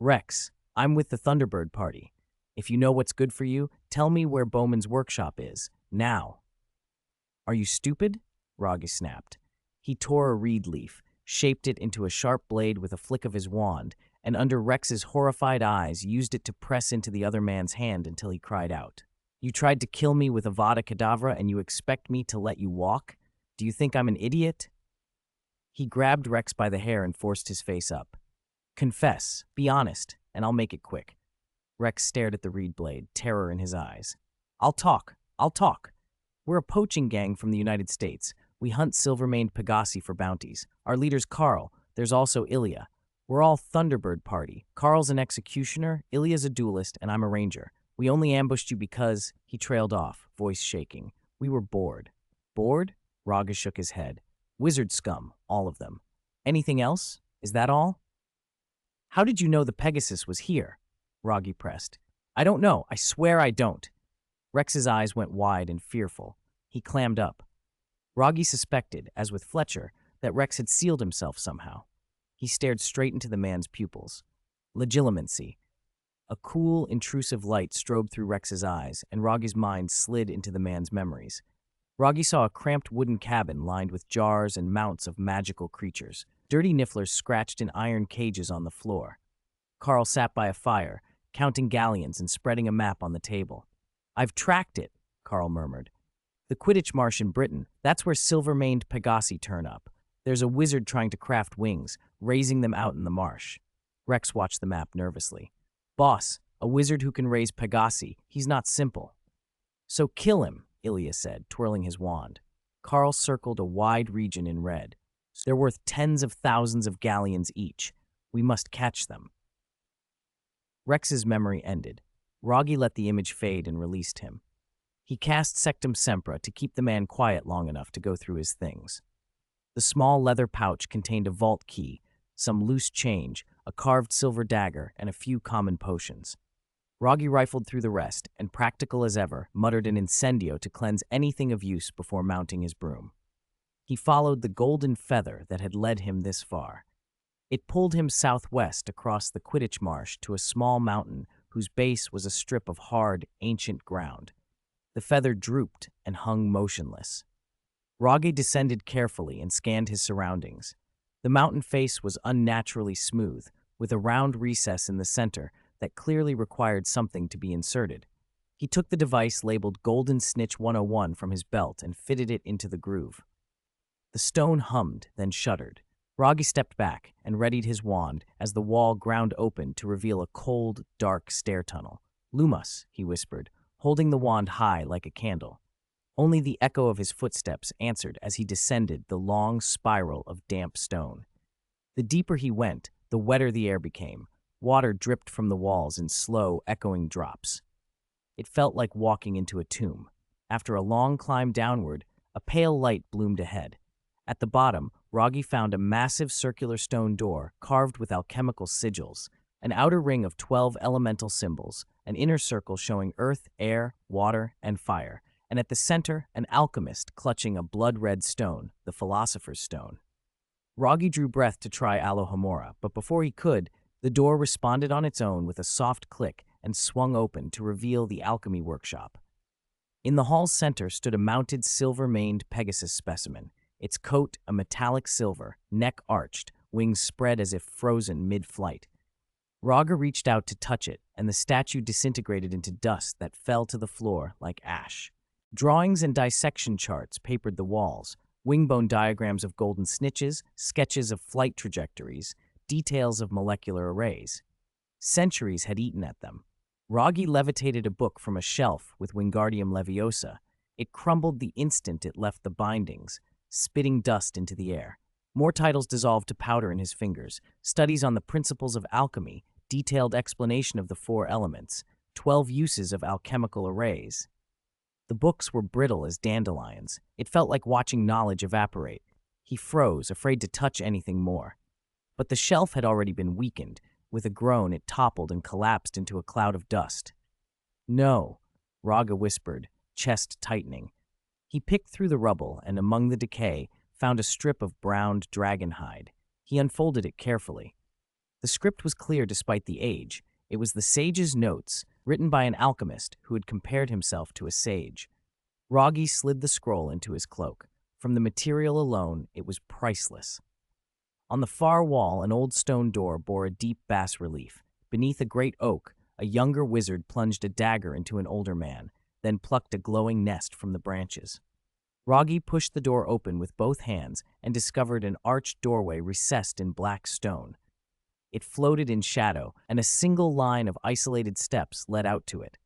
Rex, I'm with the Thunderbird party. If you know what's good for you, tell me where Bowman's workshop is. Now. Are you stupid? Rogge snapped. He tore a reed leaf, shaped it into a sharp blade with a flick of his wand, and under Rex's horrified eyes used it to press into the other man's hand until he cried out. You tried to kill me with Avada Kedavra and you expect me to let you walk? Do you think I'm an idiot? He grabbed Rex by the hair and forced his face up. Confess, be honest, and I'll make it quick. Rex stared at the reed blade, terror in his eyes. I'll talk. We're a poaching gang from the United States. We hunt silver-maned Pegasi for bounties. Our leader's Carl. There's also Ilya. We're all Thunderbird party. Carl's an executioner, Ilya's a duelist, and I'm a ranger. We only ambushed you because... He trailed off, voice shaking. We were bored. Bored? Rogge shook his head. Wizard scum, all of them. Anything else? Is that all? How did you know the Pegasus was here? Rogge pressed. I don't know. I swear I don't. Rex's eyes went wide and fearful. He clammed up. Rogge suspected, as with Fletcher, that Rex had sealed himself somehow. He stared straight into the man's pupils. Legilimency. A cool, intrusive light strobed through Rex's eyes, and Rogge's mind slid into the man's memories. Rogge saw a cramped wooden cabin lined with jars and mounts of magical creatures. Dirty nifflers scratched in iron cages on the floor. Carl sat by a fire, counting galleons and spreading a map on the table. I've tracked it, Carl murmured. The Quidditch Marsh in Britain, that's where silver-maned Pegasi turn up. There's a wizard trying to craft wings, raising them out in the marsh. Rex watched the map nervously. Boss, a wizard who can raise Pegasi, he's not simple. So kill him, Ilya said, twirling his wand. Carl circled a wide region in red. They're worth tens of thousands of galleons each. We must catch them. Rex's memory ended. Rogge let the image fade and released him. He cast Sectum Sempra to keep the man quiet long enough to go through his things. The small leather pouch contained a vault key, some loose change, a carved silver dagger, and a few common potions. Rogge rifled through the rest, and practical as ever, muttered an incendio to cleanse anything of use before mounting his broom. He followed the golden feather that had led him this far. It pulled him southwest across the Quidditch Marsh to a small mountain whose base was a strip of hard, ancient ground. The feather drooped and hung motionless. Rogge descended carefully and scanned his surroundings. The mountain face was unnaturally smooth, with a round recess in the center that clearly required something to be inserted. He took the device labeled Golden Snitch 101 from his belt and fitted it into the groove. The stone hummed, then shuddered. Rogge stepped back and readied his wand as the wall ground open to reveal a cold, dark stair tunnel. Lumos, he whispered, holding the wand high like a candle. Only the echo of his footsteps answered as he descended the long spiral of damp stone. The deeper he went, the wetter the air became. Water dripped from the walls in slow, echoing drops. It felt like walking into a tomb. After a long climb downward, a pale light bloomed ahead. At the bottom, Rogge found a massive circular stone door carved with alchemical sigils, an outer ring of 12 elemental symbols, an inner circle showing earth, air, water, and fire, and at the center, an alchemist clutching a blood-red stone, the Philosopher's Stone. Rogge drew breath to try Alohomora, but before he could, the door responded on its own with a soft click and swung open to reveal the alchemy workshop. In the hall's center stood a mounted silver-maned Pegasus specimen, its coat a metallic silver, neck arched, wings spread as if frozen mid-flight. Rogge reached out to touch it, and the statue disintegrated into dust that fell to the floor like ash. Drawings and dissection charts papered the walls, wingbone diagrams of golden snitches, sketches of flight trajectories, details of molecular arrays. Centuries had eaten at them. Rogge levitated a book from a shelf with Wingardium Leviosa. It crumbled the instant it left the bindings, spitting dust into the air. More titles dissolved to powder in his fingers. Studies on the principles of alchemy, detailed explanation of the 4 elements, 12 uses of alchemical arrays. The books were brittle as dandelions. It felt like watching knowledge evaporate. He froze, afraid to touch anything more. But the shelf had already been weakened. With a groan, it toppled and collapsed into a cloud of dust. No, Rogge whispered, chest tightening. He picked through the rubble and among the decay found a strip of browned dragon hide. He unfolded it carefully. The script was clear despite the age. It was the sage's notes, written by an alchemist who had compared himself to a sage. Rogge slid the scroll into his cloak. From the material alone, it was priceless. On the far wall, an old stone door bore a deep bas-relief. Beneath a great oak, a younger wizard plunged a dagger into an older man, then plucked a glowing nest from the branches. Rogge pushed the door open with both hands and discovered an arched doorway recessed in black stone. It floated in shadow, and a single line of isolated steps led out to it.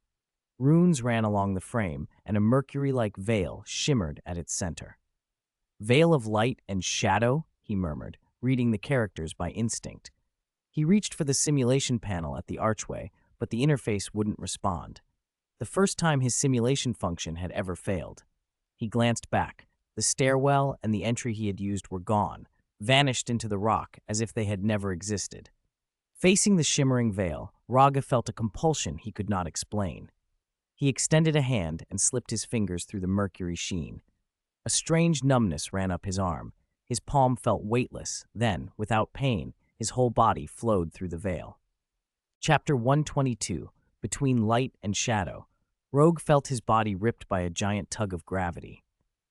Runes ran along the frame, and a mercury-like veil shimmered at its center. "Veil of light and shadow," he murmured, reading the characters by instinct. He reached for the simulation panel at the archway, but the interface wouldn't respond. The first time his simulation function had ever failed. He glanced back. The stairwell and the entry he had used were gone, vanished into the rock as if they had never existed. Facing the shimmering veil, Rogge felt a compulsion he could not explain. He extended a hand and slipped his fingers through the mercury sheen. A strange numbness ran up his arm. His palm felt weightless, then, without pain, his whole body flowed through the veil. Chapter 122, Between Light and Shadow. Rogge felt his body ripped by a giant tug of gravity.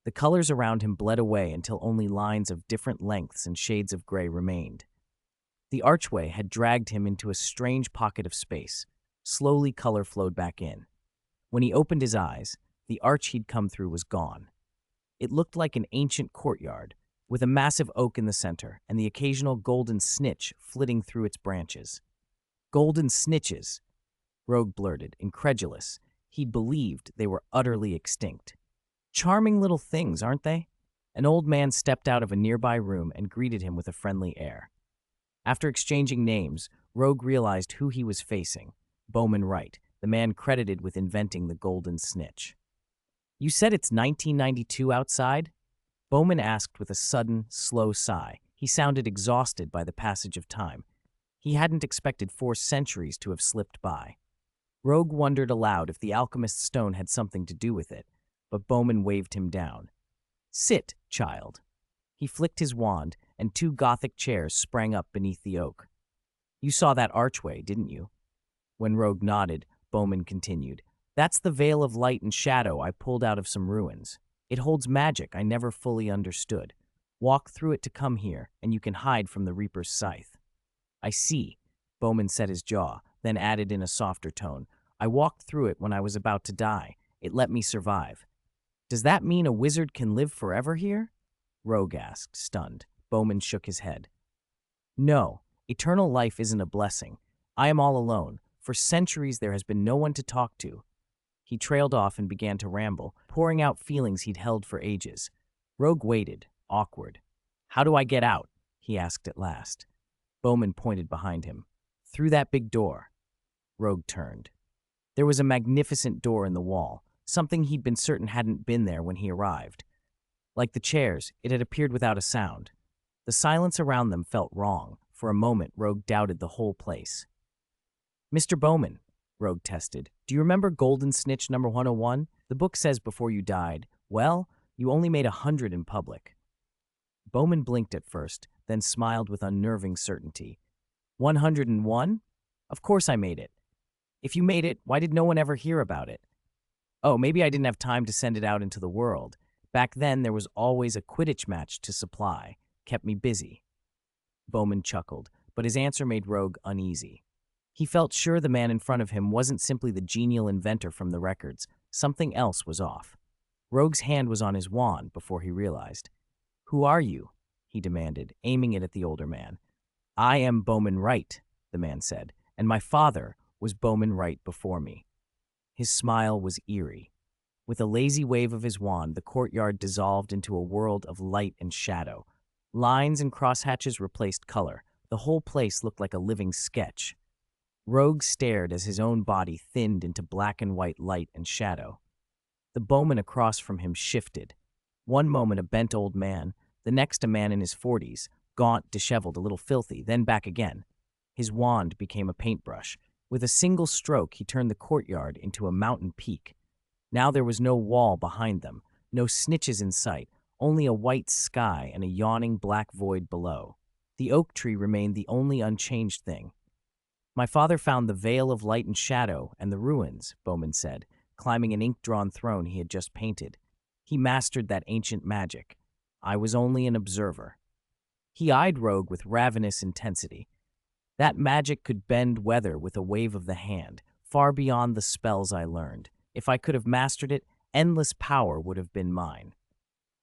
The colors around him bled away until only lines of different lengths and shades of gray remained. The archway had dragged him into a strange pocket of space. Slowly, color flowed back in. When he opened his eyes, the arch he'd come through was gone. It looked like an ancient courtyard, with a massive oak in the center and the occasional golden snitch flitting through its branches. Golden snitches, Rogge blurted, incredulous. He'd believed they were utterly extinct. Charming little things, aren't they? An old man stepped out of a nearby room and greeted him with a friendly air. After exchanging names, Rogge realized who he was facing. Bowman Wright, the man credited with inventing the golden snitch. "You said it's 1992 outside?" Bowman asked with a sudden, slow sigh. He sounded exhausted by the passage of time. He hadn't expected 4 centuries to have slipped by. Rogge wondered aloud if the alchemist's stone had something to do with it, but Bowman waved him down. "Sit, child." He flicked his wand, and 2 Gothic chairs sprang up beneath the oak. "You saw that archway, didn't you?" When Rogge nodded, Bowman continued, "That's the veil of light and shadow I pulled out of some ruins. It holds magic I never fully understood. Walk through it to come here, and you can hide from the Reaper's scythe." "I see," Bowman set his jaw, then added in a softer tone, "I walked through it when I was about to die. It let me survive." "Does that mean a wizard can live forever here?" Rogge asked, stunned. Bowman shook his head. "No, eternal life isn't a blessing. I am all alone. For centuries there has been no one to talk to." He trailed off and began to ramble, pouring out feelings he'd held for ages. Rogge waited, awkward. "How do I get out?" he asked at last. Bowman pointed behind him. "Through that big door." Rogge turned. There was a magnificent door in the wall, something he'd been certain hadn't been there when he arrived. Like the chairs, it had appeared without a sound. The silence around them felt wrong. For a moment, Rogge doubted the whole place. "Mr. Bowman," Rogge tested, "do you remember Golden Snitch number 101? The book says before you died, well, you only made 100 in public." Bowman blinked at first, then smiled with unnerving certainty. 101? Of course I made it. If you made it, why did no one ever hear about it? Oh, maybe I didn't have time to send it out into the world. Back then, there was always a Quidditch match to supply. Kept me busy. Bowman chuckled, but his answer made Rogge uneasy. He felt sure the man in front of him wasn't simply the genial inventor from the records. Something else was off. Rogue's hand was on his wand before he realized. "Who are you?" he demanded, aiming it at the older man. "I am Bowman Wright," the man said, "and my father was Bowman Wright before me." His smile was eerie. With a lazy wave of his wand, the courtyard dissolved into a world of light and shadow. Lines and crosshatches replaced color. The whole place looked like a living sketch. Rogge stared as his own body thinned into black and white light and shadow. The bowman across from him shifted. One moment a bent old man, the next a man in his 40s, gaunt, disheveled, a little filthy, then back again. His wand became a paintbrush. With a single stroke, he turned the courtyard into a mountain peak. Now there was no wall behind them, no snitches in sight, only a white sky and a yawning black void below. The oak tree remained the only unchanged thing. My father found the veil of light and shadow and the ruins, Bowman said, climbing an ink-drawn throne he had just painted. He mastered that ancient magic. I was only an observer. He eyed Rogge with ravenous intensity. That magic could bend weather with a wave of the hand, far beyond the spells I learned. If I could have mastered it, endless power would have been mine.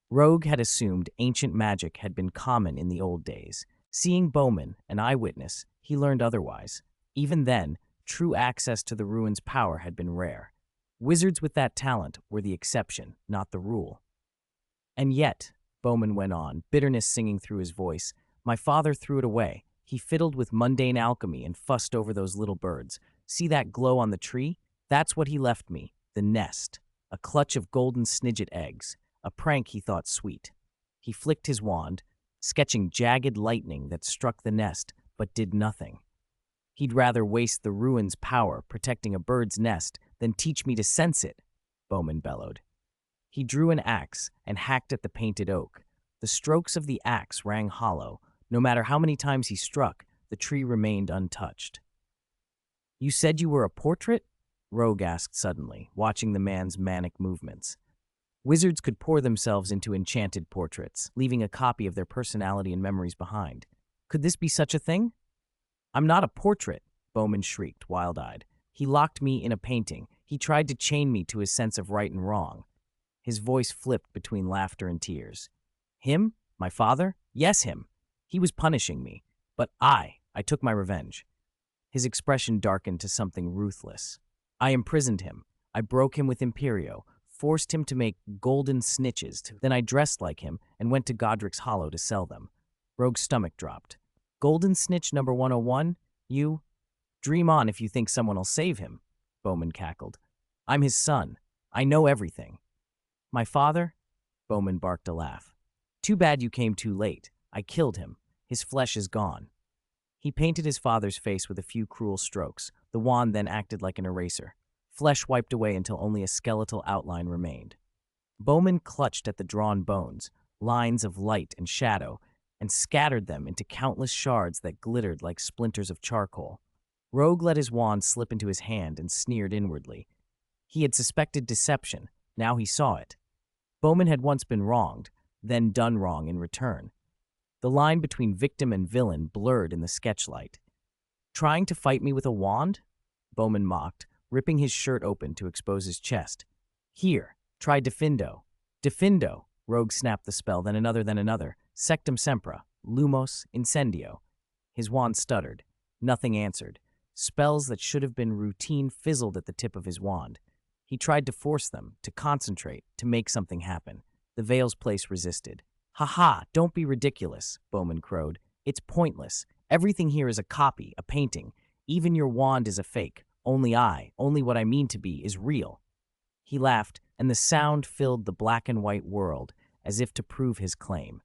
Rogge had assumed ancient magic had been common in the old days. Seeing Bowman, an eyewitness, he learned otherwise. Even then, true access to the ruins' power had been rare. Wizards with that talent were the exception, not the rule. And yet, Bowman went on, bitterness singing through his voice, my father threw it away. He fiddled with mundane alchemy and fussed over those little birds. See that glow on the tree? That's what he left me, the nest. A clutch of golden snidget eggs, a prank he thought sweet. He flicked his wand, sketching jagged lightning that struck the nest, but did nothing. He'd rather waste the ruins' power protecting a bird's nest than teach me to sense it, Bowman bellowed. He drew an axe and hacked at the painted oak. The strokes of the axe rang hollow. No matter how many times he struck, the tree remained untouched. You said you were a portrait? Rogge asked suddenly, watching the man's manic movements. Wizards could pour themselves into enchanted portraits, leaving a copy of their personality and memories behind. Could this be such a thing? I'm not a portrait, Bowman shrieked, wild-eyed. He locked me in a painting. He tried to chain me to his sense of right and wrong. His voice flipped between laughter and tears. Him? My father? Yes, him. He was punishing me. But I took my revenge. His expression darkened to something ruthless. I imprisoned him. I broke him with Imperio, forced him to make golden snitches. Then I dressed like him and went to Godric's Hollow to sell them. Rogge's stomach dropped. Golden snitch number 101? You? Dream on if you think someone will save him, Bowman cackled. I'm his son. I know everything. My father? Bowman barked a laugh. Too bad you came too late. I killed him. His flesh is gone. He painted his father's face with a few cruel strokes. The wand then acted like an eraser. Flesh wiped away until only a skeletal outline remained. Bowman clutched at the drawn bones, lines of light and shadow, and scattered them into countless shards that glittered like splinters of charcoal. Rogge let his wand slip into his hand and sneered inwardly. He had suspected deception. Now he saw it. Bowman had once been wronged, then done wrong in return. The line between victim and villain blurred in the sketchlight. Trying to fight me with a wand? Bowman mocked, ripping his shirt open to expose his chest. Here, try Defindo. Defindo, Rogge snapped the spell, then another. Sectum sempra, lumos, incendio. His wand stuttered. Nothing answered. Spells that should have been routine fizzled at the tip of his wand. He tried to force them, to concentrate, to make something happen. The veil's place resisted. Ha, don't be ridiculous, Bowman crowed. It's pointless. Everything here is a copy, a painting. Even your wand is a fake. Only what I mean to be, is real. He laughed, and the sound filled the black and white world, as if to prove his claim.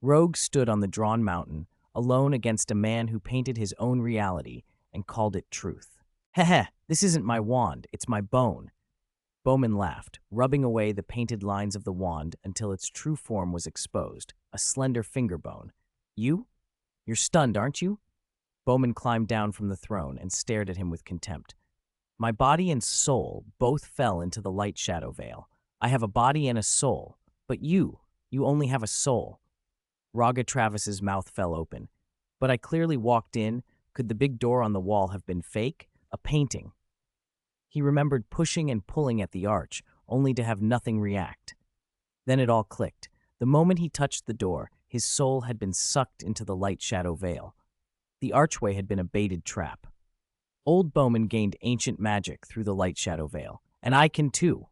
Rogge stood on the drawn mountain, alone against a man who painted his own reality and called it truth. Heh, this isn't my wand, it's my bone. Bowman laughed, rubbing away the painted lines of the wand until its true form was exposed, a slender finger bone. You? You're stunned, aren't you? Bowman climbed down from the throne and stared at him with contempt. My body and soul both fell into the light shadow veil. I have a body and a soul, but you only have a soul. Rogge Travis's mouth fell open. But I clearly walked in. Could the big door on the wall have been fake? A painting. He remembered pushing and pulling at the arch, only to have nothing react. Then it all clicked. The moment he touched the door, his soul had been sucked into the light shadow veil. The archway had been a baited trap. Old Bowman gained ancient magic through the light shadow veil, and I can too.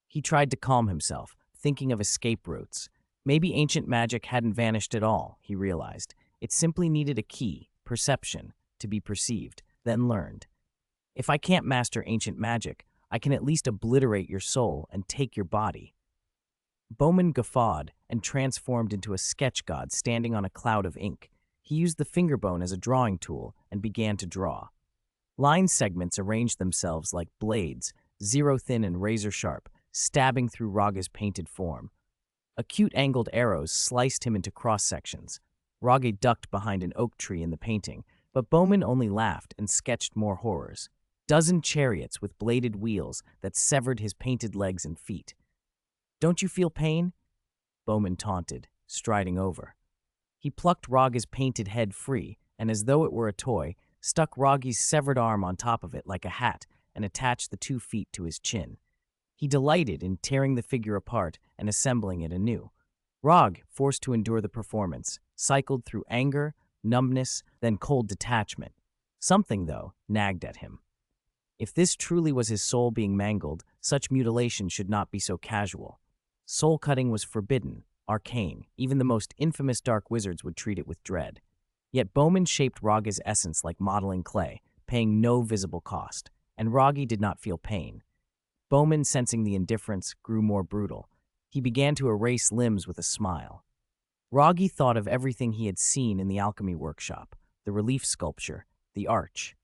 He tried to calm himself, thinking of escape routes. Maybe ancient magic hadn't vanished at all, he realized. It simply needed a key, perception, to be perceived, then learned. If I can't master ancient magic, I can at least obliterate your soul and take your body. Bowman guffawed and transformed into a sketch god standing on a cloud of ink. He used the finger bone as a drawing tool and began to draw. Line segments arranged themselves like blades, zero-thin and razor-sharp, stabbing through Rogge's painted form. Acute angled arrows sliced him into cross-sections. Rogge ducked behind an oak tree in the painting, but Bowman only laughed and sketched more horrors. Dozen chariots with bladed wheels that severed his painted legs and feet. "Don't you feel pain?" Bowman taunted, striding over. He plucked Rogge's painted head free, and as though it were a toy, stuck Rogge's severed arm on top of it like a hat and attached the 2 feet to his chin. He delighted in tearing the figure apart and assembling it anew. Rogge, forced to endure the performance, cycled through anger, numbness, then cold detachment. Something, though, nagged at him. If this truly was his soul being mangled, such mutilation should not be so casual. Soul-cutting was forbidden, arcane. Even the most infamous dark wizards would treat it with dread. Yet Bowman shaped Rogge's essence like modeling clay, paying no visible cost, and Rogge did not feel pain. Bowman, sensing the indifference, grew more brutal. He began to erase limbs with a smile. Rogge thought of everything he had seen in the alchemy workshop, the relief sculpture, the arch.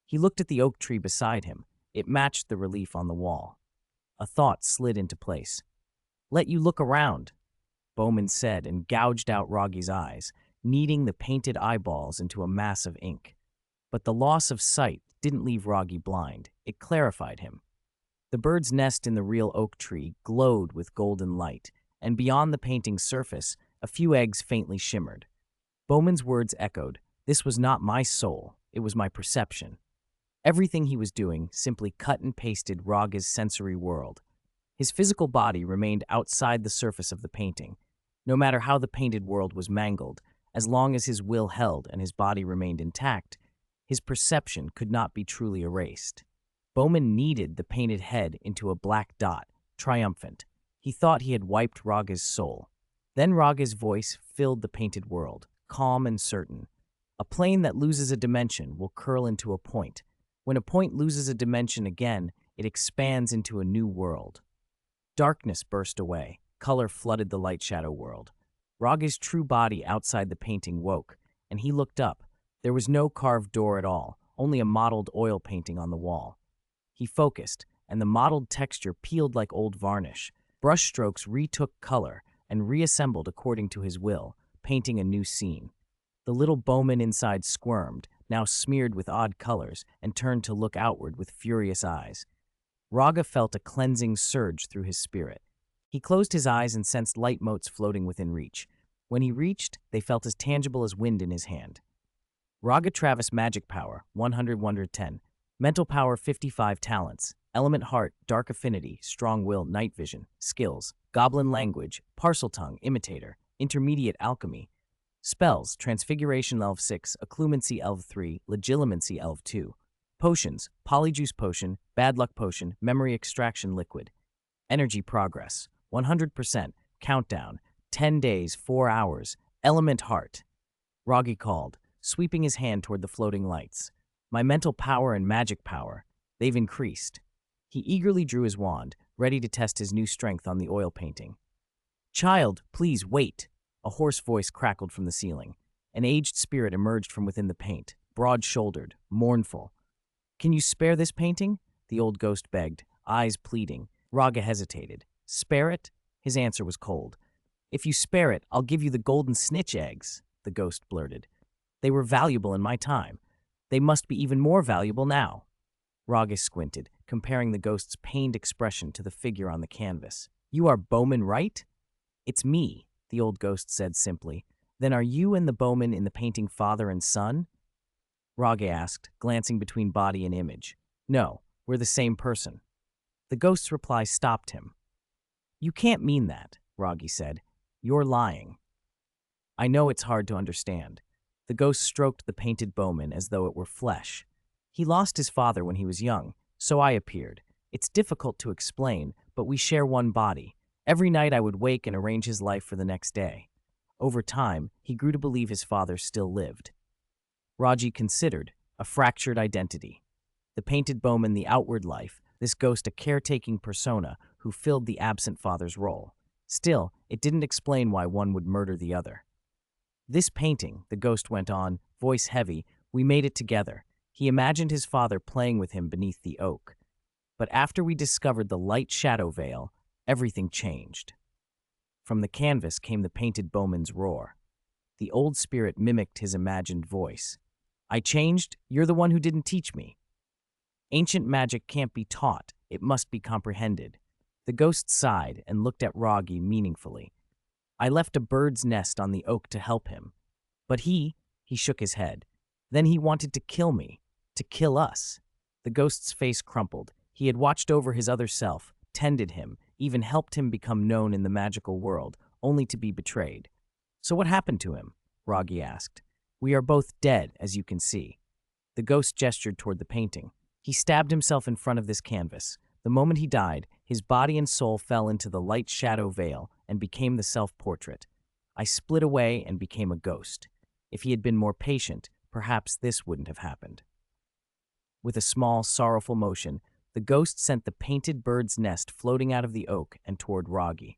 He looked at the oak tree beside him. It matched the relief on the wall. A thought slid into place. "Let you look around," Bowman said, and gouged out Rogge's eyes, kneading the painted eyeballs into a mass of ink. But the loss of sight didn't leave Rogge blind. It clarified him. The bird's nest in the real oak tree glowed with golden light, and beyond the painting's surface, a few eggs faintly shimmered. Bowman's words echoed, "This was not my soul, it was my perception." Everything he was doing simply cut and pasted Rogge's sensory world. His physical body remained outside the surface of the painting. No matter how the painted world was mangled, as long as his will held and his body remained intact, his perception could not be truly erased. Bowman kneaded the painted head into a black dot, triumphant. He thought he had wiped Rogge's soul. Then Rogge's voice filled the painted world, calm and certain. "A plane that loses a dimension will curl into a point. When a point loses a dimension again, it expands into a new world." Darkness burst away. Color flooded the light-shadow world. Rogge's true body outside the painting woke, and he looked up. There was no carved door at all, only a mottled oil painting on the wall. He focused, and the mottled texture peeled like old varnish. Brushstrokes retook color and reassembled according to his will, painting a new scene. The little Bowman inside squirmed, now smeared with odd colors, and turned to look outward with furious eyes. Rogge felt a cleansing surge through his spirit. He closed his eyes and sensed light motes floating within reach. When he reached, they felt as tangible as wind in his hand. Rogge Travis Magic Power, 100 110. Mental Power, 55 Talents. Element Heart, Dark Affinity, Strong Will, Night Vision. Skills: Goblin Language, Parseltongue, Imitator, Intermediate Alchemy. Spells: Transfiguration Elv 6, Occlumency Elv 3, Legilimency Elv 2. Potions: Polyjuice Potion, Bad Luck Potion, Memory Extraction Liquid. Energy Progress, 100%, Countdown, 10 days, 4 hours, Element Heart. Rogge called, sweeping his hand toward the floating lights. "My mental power and magic power, they've increased." He eagerly drew his wand, ready to test his new strength on the oil painting. "Child, please wait," a hoarse voice crackled from the ceiling. An aged spirit emerged from within the paint, broad-shouldered, mournful. "Can you spare this painting?" the old ghost begged, eyes pleading. Rogge hesitated. "Spare it?" His answer was cold. "If you spare it, I'll give you the golden snitch eggs," the ghost blurted. "They were valuable in my time. They must be even more valuable now." Rogge squinted, comparing the ghost's pained expression to the figure on the canvas. "You are Bowman, right?" "It's me," the old ghost said simply. "Then are you and the Bowman in the painting father and son?" Rogge asked, glancing between body and image. "No, we're the same person." The ghost's reply stopped him. "You can't mean that," Rogge said. "You're lying." "I know it's hard to understand." The ghost stroked the painted Bowman as though it were flesh. "He lost his father when he was young, so I appeared. It's difficult to explain, but we share one body. Every night I would wake and arrange his life for the next day. Over time, he grew to believe his father still lived." Rogge considered, a fractured identity. The painted Bowman the outward life, this ghost a caretaking persona who filled the absent father's role. Still, it didn't explain why one would murder the other. "This painting," the ghost went on, voice heavy, "we made it together. He imagined his father playing with him beneath the oak. But after we discovered the light-shadow veil, everything changed." From the canvas came the painted Bowman's roar. The old spirit mimicked his imagined voice. I changed, you're the one who didn't teach me. Ancient magic can't be taught, it must be comprehended. The ghost sighed and looked at Rogge meaningfully. I left a bird's nest on the oak to help him. But he shook his head. Then he wanted to kill me, to kill us. The ghost's face crumpled. He had watched over his other self, tended him, even helped him become known in the magical world, only to be betrayed. So what happened to him? Rogge asked. We are both dead, as you can see. The ghost gestured toward the painting. He stabbed himself in front of this canvas. The moment he died, his body and soul fell into the light shadow veil and became the self-portrait. I split away and became a ghost. If he had been more patient, perhaps this wouldn't have happened. With a small, sorrowful motion, the ghost sent the painted bird's nest floating out of the oak and toward Rogge.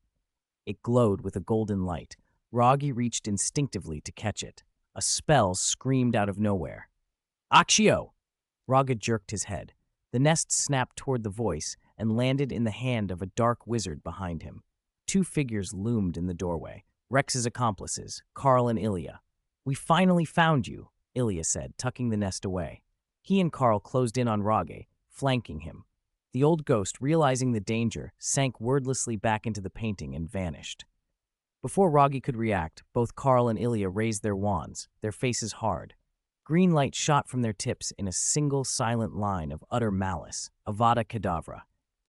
It glowed with a golden light. Rogge reached instinctively to catch it. A spell screamed out of nowhere. Accio! Rogge jerked his head. The nest snapped toward the voice and landed in the hand of a dark wizard behind him. Two figures loomed in the doorway, Rex's accomplices, Carl and Ilya. We finally found you, Ilya said, tucking the nest away. He and Carl closed in on Rogge, flanking him. The old ghost, realizing the danger, sank wordlessly back into the painting and vanished. Before Rogge could react, both Carl and Ilya raised their wands, their faces hard. Green light shot from their tips in a single silent line of utter malice. Avada Kedavra.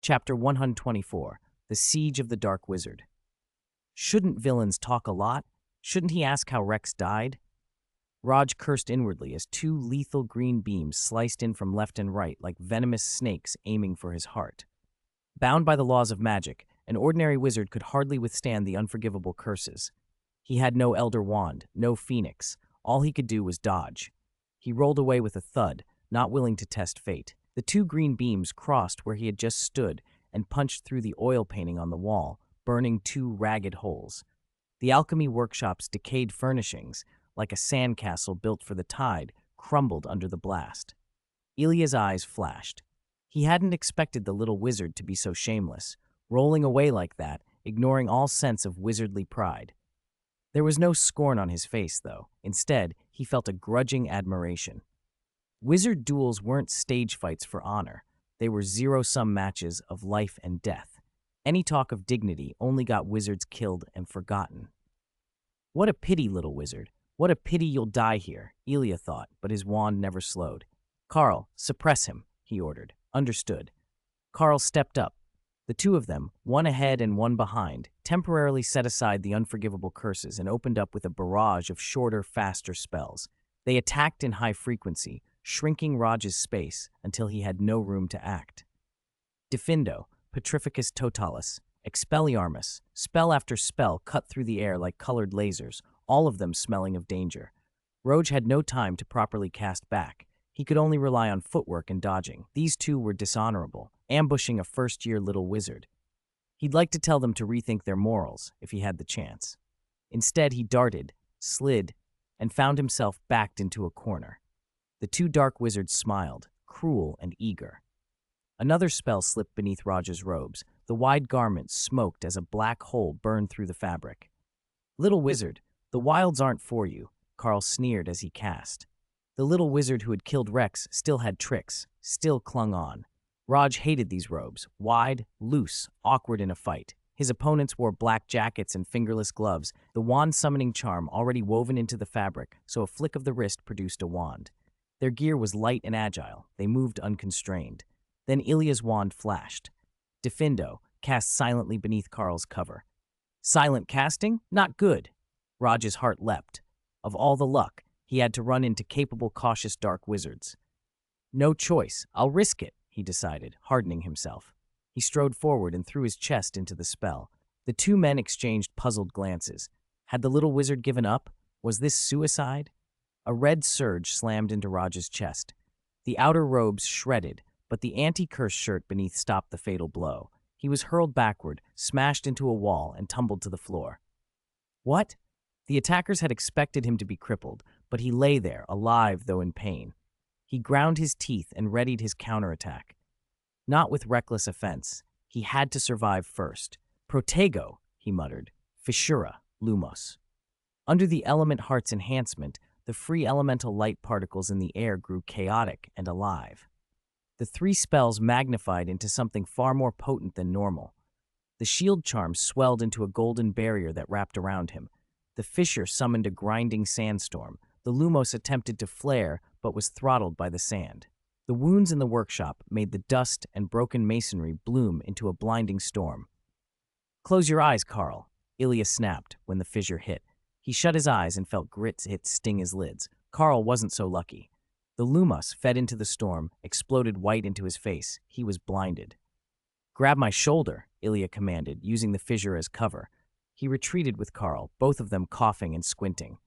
Chapter 124. The Siege of the Dark Wizard. Shouldn't villains talk a lot? Shouldn't he ask how Rex died? Rogge cursed inwardly as two lethal green beams sliced in from left and right like venomous snakes aiming for his heart. Bound by the laws of magic, an ordinary wizard could hardly withstand the unforgivable curses. He had no elder wand, no phoenix. All he could do was dodge. He rolled away with a thud, not willing to test fate. The two green beams crossed where he had just stood and punched through the oil painting on the wall, burning two ragged holes. The alchemy workshop's decayed furnishings, like a sandcastle built for the tide, crumbled under the blast. Ilya's eyes flashed. He hadn't expected the little wizard to be so shameless, rolling away like that, ignoring all sense of wizardly pride. There was no scorn on his face, though. Instead, he felt a grudging admiration. Wizard duels weren't stage fights for honor. They were zero-sum matches of life and death. Any talk of dignity only got wizards killed and forgotten. What a pity, little wizard. What a pity you'll die here, Ilya thought, but his wand never slowed. Carl, suppress him, he ordered. Understood. Carl stepped up. The two of them, one ahead and one behind, temporarily set aside the unforgivable curses and opened up with a barrage of shorter, faster spells. They attacked in high frequency, shrinking Rogge's space until he had no room to act. Diffindo, Petrificus Totalis, Expelliarmus, spell after spell cut through the air like colored lasers, all of them smelling of danger. Rogge had no time to properly cast back. He could only rely on footwork and dodging. These two were dishonorable, ambushing a first-year little wizard. He'd like to tell them to rethink their morals, if he had the chance. Instead, he darted, slid, and found himself backed into a corner. The two dark wizards smiled, cruel and eager. Another spell slipped beneath Rogge's robes. The wide garment smoked as a black hole burned through the fabric. Little wizard, the wilds aren't for you, Carl sneered as he cast. The little wizard who had killed Rex still had tricks, still clung on. Rogge hated these robes, wide, loose, awkward in a fight. His opponents wore black jackets and fingerless gloves, the wand summoning charm already woven into the fabric, so a flick of the wrist produced a wand. Their gear was light and agile. They moved unconstrained. Then Ilya's wand flashed. Diffindo cast silently beneath Carl's cover. Silent casting? Not good. Rogge's heart leapt. Of all the luck, he had to run into capable, cautious dark wizards. No choice. I'll risk it, he decided, hardening himself. He strode forward and threw his chest into the spell. The two men exchanged puzzled glances. Had the little wizard given up? Was this suicide? A red surge slammed into Rogge's chest. The outer robes shredded, but the anti-curse shirt beneath stopped the fatal blow. He was hurled backward, smashed into a wall, and tumbled to the floor. What? The attackers had expected him to be crippled, but he lay there, alive though in pain. He ground his teeth and readied his counterattack. Not with reckless offense. He had to survive first. Protego, he muttered. Fissura, Lumos. Under the element heart's enhancement, the free elemental light particles in the air grew chaotic and alive. The three spells magnified into something far more potent than normal. The shield charm swelled into a golden barrier that wrapped around him. The fissure summoned a grinding sandstorm. The Lumos attempted to flare, but was throttled by the sand. The wounds in the workshop made the dust and broken masonry bloom into a blinding storm. "Close your eyes, Carl," Ilya snapped when the fissure hit. He shut his eyes and felt grit sting his lids. Carl wasn't so lucky. The Lumos fed into the storm, exploded white into his face. He was blinded. "Grab my shoulder," Ilya commanded, using the fissure as cover. He retreated with Carl, both of them coughing and squinting.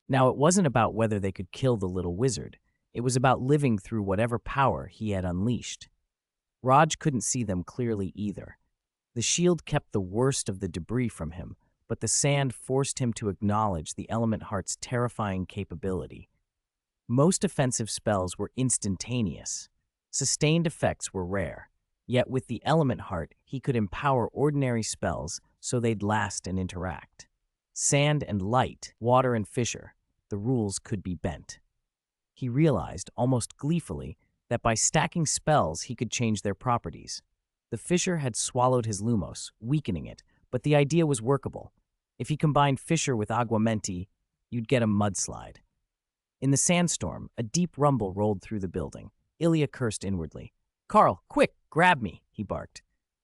Now, it wasn't about whether they could kill the little wizard. It was about living through whatever power he had unleashed. Rogge couldn't see them clearly either. The shield kept the worst of the debris from him, but the sand forced him to acknowledge the element heart's terrifying capability. Most offensive spells were instantaneous. Sustained effects were rare. Yet with the element heart, he could empower ordinary spells so they'd last and interact. Sand and light, water and fissure, the rules could be bent. He realized, almost gleefully, that by stacking spells he could change their properties. The fissure had swallowed his Lumos, weakening it, but the idea was workable. If he combined fissure with aguamenti, you'd get a mudslide. In the sandstorm, a deep rumble rolled through the building. Ilya cursed inwardly. "Carl, quick, grab me," he barked.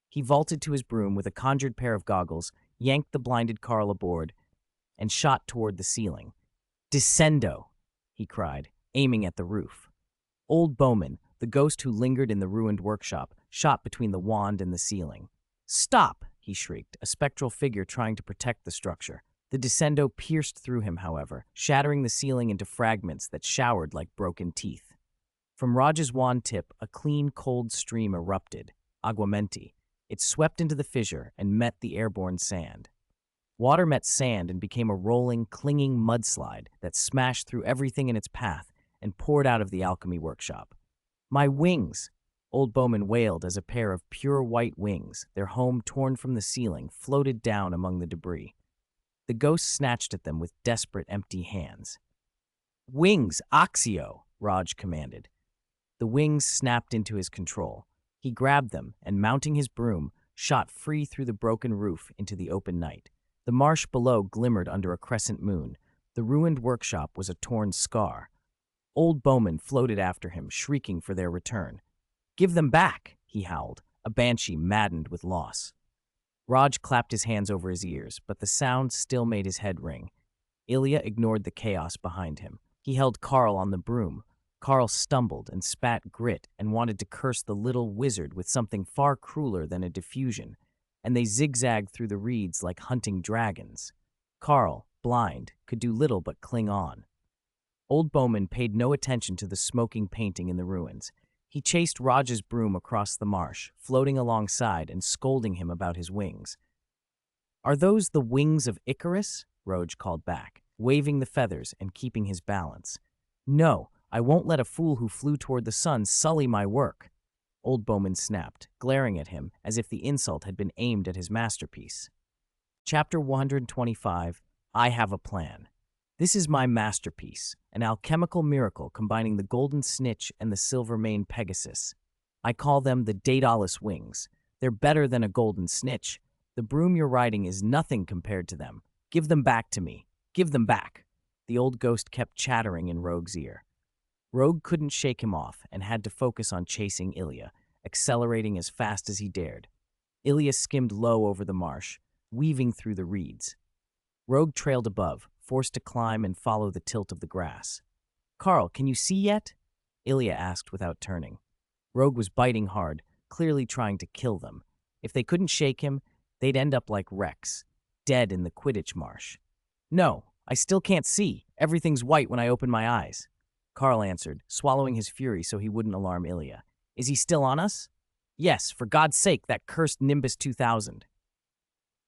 He vaulted to his broom with a conjured pair of goggles, yanked the blinded Carl aboard, and shot toward the ceiling. "Descendo," he cried, aiming at the roof. Old Bowman, the ghost who lingered in the ruined workshop, shot between the wand and the ceiling. "Stop!" he shrieked, a spectral figure trying to protect the structure. The descendo pierced through him, however, shattering the ceiling into fragments that showered like broken teeth. From Rogge's wand tip, a clean, cold stream erupted, aguamenti. It swept into the fissure and met the airborne sand. Water met sand and became a rolling, clinging mudslide that smashed through everything in its path and poured out of the alchemy workshop. "My wings!" Old Bowman wailed as a pair of pure white wings, their home torn from the ceiling, floated down among the debris. The ghost snatched at them with desperate, empty hands. "Wings, Axio!" Rogge commanded. The wings snapped into his control. He grabbed them and, mounting his broom, shot free through the broken roof into the open night. The marsh below glimmered under a crescent moon. The ruined workshop was a torn scar. Old Bowman floated after him, shrieking for their return. "Give them back!" he howled, a banshee maddened with loss. Rogge clapped his hands over his ears, but the sound still made his head ring. Ilya ignored the chaos behind him. He held Carl on the broom. Carl stumbled and spat grit and wanted to curse the little wizard with something far crueler than a diffusion, and they zigzagged through the reeds like hunting dragons. Carl, blind, could do little but cling on. Old Bowman paid no attention to the smoking painting in the ruins. He chased Rogge's broom across the marsh, floating alongside and scolding him about his wings. "Are those the wings of Icarus?" Rogge called back, waving the feathers and keeping his balance. "No, I won't let a fool who flew toward the sun sully my work." Old Bowman snapped, glaring at him as if the insult had been aimed at his masterpiece. Chapter 125, I Have a Plan. This is my masterpiece, an alchemical miracle combining the golden snitch and the silver maned Pegasus. I call them the Daedalus wings. They're better than a golden snitch. The broom you're riding is nothing compared to them. Give them back to me. Give them back. The old ghost kept chattering in Rogge's ear. Rogge couldn't shake him off and had to focus on chasing Ilya, accelerating as fast as he dared. Ilya skimmed low over the marsh, weaving through the reeds. Rogge trailed above, forced to climb and follow the tilt of the grass. "Carl, can you see yet?" Ilya asked without turning. Rogge was biting hard, clearly trying to kill them. If they couldn't shake him, they'd end up like Rex, dead in the Quidditch marsh. "No, I still can't see. Everything's white when I open my eyes." Carl answered, swallowing his fury so he wouldn't alarm Ilya. "Is he still on us?" "Yes, for God's sake, that cursed Nimbus 2000.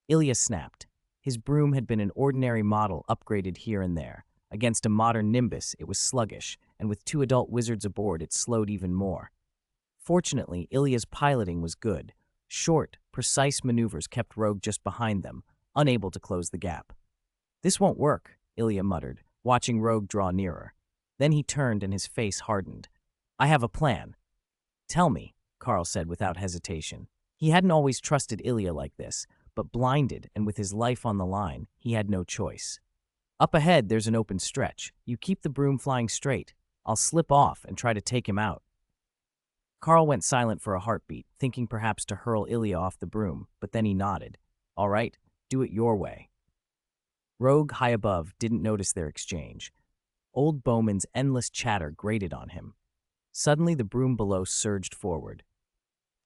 Ilya snapped. His broom had been an ordinary model upgraded here and there. Against a modern Nimbus, it was sluggish, and with 2 adult wizards aboard, it slowed even more. Fortunately, Ilya's piloting was good. Short, precise maneuvers kept Rogge just behind them, unable to close the gap. "This won't work," Ilya muttered, watching Rogue draw nearer. Then he turned and his face hardened. I have a plan. Tell me, Carl said without hesitation. He hadn't always trusted Ilya like this, but blinded and with his life on the line, he had no choice. Up ahead, there's an open stretch. You keep the broom flying straight. I'll slip off and try to take him out. Carl went silent for a heartbeat, thinking perhaps to hurl Ilya off the broom, but then he nodded. All right, do it your way. Rogue, high above, didn't notice their exchange. Old Bowman's endless chatter grated on him. Suddenly, the broom below surged forward.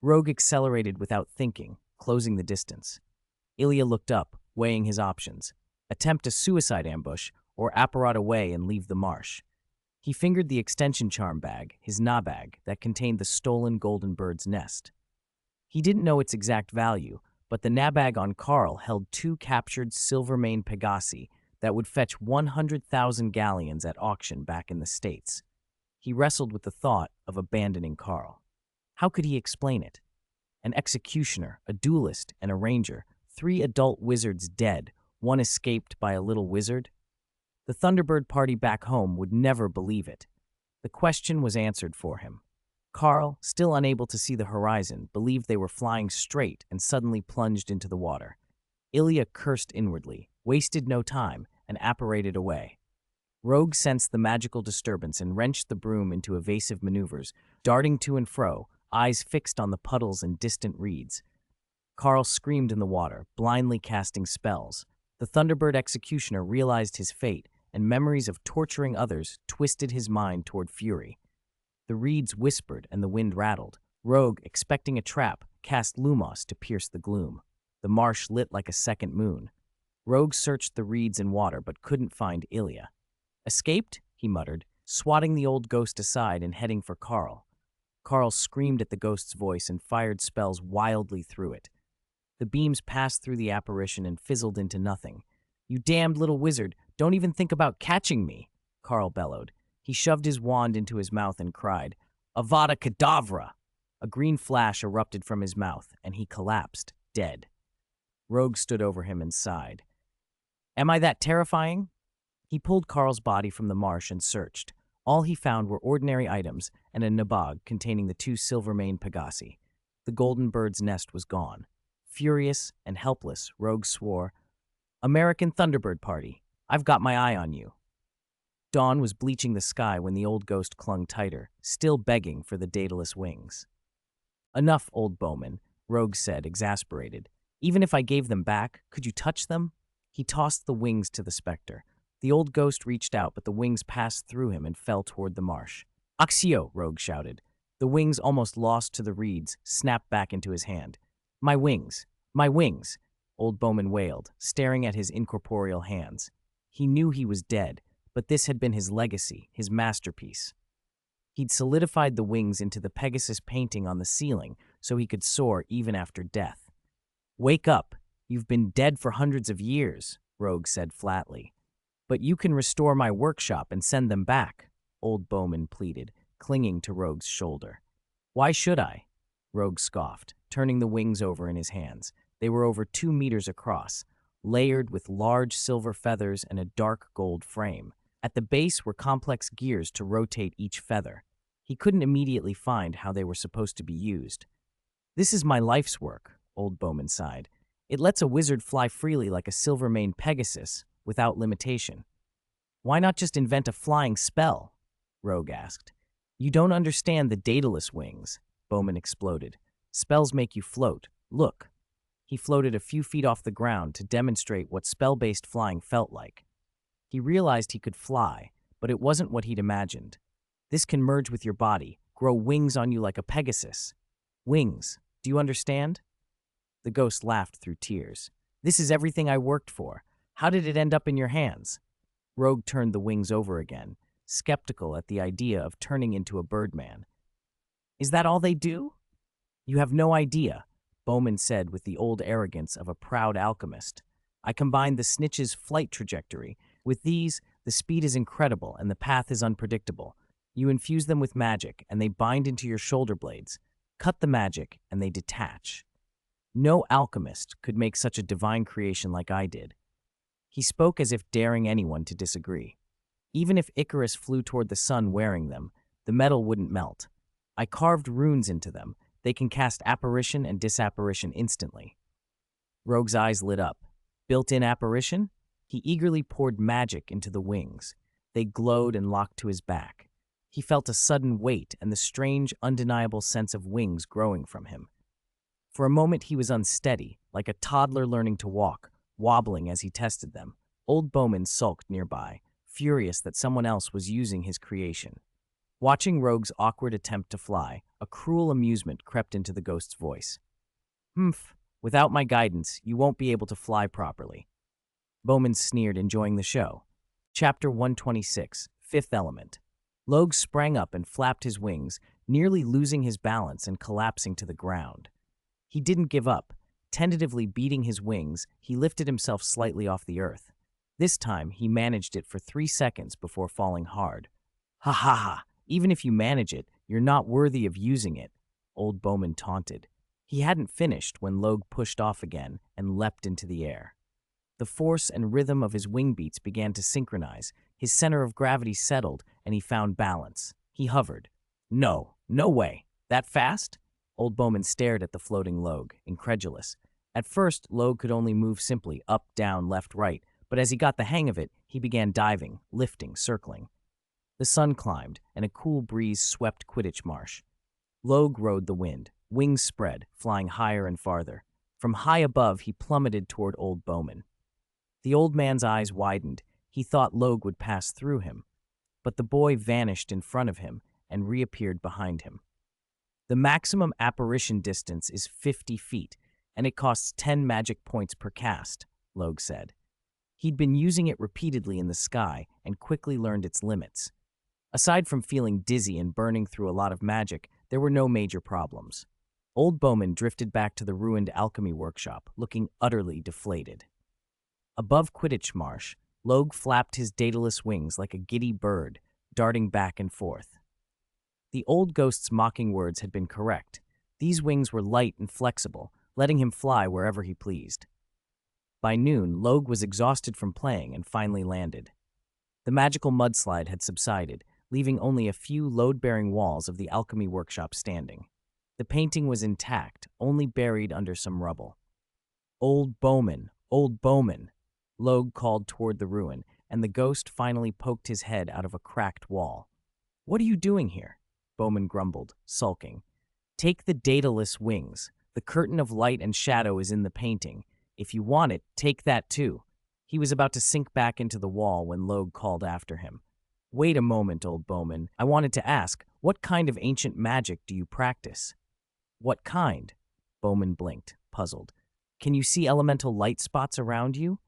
Rogue accelerated without thinking, closing the distance. Ilya looked up, weighing his options. Attempt a suicide ambush, or apparat away and leave the marsh. He fingered the extension charm bag, his nabag, that contained the stolen golden bird's nest. He didn't know its exact value, but the nabag on Carl held 2 captured silver-mane pegasi that would fetch 100,000 galleons at auction back in the States. He wrestled with the thought of abandoning Carl. How could he explain it? An executioner, a duelist, and a ranger, 3 adult wizards dead, 1 escaped by a little wizard? The Thunderbird party back home would never believe it. The question was answered for him. Carl, still unable to see the horizon, believed they were flying straight and suddenly plunged into the water. Ilya cursed inwardly, wasted no time, and apparated away. Rogue sensed the magical disturbance and wrenched the broom into evasive maneuvers, darting to and fro, eyes fixed on the puddles and distant reeds. Carl screamed in the water, blindly casting spells. The Thunderbird executioner realized his fate, and memories of torturing others twisted his mind toward fury. The reeds whispered and the wind rattled. Rogue, expecting a trap, cast Lumos to pierce the gloom. The marsh lit like a second moon. Rogue searched the reeds and water but couldn't find Ilya. Escaped? He muttered, swatting the old ghost aside and heading for Carl. Carl screamed at the ghost's voice and fired spells wildly through it. The beams passed through the apparition and fizzled into nothing. You damned little wizard, don't even think about catching me, Carl bellowed. He shoved his wand into his mouth and cried, Avada Kedavra! A green flash erupted from his mouth, and he collapsed, dead. Rogue stood over him and sighed. Am I that terrifying? He pulled Carl's body from the marsh and searched. All he found were ordinary items and a nabag containing the 2 silver-mane pegasi. The golden bird's nest was gone. Furious and helpless, Rogue swore, American Thunderbird Party, I've got my eye on you. Dawn was bleaching the sky when the old ghost clung tighter, still begging for the Daedalus wings. Enough, old Bowman, Rogue said, exasperated. Even if I gave them back, could you touch them? He tossed the wings to the specter. The old ghost reached out, but the wings passed through him and fell toward the marsh. Axio, Rogue shouted. The wings, almost lost to the reeds, snapped back into his hand. My wings! My wings! Old Bowman wailed, staring at his incorporeal hands. He knew he was dead, but this had been his legacy, his masterpiece. He'd solidified the wings into the Pegasus painting on the ceiling so he could soar even after death. Wake up! You've been dead for hundreds of years, Rogue said flatly. But you can restore my workshop and send them back, Old Bowman pleaded, clinging to Rogue's shoulder. Why should I? Rogue scoffed, turning the wings over in his hands. They were over 2 meters across, layered with large silver feathers and a dark gold frame. At the base were complex gears to rotate each feather. He couldn't immediately find how they were supposed to be used. This is my life's work, Old Bowman sighed. It lets a wizard fly freely like a silver-maned Pegasus, without limitation. Why not just invent a flying spell? Rogue asked. You don't understand the Daedalus wings, Bowman exploded. Spells make you float. Look. He floated a few feet off the ground to demonstrate what spell-based flying felt like. He realized he could fly, but it wasn't what he'd imagined. This can merge with your body, grow wings on you like a Pegasus. Wings. Do you understand? The ghost laughed through tears. This is everything I worked for. How did it end up in your hands? Rogue turned the wings over again, skeptical at the idea of turning into a birdman. Is that all they do? You have no idea, Bowman said with the old arrogance of a proud alchemist. I combined the snitch's flight trajectory. With these, the speed is incredible and the path is unpredictable. You infuse them with magic and they bind into your shoulder blades. Cut the magic and they detach. No alchemist could make such a divine creation like I did. He spoke as if daring anyone to disagree. Even if Icarus flew toward the sun wearing them, the metal wouldn't melt. I carved runes into them. They can cast apparition and disapparition instantly. Rogue's eyes lit up. Built-in apparition? He eagerly poured magic into the wings. They glowed and locked to his back. He felt a sudden weight and the strange, undeniable sense of wings growing from him. For a moment he was unsteady, like a toddler learning to walk, wobbling as he tested them. Old Bowman sulked nearby, furious that someone else was using his creation. Watching Rogue's awkward attempt to fly, a cruel amusement crept into the ghost's voice. "Humph, without my guidance, you won't be able to fly properly." Bowman sneered, enjoying the show. Chapter 126, Fifth Element. Logue sprang up and flapped his wings, nearly losing his balance and collapsing to the ground. He didn't give up. Tentatively beating his wings, he lifted himself slightly off the earth. This time, he managed it for 3 seconds before falling hard. "Ha ha ha! Even if you manage it, you're not worthy of using it," Old Bowman taunted. He hadn't finished when Logue pushed off again and leapt into the air. The force and rhythm of his wing beats began to synchronize. His center of gravity settled, and he found balance. He hovered. No way. That fast?" Old Bowman stared at the floating Logue, incredulous. At first, Logue could only move simply up, down, left, right, but as he got the hang of it, he began diving, lifting, circling. The sun climbed, and a cool breeze swept Quidditch Marsh. Logue rode the wind, wings spread, flying higher and farther. From high above, he plummeted toward Old Bowman. The old man's eyes widened. He thought Logue would pass through him. But the boy vanished in front of him and reappeared behind him. "The maximum apparition distance is 50 feet, and it costs 10 magic points per cast," Logue said. He'd been using it repeatedly in the sky and quickly learned its limits. Aside from feeling dizzy and burning through a lot of magic, there were no major problems. Old Bowman drifted back to the ruined alchemy workshop, looking utterly deflated. Above Quidditch Marsh, Logue flapped his daedalus wings like a giddy bird, darting back and forth. The old ghost's mocking words had been correct. These wings were light and flexible, letting him fly wherever he pleased. By noon, Logue was exhausted from playing and finally landed. The magical mudslide had subsided, leaving only a few load-bearing walls of the alchemy workshop standing. The painting was intact, only buried under some rubble. "Old Bowman! Old Bowman!" Logue called toward the ruin, and the ghost finally poked his head out of a cracked wall. "What are you doing here?" Bowman grumbled, sulking. "Take the daedalus wings. The curtain of light and shadow is in the painting. If you want it, take that too." He was about to sink back into the wall when Logue called after him. "Wait a moment, Old Bowman. I wanted to ask, what kind of ancient magic do you practice?" "What kind?" Bowman blinked, puzzled. "Can you see elemental light spots around you?"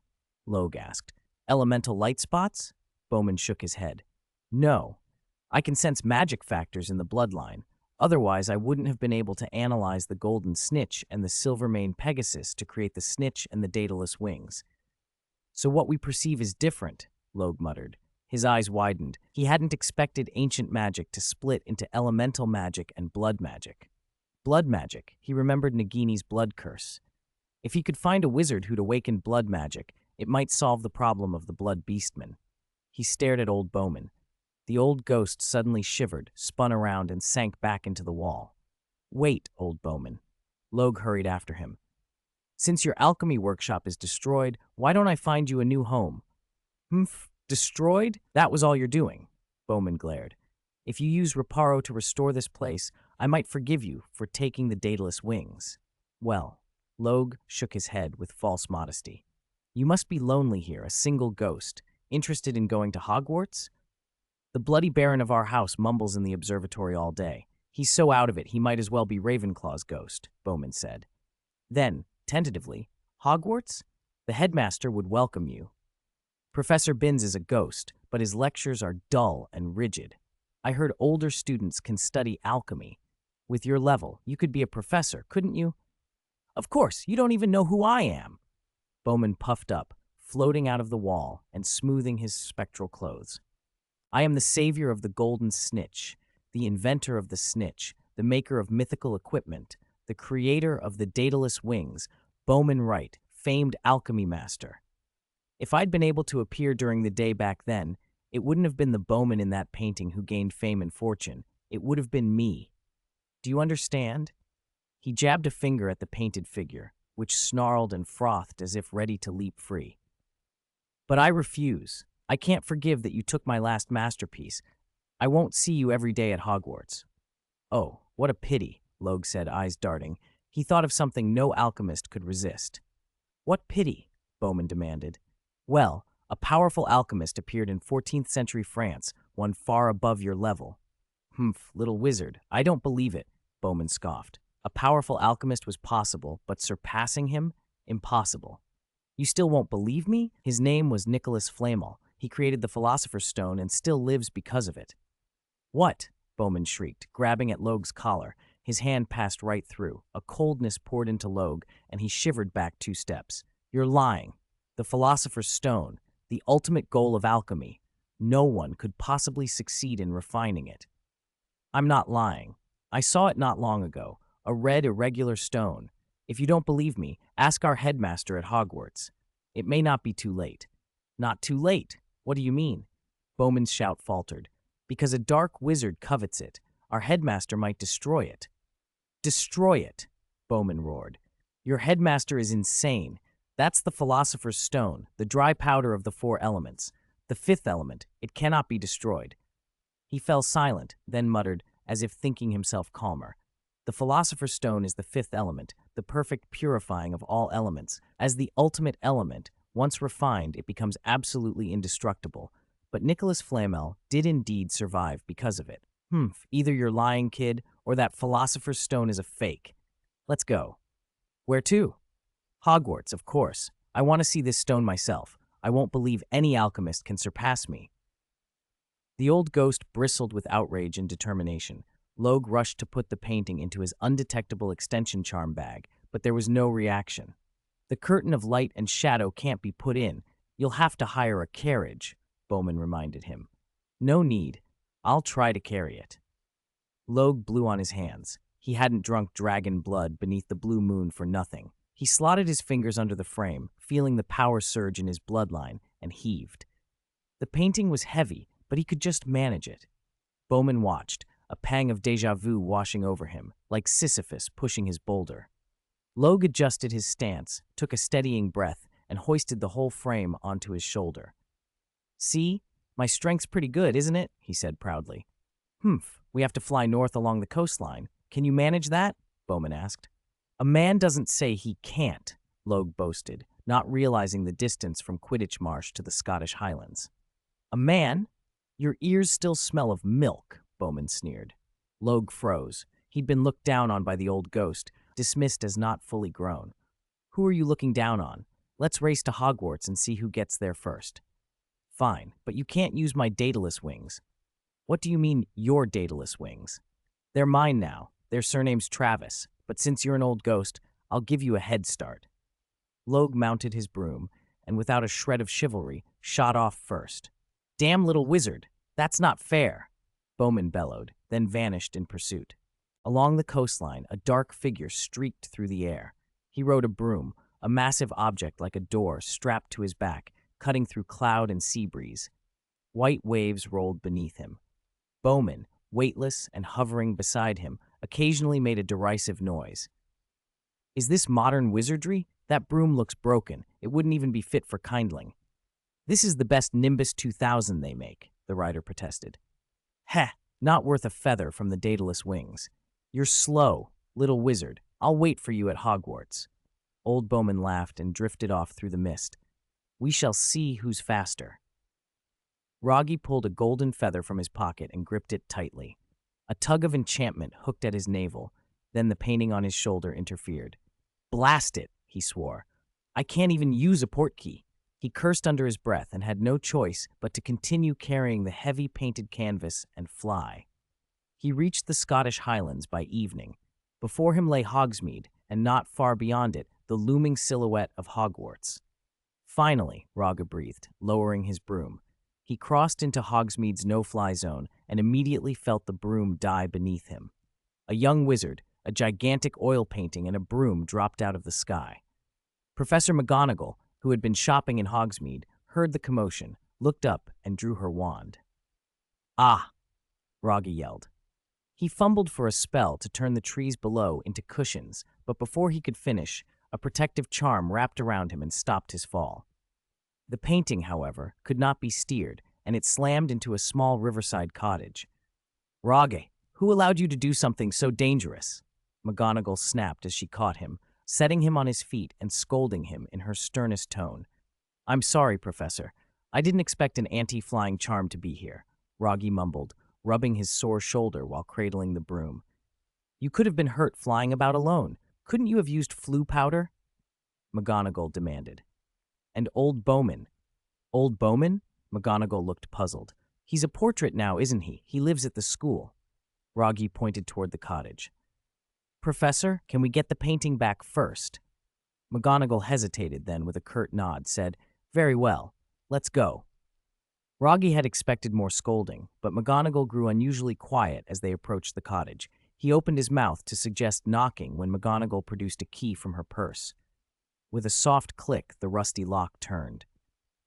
Logue asked. "Elemental light spots?" Bowman shook his head. "No. I can sense magic factors in the bloodline. Otherwise, I wouldn't have been able to analyze the golden snitch and the silver-maned Pegasus to create the snitch and the daedalus wings." "So what we perceive is different," Logue muttered. His eyes widened. He hadn't expected ancient magic to split into elemental magic and blood magic. Blood magic, he remembered Nagini's blood curse. If he could find a wizard who'd awakened blood magic, it might solve the problem of the blood beastmen. He stared at Old Bowman. The old ghost suddenly shivered, spun around, and sank back into the wall. "Wait, Old Bowman." Logue hurried after him. "Since your alchemy workshop is destroyed, why don't I find you a new home?" "Humph, destroyed? That was all you're doing," Bowman glared. "If you use Reparo to restore this place, I might forgive you for taking the daedalus wings." "Well," Logue shook his head with false modesty. "You must be lonely here, a single ghost. Interested in going to Hogwarts?" "The bloody baron of our house mumbles in the observatory all day. He's so out of it he might as well be Ravenclaw's ghost," Bowman said. Then, tentatively, "Hogwarts? The headmaster would welcome you. Professor Binns is a ghost, but his lectures are dull and rigid. I heard older students can study alchemy. With your level, you could be a professor, couldn't you?" "Of course, you don't even know who I am." Bowman puffed up, floating out of the wall and smoothing his spectral clothes. "I am the savior of the golden snitch, the inventor of the snitch, the maker of mythical equipment, the creator of the daedalus wings, Bowman Wright, famed alchemy master." If I'd been able to appear during the day back then, it wouldn't have been the Bowman in that painting who gained fame and fortune. It would have been me. Do you understand? He jabbed a finger at the painted figure, which snarled and frothed as if ready to leap free. But I refuse. I can't forgive that you took my last masterpiece. I won't see you every day at Hogwarts. Oh, what a pity, Logue said, eyes darting. He thought of something no alchemist could resist. What pity? Bowman demanded. Well, a powerful alchemist appeared in 14th century France, one far above your level. Humph, little wizard, I don't believe it, Bowman scoffed. A powerful alchemist was possible, but surpassing him? Impossible. You still won't believe me? His name was Nicholas Flamel. He created the Philosopher's Stone and still lives because of it. What? Bowman shrieked, grabbing at Logue's collar. His hand passed right through. A coldness poured into Logue, and he shivered back 2 steps. You're lying. The Philosopher's Stone, the ultimate goal of alchemy. No one could possibly succeed in refining it. I'm not lying. I saw it not long ago, a red irregular stone. If you don't believe me, ask our headmaster at Hogwarts. It may not be too late. Not too late? What do you mean? Bowman's shout faltered. Because a dark wizard covets it. Our headmaster might destroy it. Destroy it, Bowman roared. Your headmaster is insane. That's the Philosopher's Stone, the dry powder of the 4 elements. The 5th element, it cannot be destroyed. He fell silent, then muttered, as if thinking himself calmer. The Philosopher's Stone is the 5th element, the perfect purifying of all elements. As the ultimate element, once refined, it becomes absolutely indestructible. But Nicholas Flamel did indeed survive because of it. Either you're lying, kid, or that Philosopher's Stone is a fake. Let's go. Where to? Hogwarts, of course. I want to see this stone myself. I won't believe any alchemist can surpass me. The old ghost bristled with outrage and determination. Logue rushed to put the painting into his undetectable extension charm bag, but there was no reaction. The curtain of light and shadow can't be put in. You'll have to hire a carriage, Bowman reminded him. No need. I'll try to carry it. Logue blew on his hands. He hadn't drunk dragon blood beneath the blue moon for nothing. He slotted his fingers under the frame, feeling the power surge in his bloodline, and heaved. The painting was heavy, but he could just manage it. Bowman watched, a pang of déjà vu washing over him, like Sisyphus pushing his boulder. Logue adjusted his stance, took a steadying breath, and hoisted the whole frame onto his shoulder. See? My strength's pretty good, isn't it? He said proudly. We have to fly north along the coastline. Can you manage that? Bowman asked. A man doesn't say he can't, Logue boasted, not realizing the distance from Quidditch Marsh to the Scottish Highlands. A man? Your ears still smell of milk, Bowman sneered. Logue froze. He'd been looked down on by the old ghost, dismissed as not fully grown. Who are you looking down on? Let's race to Hogwarts and see who gets there first. Fine, but you can't use my Daedalus wings. What do you mean, your Daedalus wings? They're mine now. Their surname's Travis, but since you're an old ghost, I'll give you a head start. Logue mounted his broom, and without a shred of chivalry, shot off first. Damn little wizard! That's not fair! Bowman bellowed, then vanished in pursuit. Along the coastline, a dark figure streaked through the air. He rode a broom, a massive object like a door strapped to his back, cutting through cloud and sea breeze. White waves rolled beneath him. Bowman, weightless and hovering beside him, occasionally made a derisive noise. Is this modern wizardry? That broom looks broken. It wouldn't even be fit for kindling. This is the best Nimbus 2000 they make, the rider protested. Heh, not worth a feather from the Daedalus wings. You're slow, little wizard. I'll wait for you at Hogwarts. Old Bowman laughed and drifted off through the mist. We shall see who's faster. Rogge pulled a golden feather from his pocket and gripped it tightly. A tug of enchantment hooked at his navel, then the painting on his shoulder interfered. Blast it, he swore. I can't even use a portkey. He cursed under his breath and had no choice but to continue carrying the heavy painted canvas and fly. He reached the Scottish Highlands by evening. Before him lay Hogsmeade, and not far beyond it, the looming silhouette of Hogwarts. Finally, Rogge breathed, lowering his broom. He crossed into Hogsmeade's no-fly zone and immediately felt the broom die beneath him. A young wizard, a gigantic oil painting, and a broom dropped out of the sky. Professor McGonagall, who had been shopping in Hogsmeade, heard the commotion, looked up, and drew her wand. "Ah!" Rogge yelled. He fumbled for a spell to turn the trees below into cushions, but before he could finish, a protective charm wrapped around him and stopped his fall. The painting, however, could not be steered, and it slammed into a small riverside cottage. "Rogge, who allowed you to do something so dangerous?" McGonagall snapped as she caught him, setting him on his feet and scolding him in her sternest tone. "I'm sorry, Professor. I didn't expect an anti-flying charm to be here," Rogge mumbled, rubbing his sore shoulder while cradling the broom. "You could have been hurt flying about alone. Couldn't you have used flu powder?" McGonagall demanded. "And old Bowman." "Old Bowman?" McGonagall looked puzzled. "He's a portrait now, isn't he? He lives at the school." Rogge pointed toward the cottage. "Professor, can we get the painting back first?" McGonagall hesitated, then, with a curt nod, said, "Very well. Let's go." Rogge had expected more scolding, but McGonagall grew unusually quiet as they approached the cottage. He opened his mouth to suggest knocking when McGonagall produced a key from her purse. With a soft click, the rusty lock turned.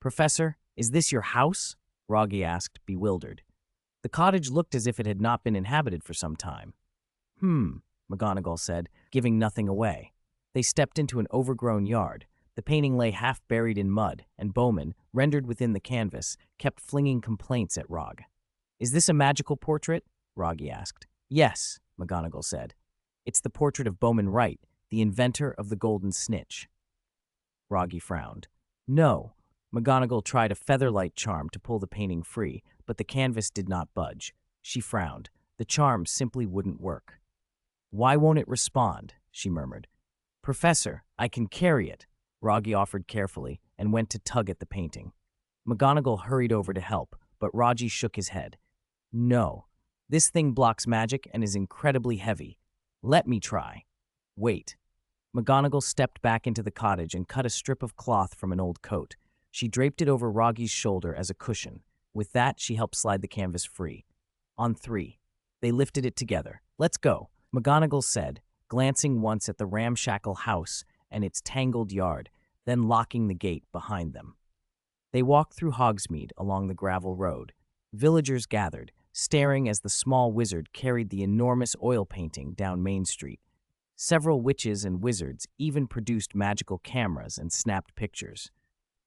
"Professor, is this your house?" Rogge asked, bewildered. The cottage looked as if it had not been inhabited for some time. McGonagall said, giving nothing away. They stepped into an overgrown yard. The painting lay half buried in mud, and Bowman, rendered within the canvas, kept flinging complaints at Rogge. "Is this a magical portrait?" Rogge asked. "Yes," McGonagall said. "It's the portrait of Bowman Wright, the inventor of the golden snitch." Rogge frowned. "No." McGonagall tried a featherlight charm to pull the painting free, but the canvas did not budge. She frowned. The charm simply wouldn't work. "Why won't it respond?" she murmured. "Professor, I can carry it," Rogge offered carefully, and went to tug at the painting. McGonagall hurried over to help, but Rogge shook his head. "No. This thing blocks magic and is incredibly heavy. Let me try." "Wait." McGonagall stepped back into the cottage and cut a strip of cloth from an old coat. She draped it over Rogge's shoulder as a cushion. With that, she helped slide the canvas free. On 3. They lifted it together. "Let's go," McGonagall said, glancing once at the ramshackle house and its tangled yard, then locking the gate behind them. They walked through Hogsmeade along the gravel road. Villagers gathered, staring as the small wizard carried the enormous oil painting down Main Street. Several witches and wizards even produced magical cameras and snapped pictures.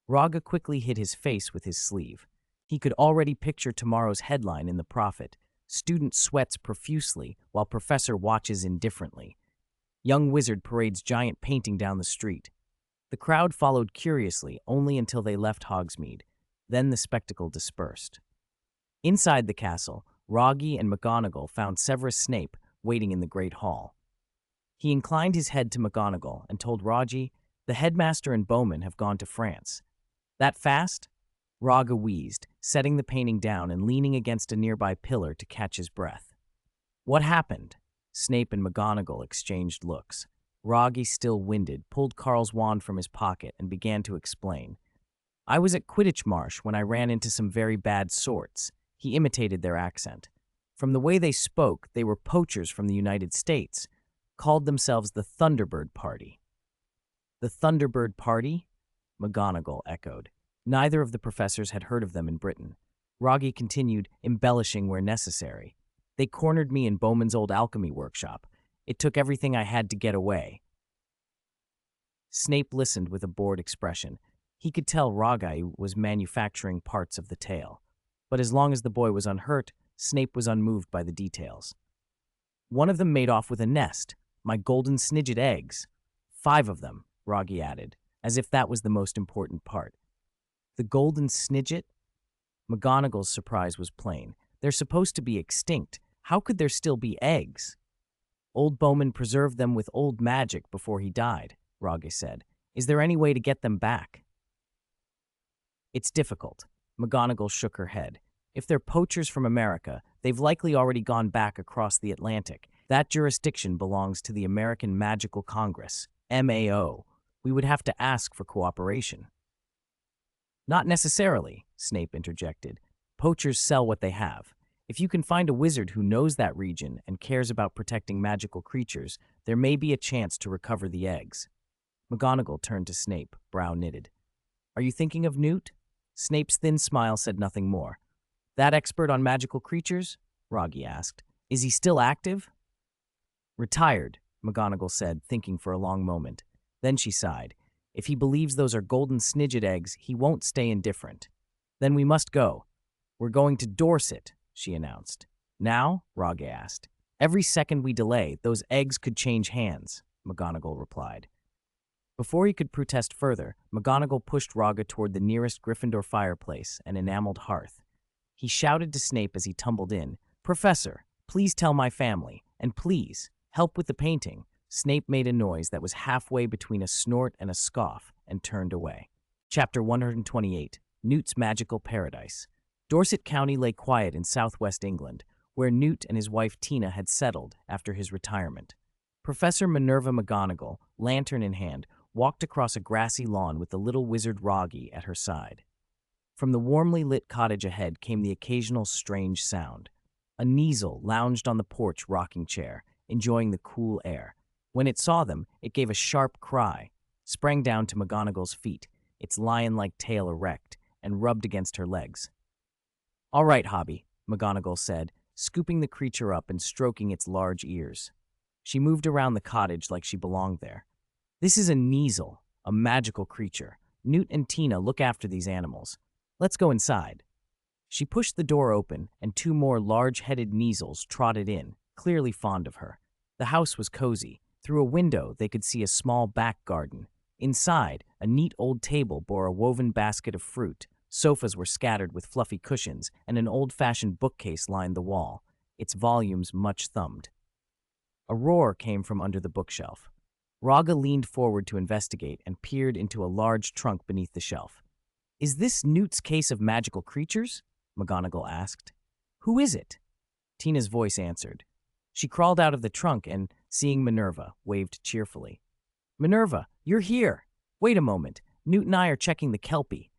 Rogge quickly hid his face with his sleeve. He could already picture tomorrow's headline in the Prophet: "Student sweats profusely while professor watches indifferently. Young wizard parades giant painting down the street." The crowd followed curiously only until they left Hogsmeade. Then the spectacle dispersed. Inside the castle, Rogge and McGonagall found Severus Snape waiting in the great hall. He inclined his head to McGonagall and told Rogge, "The headmaster and Bowman have gone to France." "That fast?" Rogge wheezed, setting the painting down and leaning against a nearby pillar to catch his breath. "What happened?" Snape and McGonagall exchanged looks. Rogge, still winded, pulled Carl's wand from his pocket and began to explain. "I was at Quidditch Marsh when I ran into some very bad sorts." He imitated their accent. "From the way they spoke, they were poachers from the United States. Called themselves the Thunderbird Party." "The Thunderbird Party?" McGonagall echoed. Neither of the professors had heard of them in Britain. Rogge continued, embellishing where necessary. "They cornered me in Bowman's old alchemy workshop. It took everything I had to get away." Snape listened with a bored expression. He could tell Rogge was manufacturing parts of the tale. But as long as the boy was unhurt, Snape was unmoved by the details. "One of them made off with a nest. My golden snidget eggs. 5 of them," Rogge added, as if that was the most important part. "The golden snidget?" McGonagall's surprise was plain. "They're supposed to be extinct. How could there still be eggs?" "Old Bowman preserved them with old magic before he died," Rogge said. "Is there any way to get them back?" "It's difficult." McGonagall shook her head. "If they're poachers from America, they've likely already gone back across the Atlantic. That jurisdiction belongs to the American Magical Congress, MAO. We would have to ask for cooperation." "Not necessarily," Snape interjected. "Poachers sell what they have. If you can find a wizard who knows that region and cares about protecting magical creatures, there may be a chance to recover the eggs." McGonagall turned to Snape, brow knitted. Are you thinking of Newt? Snape's thin smile said nothing more. That expert on magical creatures? Rogge asked. Is he still active? Retired, McGonagall said, thinking for a long moment. Then she sighed. If he believes those are golden snidget eggs, he won't stay indifferent. Then we must go. We're going to Dorset, she announced. Now? Rogge asked. Every second we delay, those eggs could change hands, McGonagall replied. Before he could protest further, McGonagall pushed Rogge toward the nearest Gryffindor fireplace, an enameled hearth. He shouted to Snape as he tumbled in, Professor, please tell my family, and please, help with the painting. Snape made a noise that was halfway between a snort and a scoff and turned away. Chapter 128, Newt's Magical Paradise. Dorset County lay quiet in southwest England, where Newt and his wife Tina had settled after his retirement. Professor Minerva McGonagall, lantern in hand, walked across a grassy lawn with the little wizard Rogge at her side. From the warmly lit cottage ahead came the occasional strange sound. A Kneazle lounged on the porch rocking chair, enjoying the cool air. When it saw them, it gave a sharp cry, sprang down to McGonagall's feet, its lion-like tail erect, and rubbed against her legs. All right, Hobby, McGonagall said, scooping the creature up and stroking its large ears. She moved around the cottage like she belonged there. This is a Kneazle, a magical creature. Newt and Tina look after these animals. Let's go inside. She pushed the door open, and two more large-headed Kneazles trotted in, clearly fond of her. The house was cozy. Through a window, they could see a small back garden. Inside, a neat old table bore a woven basket of fruit. Sofas were scattered with fluffy cushions, and an old-fashioned bookcase lined the wall, its volumes much thumbed. A roar came from under the bookshelf. Rogge leaned forward to investigate and peered into a large trunk beneath the shelf. Is this Newt's case of magical creatures? McGonagall asked. Who is it? Tina's voice answered. She crawled out of the trunk and, seeing Minerva, waved cheerfully. Minerva, you're here. Wait a moment. Newt and I are checking the Kelpie.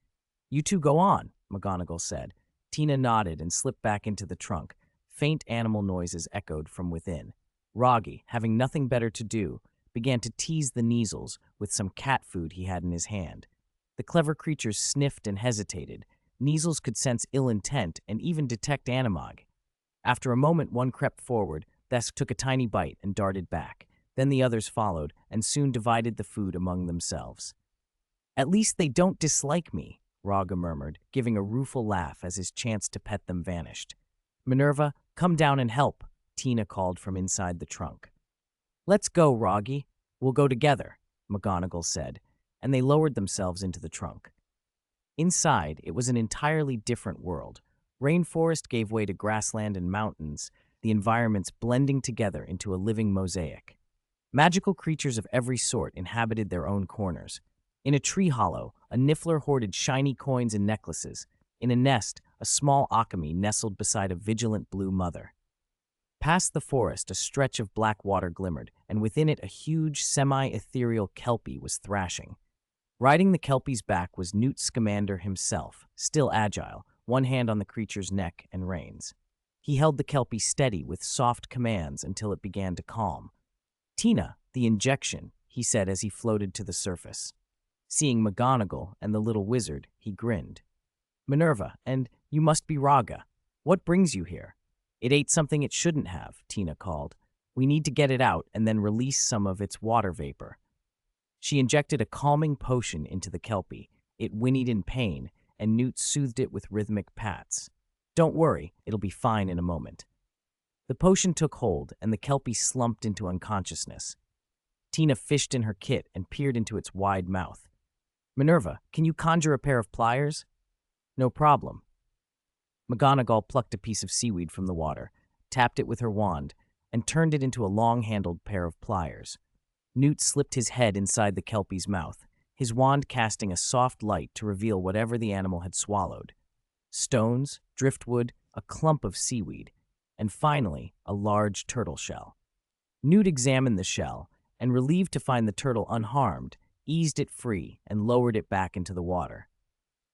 You two go on, McGonagall said. Tina nodded and slipped back into the trunk. Faint animal noises echoed from within. Rogge, having nothing better to do, began to tease the Kneazles with some cat food he had in his hand. The clever creatures sniffed and hesitated. Kneazles could sense ill intent and even detect animog. After a moment, one crept forward, thus took a tiny bite and darted back. Then the others followed and soon divided the food among themselves. At least they don't dislike me, Rogge murmured, giving a rueful laugh as his chance to pet them vanished. Minerva, come down and help, Tina called from inside the trunk. Let's go, Rogge. We'll go together, McGonagall said, and they lowered themselves into the trunk. Inside, it was an entirely different world. Rainforest gave way to grassland and mountains, the environments blending together into a living mosaic. Magical creatures of every sort inhabited their own corners. In a tree hollow, a niffler hoarded shiny coins and necklaces. In a nest, a small Akami nestled beside a vigilant blue mother. Past the forest, a stretch of black water glimmered, and within it a huge, semi-ethereal Kelpie was thrashing. Riding the Kelpie's back was Newt Scamander himself, still agile, one hand on the creature's neck and reins. He held the Kelpie steady with soft commands until it began to calm. Tina, the injection, he said as he floated to the surface. Seeing McGonagall and the little wizard, he grinned. Minerva, and you must be Rogge. What brings you here? It ate something it shouldn't have, Tina called. We need to get it out and then release some of its water vapor. She injected a calming potion into the Kelpie. It whinnied in pain, and Newt soothed it with rhythmic pats. Don't worry, it'll be fine in a moment. The potion took hold, and the Kelpie slumped into unconsciousness. Tina fished in her kit and peered into its wide mouth. Minerva, can you conjure a pair of pliers? No problem. McGonagall plucked a piece of seaweed from the water, tapped it with her wand, and turned it into a long-handled pair of pliers. Newt slipped his head inside the Kelpie's mouth, his wand casting a soft light to reveal whatever the animal had swallowed. Stones, driftwood, a clump of seaweed, and finally, a large turtle shell. Newt examined the shell, and relieved to find the turtle unharmed, eased it free and lowered it back into the water.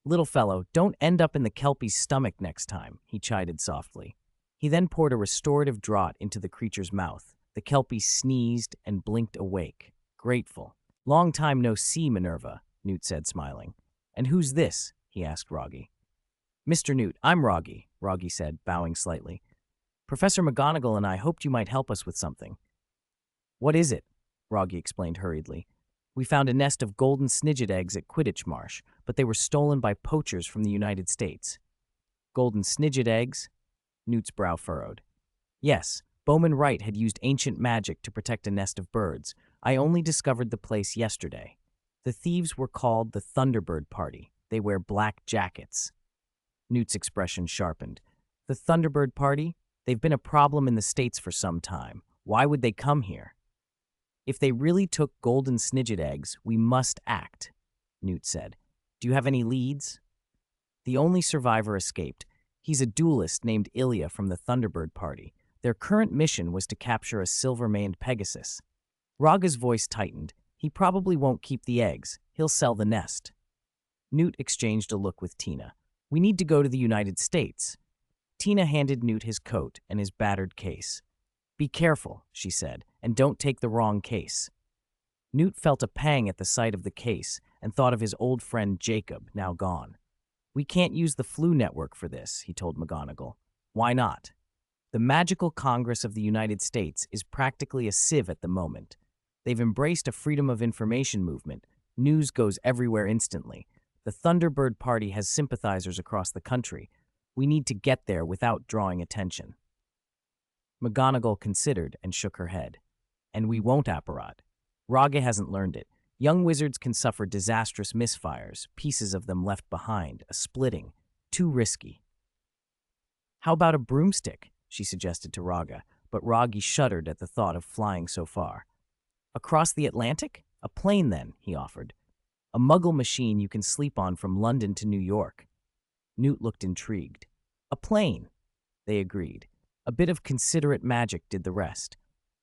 Little fellow, don't end up in the Kelpie's stomach next time, he chided softly. He then poured a restorative draught into the creature's mouth. The Kelpie sneezed and blinked awake, grateful. Long time no see, Minerva, Newt said, smiling. "And who's this?" he asked Rogge. "Mr. Newt, I'm Rogge," Rogge said, bowing slightly. "Professor McGonagall and I hoped you might help us with something." "What is it?" Rogge explained hurriedly. "We found a nest of golden snidget eggs at Quidditch Marsh, but they were stolen by poachers from the United States." "Golden snidget eggs?" Newt's brow furrowed. "Yes, Bowman Wright had used ancient magic to protect a nest of birds. I only discovered the place yesterday. The thieves were called the Thunderbird Party. They wear black jackets." Newt's expression sharpened. "The Thunderbird Party? They've been a problem in the States for some time. Why would they come here?" "If they really took golden snidget eggs, we must act," Newt said. "Do you have any leads?" "The only survivor escaped. He's a duelist named Ilya from the Thunderbird Party. Their current mission was to capture a silver-maned Pegasus." Rogge's voice tightened. "He probably won't keep the eggs. He'll sell the nest." Newt exchanged a look with Tina. "We need to go to the United States." Tina handed Newt his coat and his battered case. "Be careful," she said, "and don't take the wrong case." Newt felt a pang at the sight of the case and thought of his old friend Jacob, now gone. "We can't use the flu network for this," he told McGonagall. "Why not?" "The Magical Congress of the United States is practically a sieve at the moment. They've embraced a freedom of information movement. News goes everywhere instantly. The Thunderbird Party has sympathizers across the country. We need to get there without drawing attention." McGonagall considered and shook her head. "And we won't, Apparat. Rogge hasn't learned it. Young wizards can suffer disastrous misfires, pieces of them left behind, a splitting. Too risky." "How about a broomstick?" she suggested to Rogge, but Rogge shuddered at the thought of flying so far. "Across the Atlantic? A plane, then," he offered. "A muggle machine you can sleep on from London to New York." Newt looked intrigued. "A plane," they agreed. A bit of considerate magic did the rest.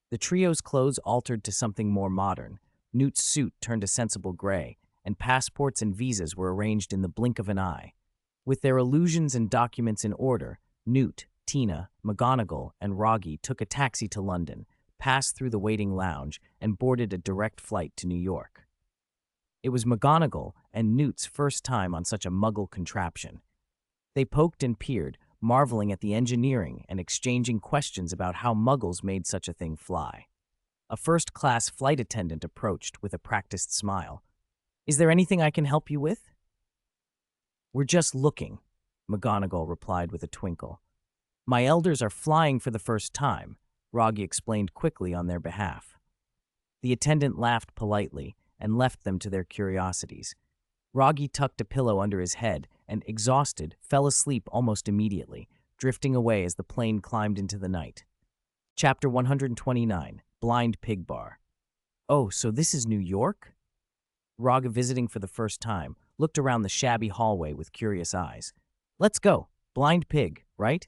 The trio's clothes altered to something more modern. Newt's suit turned a sensible gray, and passports and visas were arranged in the blink of an eye. With their illusions and documents in order, Newt, Tina, McGonagall, and Rogge took a taxi to London, passed through the waiting lounge, and boarded a direct flight to New York. It was McGonagall and Newt's first time on such a muggle contraption. They poked and peered, marveling at the engineering and exchanging questions about how muggles made such a thing fly. A first-class flight attendant approached with a practiced smile. "Is there anything I can help you with?" "We're just looking," McGonagall replied with a twinkle. "My elders are flying for the first time," Rogge explained quickly on their behalf. The attendant laughed politely and left them to their curiosities. Rogge tucked a pillow under his head and, exhausted, fell asleep almost immediately, drifting away as the plane climbed into the night. Chapter 129, Blind Pig Bar. "Oh, so this is New York?" Rogge, visiting for the first time, looked around the shabby hallway with curious eyes. "Let's go. Blind Pig, right?"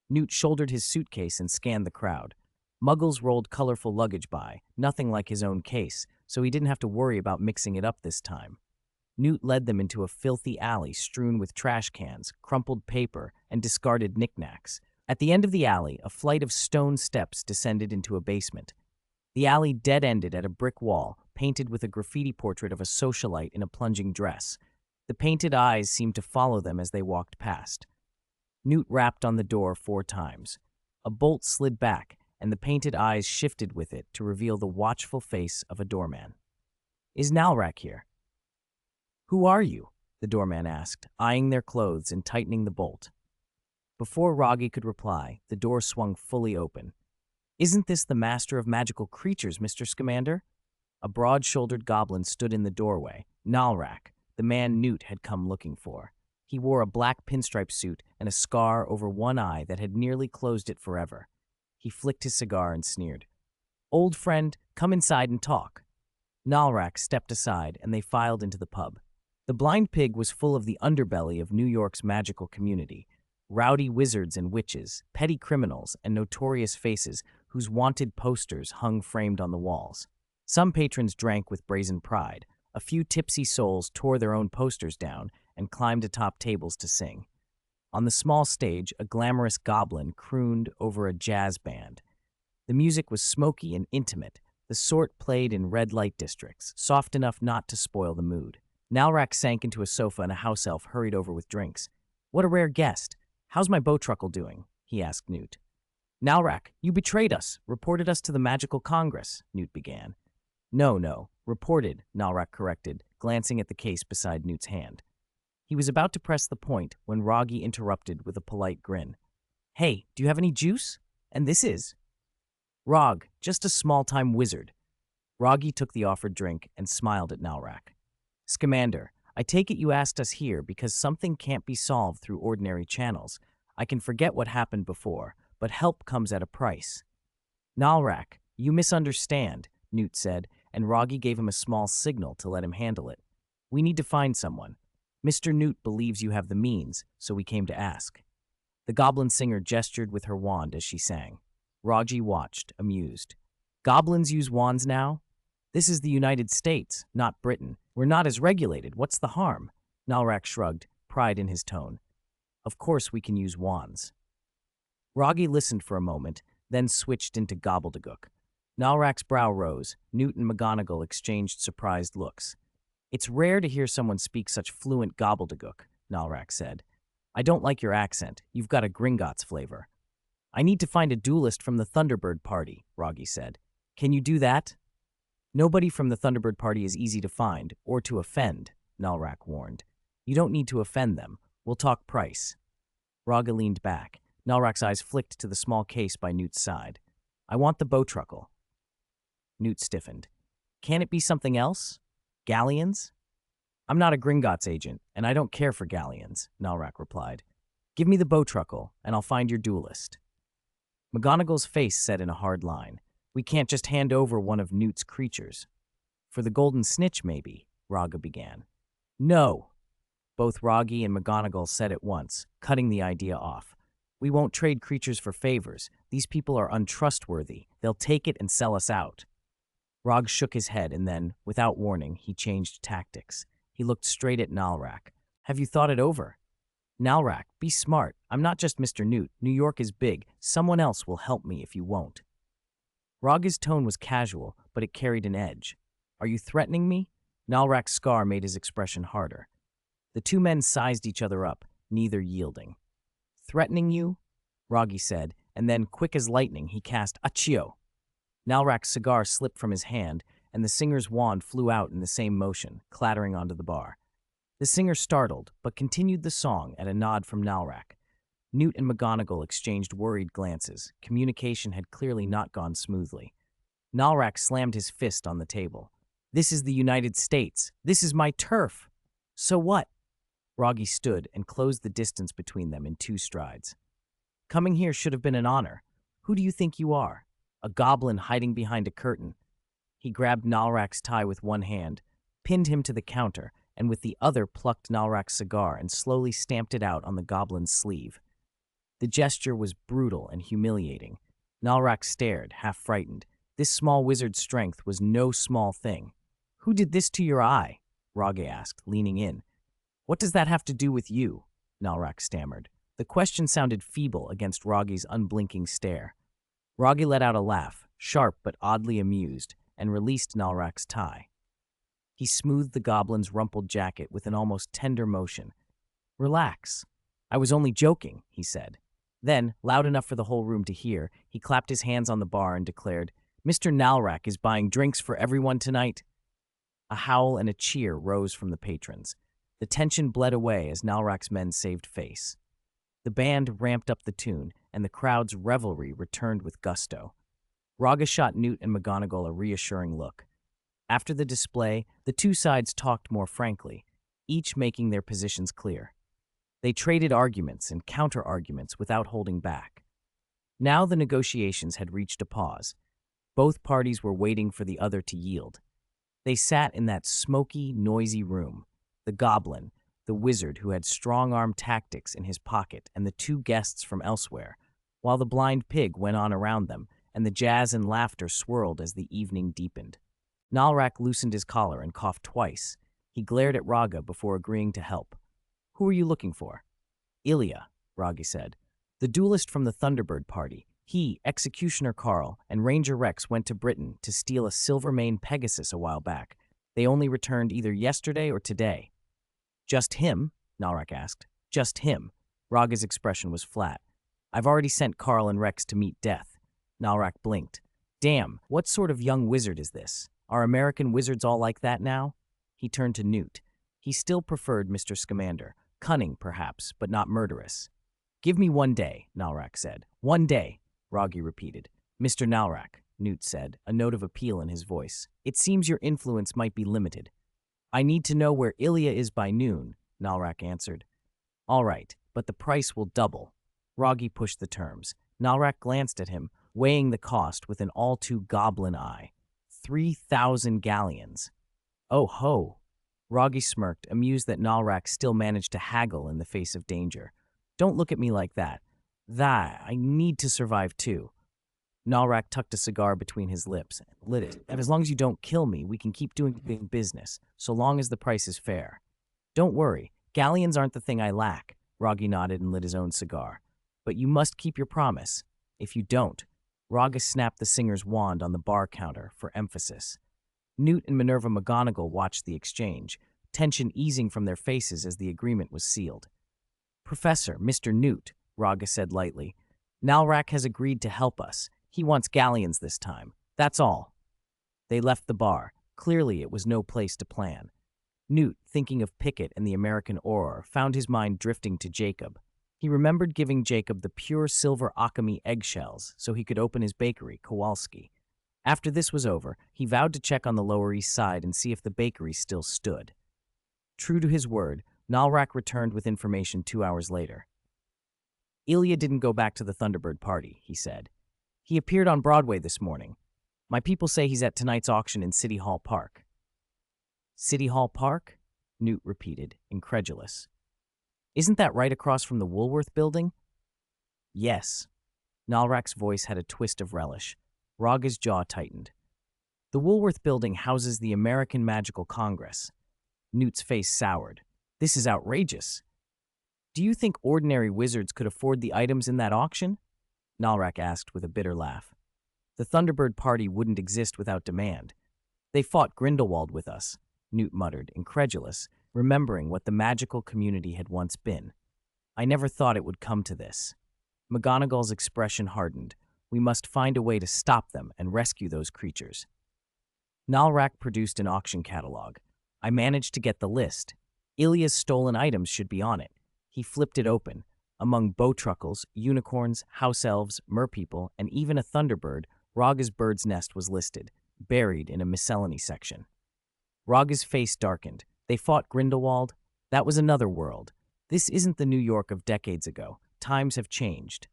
Newt shouldered his suitcase and scanned the crowd. Muggles rolled colorful luggage by, nothing like his own case, so he didn't have to worry about mixing it up this time. Newt led them into a filthy alley strewn with trash cans, crumpled paper, and discarded knickknacks. At the end of the alley, a flight of stone steps descended into a basement. The alley dead-ended at a brick wall, painted with a graffiti portrait of a socialite in a plunging dress. The painted eyes seemed to follow them as they walked past. Newt rapped on the door 4 times. A bolt slid back, and the painted eyes shifted with it to reveal the watchful face of a doorman. "Is Nalrak here?" "Who are you?" the doorman asked, eyeing their clothes and tightening the bolt. Before Rogge could reply, the door swung fully open. "Isn't this the master of magical creatures, Mr. Scamander?" A broad-shouldered goblin stood in the doorway, Nalrak, the man Newt had come looking for. He wore a black pinstripe suit and a scar over one eye that had nearly closed it forever. He flicked his cigar and sneered. "Old friend, come inside and talk." Nalrak stepped aside, and they filed into the pub. The Blind Pig was full of the underbelly of New York's magical community, rowdy wizards and witches, petty criminals, and notorious faces whose wanted posters hung framed on the walls. Some patrons drank with brazen pride. A few tipsy souls tore their own posters down and climbed atop tables to sing. On the small stage, a glamorous goblin crooned over a jazz band. The music was smoky and intimate, the sort played in red light districts, soft enough not to spoil the mood. Nalrak sank into a sofa and a house elf hurried over with drinks. What a rare guest. How's my bowtruckle doing? He asked Newt. Nalrak, you betrayed us, reported us to the Magical Congress, Newt began. No, reported, Nalrak corrected, glancing at the case beside Newt's hand. He was about to press the point when Rogge interrupted with a polite grin. Hey, do you have any juice? And this is? Rogge, just a small-time wizard. Rogge took the offered drink and smiled at Nalrak. Scamander, I take it you asked us here because something can't be solved through ordinary channels. I can forget what happened before, but help comes at a price. Nalrak, you misunderstand, Newt said, and Rogge gave him a small signal to let him handle it. We need to find someone. Mr. Newt believes you have the means, so we came to ask. The goblin singer gestured with her wand as she sang. Rogge watched, amused. Goblins use wands now? This is the United States, not Britain. We're not as regulated. What's the harm? Nalrak shrugged, pride in his tone. Of course we can use wands. Rogge listened for a moment, then switched into gobbledygook. Nalrak's brow rose. Newt and McGonagall exchanged surprised looks. It's rare to hear someone speak such fluent gobbledygook, Nalrak said. I don't like your accent. You've got a Gringotts flavor. I need to find a duelist from the Thunderbird Party, Rogge said. Can you do that? Nobody from the Thunderbird Party is easy to find, or to offend, Nalrak warned. You don't need to offend them. We'll talk price. Rogge leaned back. Nalrak's eyes flicked to the small case by Newt's side. I want the bowtruckle. Newt stiffened. Can it be something else? Galleons? I'm not a Gringotts agent, and I don't care for galleons, Nalrak replied. Give me the bowtruckle, and I'll find your duelist. McGonagall's face set in a hard line. We can't just hand over one of Newt's creatures. For the golden snitch, maybe, Rogge began. No. Both Rogge and McGonagall said at once, cutting the idea off. We won't trade creatures for favors. These people are untrustworthy. They'll take it and sell us out. Rogge shook his head and then, without warning, he changed tactics. He looked straight at Nalrak. Have you thought it over? Nalrak, be smart. I'm not just Mr. Newt. New York is big. Someone else will help me if you won't. Rogge's tone was casual, but it carried an edge. Are you threatening me? Nalrak's scar made his expression harder. The two men sized each other up, neither yielding. Threatening you? Rogge said, and then, quick as lightning, he cast Accio. Nalrak's cigar slipped from his hand, and the singer's wand flew out in the same motion, clattering onto the bar. The singer startled, but continued the song at a nod from Nalrak. Newt and McGonagall exchanged worried glances. Communication had clearly not gone smoothly. Nalrak slammed his fist on the table. This is the United States. This is my turf. So what? Rogge stood and closed the distance between them in 2 strides. Coming here should have been an honor. Who do you think you are? A goblin hiding behind a curtain. He grabbed Nalrak's tie with one hand, pinned him to the counter, and with the other plucked Nalrak's cigar and slowly stamped it out on the goblin's sleeve. The gesture was brutal and humiliating. Nalrak stared, half frightened. This small wizard's strength was no small thing. Who did this to your eye? Rogge asked, leaning in. What does that have to do with you? Nalrak stammered. The question sounded feeble against Rogge's unblinking stare. Rogge let out a laugh, sharp but oddly amused, and released Nalrak's tie. He smoothed the goblin's rumpled jacket with an almost tender motion. Relax. I was only joking, he said. Then, loud enough for the whole room to hear, he clapped his hands on the bar and declared, Mr. Nalrak is buying drinks for everyone tonight. A howl and a cheer rose from the patrons. The tension bled away as Nalrak's men saved face. The band ramped up the tune, and the crowd's revelry returned with gusto. Rogge shot Newt and McGonagall a reassuring look. After the display, the two sides talked more frankly, each making their positions clear. They traded arguments and counter-arguments without holding back. Now the negotiations had reached a pause. Both parties were waiting for the other to yield. They sat in that smoky, noisy room. The goblin, the wizard who had strong-arm tactics in his pocket, and the 2 guests from elsewhere, while the blind pig went on around them, and the jazz and laughter swirled as the evening deepened. Nalrak loosened his collar and coughed twice. He glared at Rogge before agreeing to help. Who are you looking for? Ilya, Rogge said. The duelist from the Thunderbird Party. He, Executioner Carl, and Ranger Rex went to Britain to steal a Silvermane Pegasus a while back. They only returned either yesterday or today. Just him? Nalrak asked. Just him. Rogge's expression was flat. I've already sent Carl and Rex to meet death. Nalrak blinked. Damn, what sort of young wizard is this? Are American wizards all like that now? He turned to Newt. He still preferred Mr. Scamander. Cunning, perhaps, but not murderous. Give me 1 day, Nalrak said. 1 day, Rogge repeated. Mr. Nalrak, Newt said, a note of appeal in his voice. It seems your influence might be limited. I need to know where Ilya is by noon, Nalrak answered. All right, but the price will double. Rogge pushed the terms. Nalrak glanced at him, weighing the cost with an all-too-goblin eye. 3,000 galleons. Oh ho! Rogge smirked, amused that Nalrak still managed to haggle in the face of danger. Don't look at me like that. I need to survive too. Nalrak tucked a cigar between his lips and lit it. And as long as you don't kill me, we can keep doing big business, so long as the price is fair. Don't worry, galleons aren't the thing I lack, Rogge nodded and lit his own cigar. But you must keep your promise. If you don't, Rogge snapped the singer's wand on the bar counter for emphasis. Newt and Minerva McGonagall watched the exchange, tension easing from their faces as the agreement was sealed. Professor, Mr. Newt, Rogge said lightly, Nalrak has agreed to help us. He wants galleons this time. That's all. They left the bar. Clearly, it was no place to plan. Newt, thinking of Pickett and the American Auror, found his mind drifting to Jacob. He remembered giving Jacob the pure silver Occamy eggshells so he could open his bakery, Kowalski. After this was over, he vowed to check on the Lower East Side and see if the bakery still stood. True to his word, Nalrak returned with information 2 hours later. Ilya didn't go back to the Thunderbird party, he said. He appeared on Broadway this morning. My people say he's at tonight's auction in City Hall Park. City Hall Park? Newt repeated, incredulous. Isn't that right across from the Woolworth building? Yes. Nalrak's voice had a twist of relish. Rogge's jaw tightened. The Woolworth building houses the American Magical Congress. Newt's face soured. This is outrageous. Do you think ordinary wizards could afford the items in that auction? Nalrak asked with a bitter laugh. The Thunderbird party wouldn't exist without demand. They fought Grindelwald with us, Newt muttered, incredulous, remembering what the magical community had once been. I never thought it would come to this. McGonagall's expression hardened. We must find a way to stop them and rescue those creatures. Nalrak produced an auction catalog. I managed to get the list. Ilya's stolen items should be on it. He flipped it open. Among bowtruckles, unicorns, house elves, merpeople, and even a thunderbird, Rogge's bird's nest was listed, buried in a miscellany section. Rogge's face darkened. They fought Grindelwald? That was another world. This isn't the New York of decades ago. Times have changed.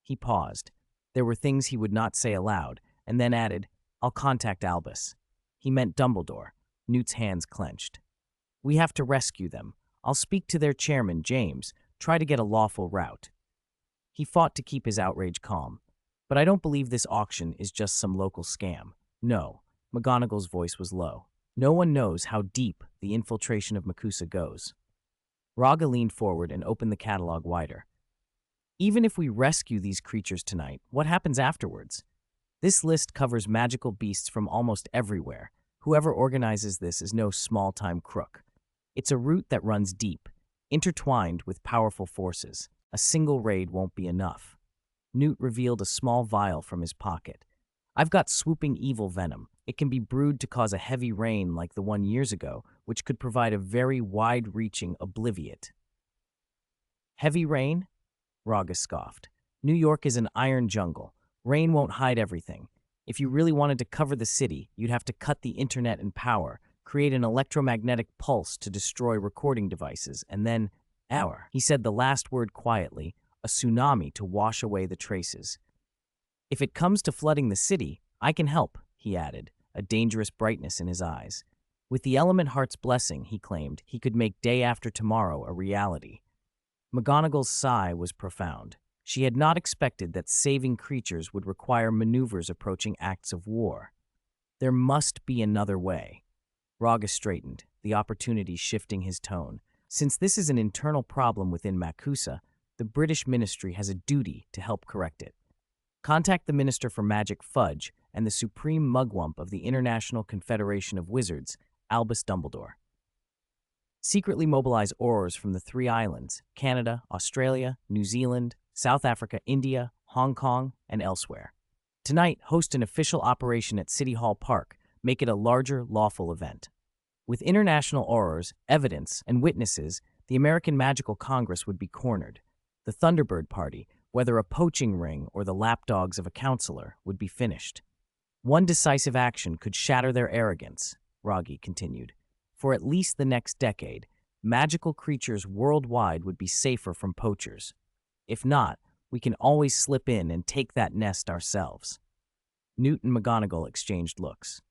He paused. There were things he would not say aloud, and then added, I'll contact Albus. He meant Dumbledore. Newt's hands clenched. We have to rescue them. I'll speak to their chairman, James, try to get a lawful route. He fought to keep his outrage calm. But I don't believe this auction is just some local scam. No, McGonagall's voice was low. No one knows how deep the infiltration of Makusa goes. Rogge leaned forward and opened the catalog wider. Even if we rescue these creatures tonight, what happens afterwards? This list covers magical beasts from almost everywhere. Whoever organizes this is no small-time crook. It's a route that runs deep, intertwined with powerful forces. A single raid won't be enough. Newt revealed a small vial from his pocket. I've got swooping evil venom. It can be brewed to cause a heavy rain like the one years ago, which could provide a very wide-reaching obliviate. Heavy rain? Rogge scoffed. New York is an iron jungle. Rain won't hide everything. If you really wanted to cover the city, you'd have to cut the internet and power, create an electromagnetic pulse to destroy recording devices, and then, he said the last word quietly, a tsunami to wash away the traces. If it comes to flooding the city, I can help, he added, a dangerous brightness in his eyes. With the Element Heart's blessing, he claimed, he could make day after tomorrow a reality. McGonagall's sigh was profound. She had not expected that saving creatures would require maneuvers approaching acts of war. There must be another way. Rogge straightened, the opportunity shifting his tone. Since this is an internal problem within Makusa, the British Ministry has a duty to help correct it. Contact the Minister for Magic Fudge and the Supreme Mugwump of the International Confederation of Wizards, Albus Dumbledore. Secretly mobilize Aurors from the three islands, Canada, Australia, New Zealand, South Africa, India, Hong Kong, and elsewhere. Tonight, host an official operation at City Hall Park, make it a larger, lawful event. With international Aurors, evidence, and witnesses, the American Magical Congress would be cornered. The Thunderbird Party, whether a poaching ring or the lapdogs of a counselor, would be finished. One decisive action could shatter their arrogance, Rogge continued. For at least the next decade, magical creatures worldwide would be safer from poachers. If not, we can always slip in and take that nest ourselves. Newt and McGonagall exchanged looks.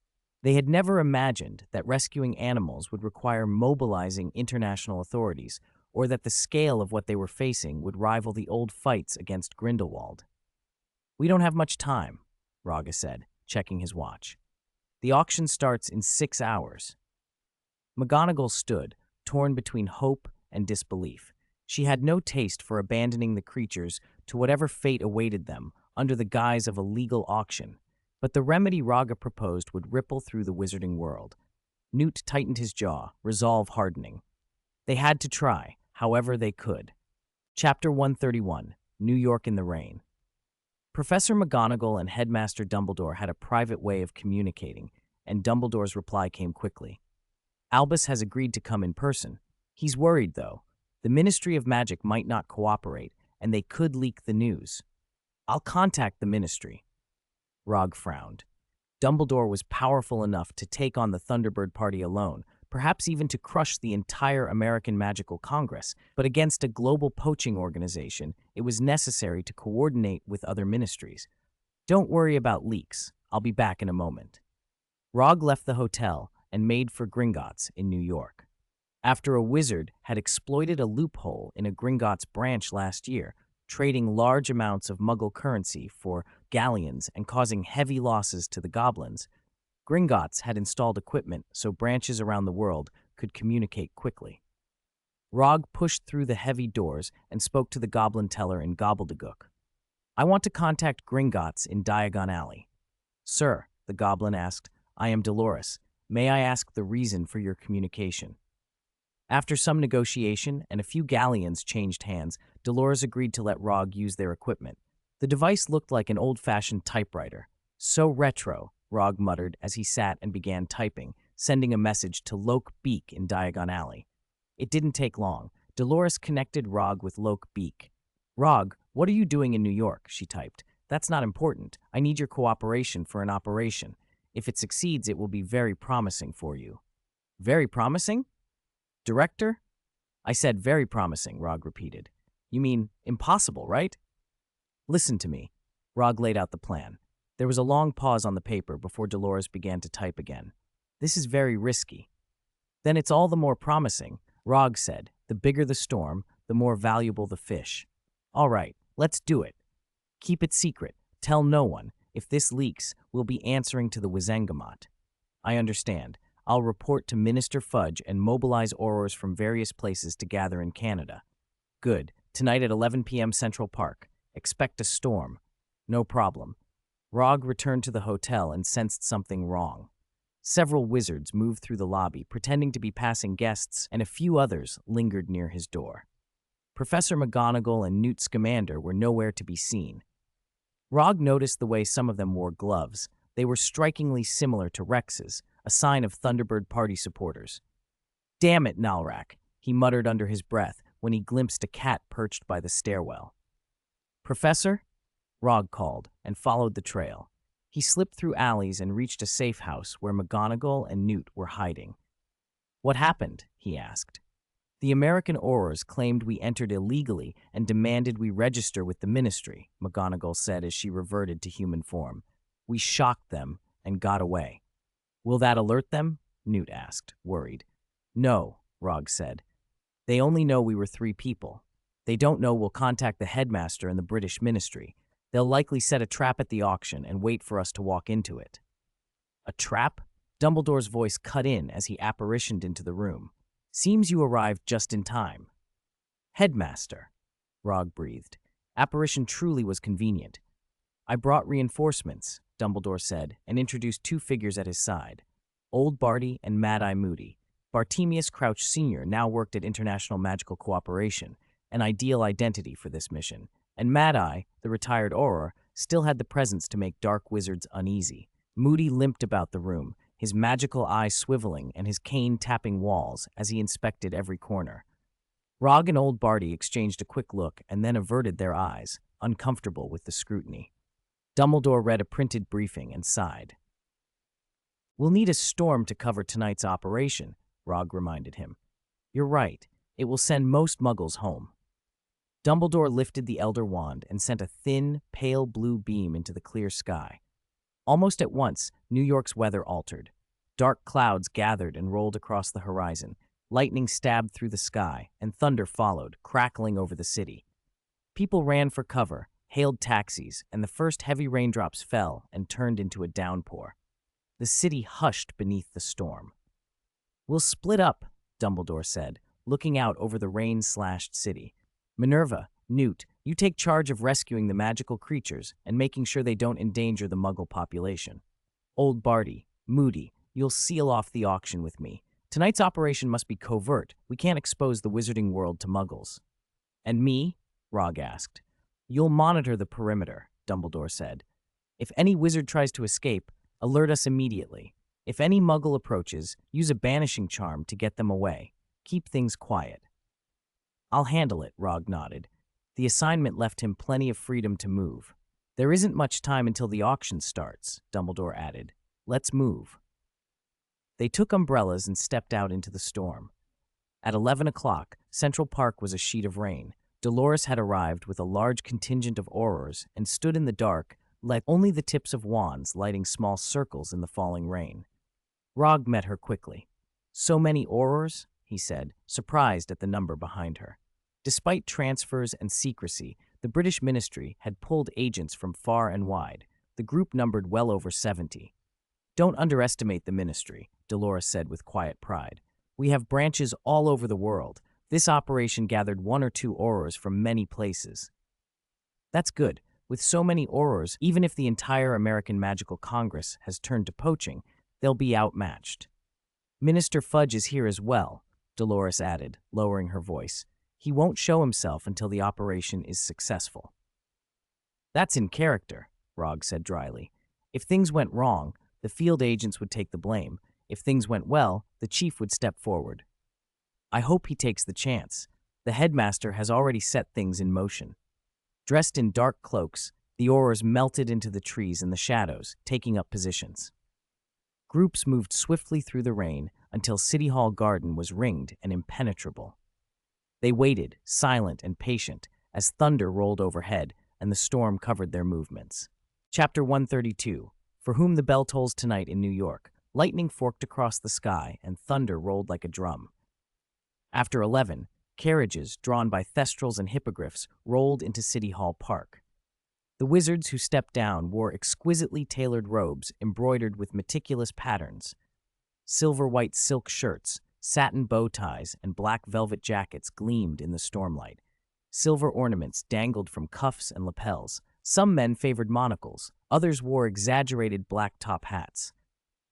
They had never imagined that rescuing animals would require mobilizing international authorities, or that the scale of what they were facing would rival the old fights against Grindelwald. "We don't have much time," Rogge said, checking his watch. "The auction starts in 6 hours. McGonagall stood, torn between hope and disbelief. She had no taste for abandoning the creatures to whatever fate awaited them under the guise of a legal auction, but the remedy Rogge proposed would ripple through the wizarding world. Newt tightened his jaw, resolve hardening. They had to try, however they could. Chapter 131, New York in the Rain. Professor McGonagall and Headmaster Dumbledore had a private way of communicating, and Dumbledore's reply came quickly. "Albus has agreed to come in person. He's worried, though. The Ministry of Magic might not cooperate, and they could leak the news. I'll contact the Ministry." Rogge frowned. Dumbledore was powerful enough to take on the Thunderbird Party alone, perhaps even to crush the entire American Magical Congress, but against a global poaching organization, it was necessary to coordinate with other ministries. "Don't worry about leaks. I'll be back in a moment." Rogge left the hotel and made for Gringotts in New York. After a wizard had exploited a loophole in a Gringotts branch last year, trading large amounts of Muggle currency for galleons and causing heavy losses to the goblins, Gringotts had installed equipment so branches around the world could communicate quickly. Rogge pushed through the heavy doors and spoke to the goblin teller in Gobbledygook. "I want to contact Gringotts in Diagon Alley." "Sir," the goblin asked, "I am Dolores. May I ask the reason for your communication?" After some negotiation and a few galleons changed hands, Dolores agreed to let Rogge use their equipment. The device looked like an old-fashioned typewriter. "So retro," Rogge muttered as he sat and began typing, sending a message to Loke Beak in Diagon Alley. It didn't take long. Dolores connected Rogge with Loke Beak. "Rogge, what are you doing in New York?" she typed. "That's not important. I need your cooperation for an operation. If it succeeds, it will be very promising for you." "Very promising? Director?" "I said very promising," Rogge repeated. "You mean impossible, right?" "Listen to me." Rogge laid out the plan. There was a long pause on the paper before Dolores began to type again. "This is very risky." "Then it's all the more promising," Rogge said. "The bigger the storm, the more valuable the fish." "All right, let's do it. Keep it secret. Tell no one. If this leaks, we'll be answering to the Wizengamot." "I understand. I'll report to Minister Fudge and mobilize Aurors from various places to gather in Canada." "Good. Tonight at 11 p.m. Central Park. Expect a storm." "No problem." Rogge returned to the hotel and sensed something wrong. Several wizards moved through the lobby, pretending to be passing guests, and a few others lingered near his door. Professor McGonagall and Newt Scamander were nowhere to be seen. Rogge noticed the way some of them wore gloves. They were strikingly similar to Rex's, a sign of Thunderbird Party supporters. "Damn it, Nalrak," he muttered under his breath when he glimpsed a cat perched by the stairwell. "Professor?" Rogge called, and followed the trail. He slipped through alleys and reached a safe house where McGonagall and Newt were hiding. "What happened?" he asked. "The American Aurors claimed we entered illegally and demanded we register with the Ministry," McGonagall said as she reverted to human form. "We shocked them and got away." "Will that alert them?" Newt asked, worried. "No," Rogge said. "They only know we were 3 people. They don't know we'll contact the headmaster and the British Ministry. They'll likely set a trap at the auction and wait for us to walk into it." "A trap?" Dumbledore's voice cut in as he apparitioned into the room. "Seems you arrived just in time." "Headmaster," Rogge breathed. Apparition truly was convenient. "I brought reinforcements," Dumbledore said, and introduced 2 figures at his side. Old Barty and Mad-Eye Moody. Bartemius Crouch Sr. now worked at International Magical Cooperation, an ideal identity for this mission, and Mad-Eye, the retired Auror, still had the presence to make dark wizards uneasy. Moody limped about the room, his magical eyes swiveling and his cane tapping walls as he inspected every corner. Rogge and Old Barty exchanged a quick look and then averted their eyes, uncomfortable with the scrutiny. Dumbledore read a printed briefing and sighed. "We'll need a storm to cover tonight's operation," Rogge reminded him. "You're right. It will send most muggles home." Dumbledore lifted the Elder Wand and sent a thin, pale blue beam into the clear sky. Almost at once, New York's weather altered. Dark clouds gathered and rolled across the horizon. Lightning stabbed through the sky, and thunder followed, crackling over the city. People ran for cover, hailed taxis, and the first heavy raindrops fell and turned into a downpour. The city hushed beneath the storm. "We'll split up," Dumbledore said, looking out over the rain-slashed city. "Minerva, Newt, you take charge of rescuing the magical creatures and making sure they don't endanger the Muggle population. Old Barty, Moody, you'll seal off the auction with me. Tonight's operation must be covert. We can't expose the wizarding world to Muggles." "And me?" Rogge asked. "You'll monitor the perimeter," Dumbledore said. "If any wizard tries to escape, alert us immediately. If any Muggle approaches, use a banishing charm to get them away. Keep things quiet." "I'll handle it," Rogge nodded. The assignment left him plenty of freedom to move. "There isn't much time until the auction starts," Dumbledore added. "Let's move." They took umbrellas and stepped out into the storm. At 11 o'clock, Central Park was a sheet of rain. Dolores had arrived with a large contingent of Aurors and stood in the dark, like only the tips of wands lighting small circles in the falling rain. Rogge met her quickly. "So many Aurors?" he said, surprised at the number behind her. Despite transfers and secrecy, the British ministry had pulled agents from far and wide. The group numbered well over 70. "Don't underestimate the ministry," Dolores said with quiet pride. "We have branches all over the world. This operation gathered 1 or 2 Aurors from many places." "That's good. With so many Aurors, even if the entire American Magical Congress has turned to poaching, they'll be outmatched." "Minister Fudge is here as well," Dolores added, lowering her voice. "He won't show himself until the operation is successful." "That's in character," Rogge said dryly. "If things went wrong, the field agents would take the blame. If things went well, the chief would step forward." "I hope he takes the chance. The headmaster has already set things in motion." Dressed in dark cloaks, the Aurors melted into the trees in the shadows, taking up positions. Groups moved swiftly through the rain until City Hall Garden was ringed and impenetrable. They waited, silent and patient, as thunder rolled overhead and the storm covered their movements. Chapter 132. For whom the bell tolls tonight in New York. Lightning forked across the sky and thunder rolled like a drum. After 11, carriages drawn by thestrals and hippogriffs rolled into City Hall Park. The wizards who stepped down wore exquisitely tailored robes embroidered with meticulous patterns. Silver-white silk shirts, satin bow ties, and black velvet jackets gleamed in the stormlight. Silver ornaments dangled from cuffs and lapels. Some men favored monocles, others wore exaggerated black top hats.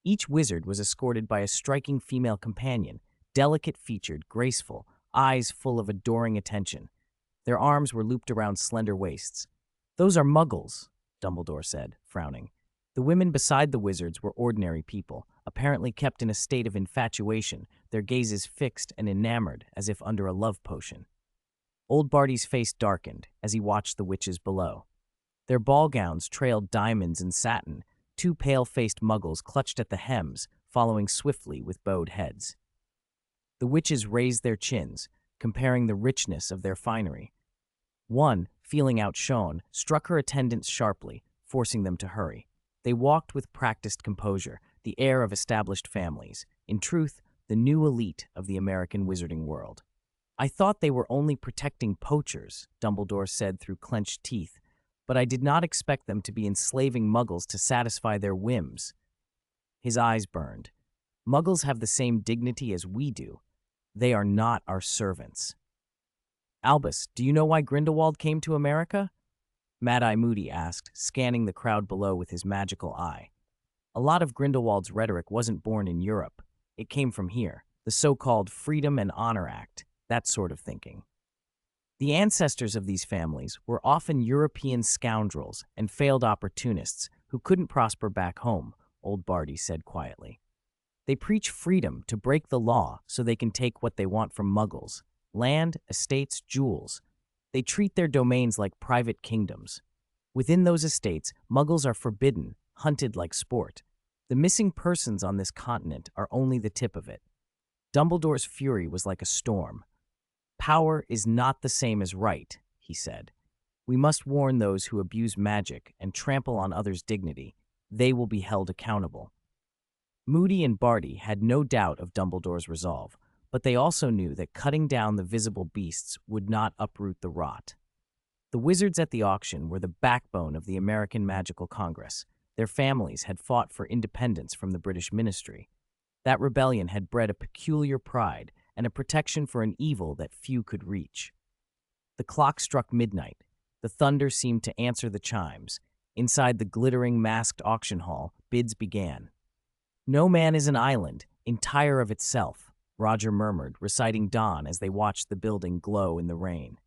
Each wizard was escorted by a striking female companion, delicate-featured, graceful, eyes full of adoring attention. Their arms were looped around slender waists. "Those are Muggles," Dumbledore said, frowning. The women beside the wizards were ordinary people, apparently kept in a state of infatuation, their gazes fixed and enamored as if under a love potion. Old Barty's face darkened as he watched the witches below. Their ball gowns trailed diamonds and satin. 2 pale-faced Muggles clutched at the hems, following swiftly with bowed heads. The witches raised their chins, comparing the richness of their finery. One, feeling outshone, struck her attendants sharply, forcing them to hurry. They walked with practiced composure, the air of established families. In truth, the new elite of the American wizarding world. "I thought they were only protecting poachers," Dumbledore said through clenched teeth, "but I did not expect them to be enslaving Muggles to satisfy their whims." His eyes burned. "Muggles have the same dignity as we do. They are not our servants." "Albus, do you know why Grindelwald came to America?" Mad-Eye Moody asked, scanning the crowd below with his magical eye. A lot of Grindelwald's rhetoric wasn't born in Europe. It came from here, the so-called Freedom and Honor Act, that sort of thinking. The ancestors of these families were often European scoundrels and failed opportunists who couldn't prosper back home, old Barty said quietly. They preach freedom to break the law so they can take what they want from muggles: land, estates, jewels. They treat their domains like private kingdoms. Within those estates, muggles are forbidden, hunted like sport. The missing persons on this continent are only the tip of it. Dumbledore's fury was like a storm. Power is not the same as right, he said. We must warn those who abuse magic and trample on others' dignity. They will be held accountable. Moody and Barty had no doubt of Dumbledore's resolve, but they also knew that cutting down the visible beasts would not uproot the rot. The wizards at the auction were the backbone of the American Magical Congress. Their families had fought for independence from the British ministry. That rebellion had bred a peculiar pride and a protection for an evil that few could reach. The clock struck midnight. The thunder seemed to answer the chimes. Inside the glittering, masked auction hall, bids began. "No man is an island, entire of itself," Roger murmured, reciting Dawn as they watched the building glow in the rain.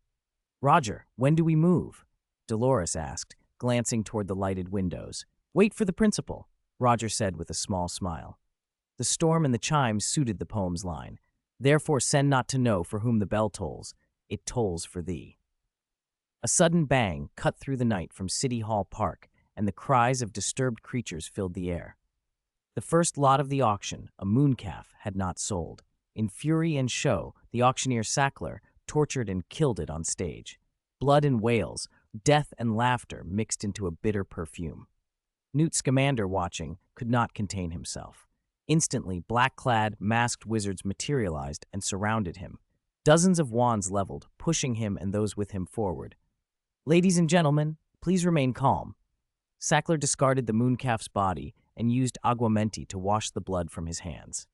"Roger, when do we move?" Dolores asked, glancing toward the lighted windows. "Wait for the principal," Roger said with a small smile. The storm and the chimes suited the poem's line. "Therefore send not to know for whom the bell tolls. It tolls for thee." A sudden bang cut through the night from City Hall Park, and the cries of disturbed creatures filled the air. The first lot of the auction, a mooncalf, had not sold. In fury and show, the auctioneer Sackler tortured and killed it on stage. Blood and wails, death and laughter mixed into a bitter perfume. Newt Scamander, watching, could not contain himself. Instantly, black-clad, masked wizards materialized and surrounded him. Dozens of wands leveled, pushing him and those with him forward. "Ladies and gentlemen, please remain calm." Sackler discarded the mooncalf's body and used aguamenti to wash the blood from his hands.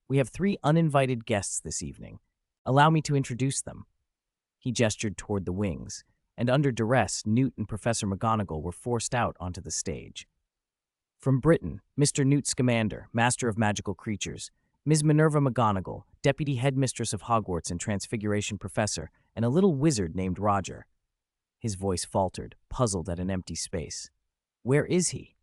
"We have 3 uninvited guests this evening. Allow me to introduce them." He gestured toward the wings, and under duress, Newt and Professor McGonagall were forced out onto the stage. From Britain, Mr. Newt Scamander, Master of Magical Creatures, Ms. Minerva McGonagall, Deputy Headmistress of Hogwarts and Transfiguration Professor, and a little wizard named Roger. His voice faltered, puzzled at an empty space. "Where is he?"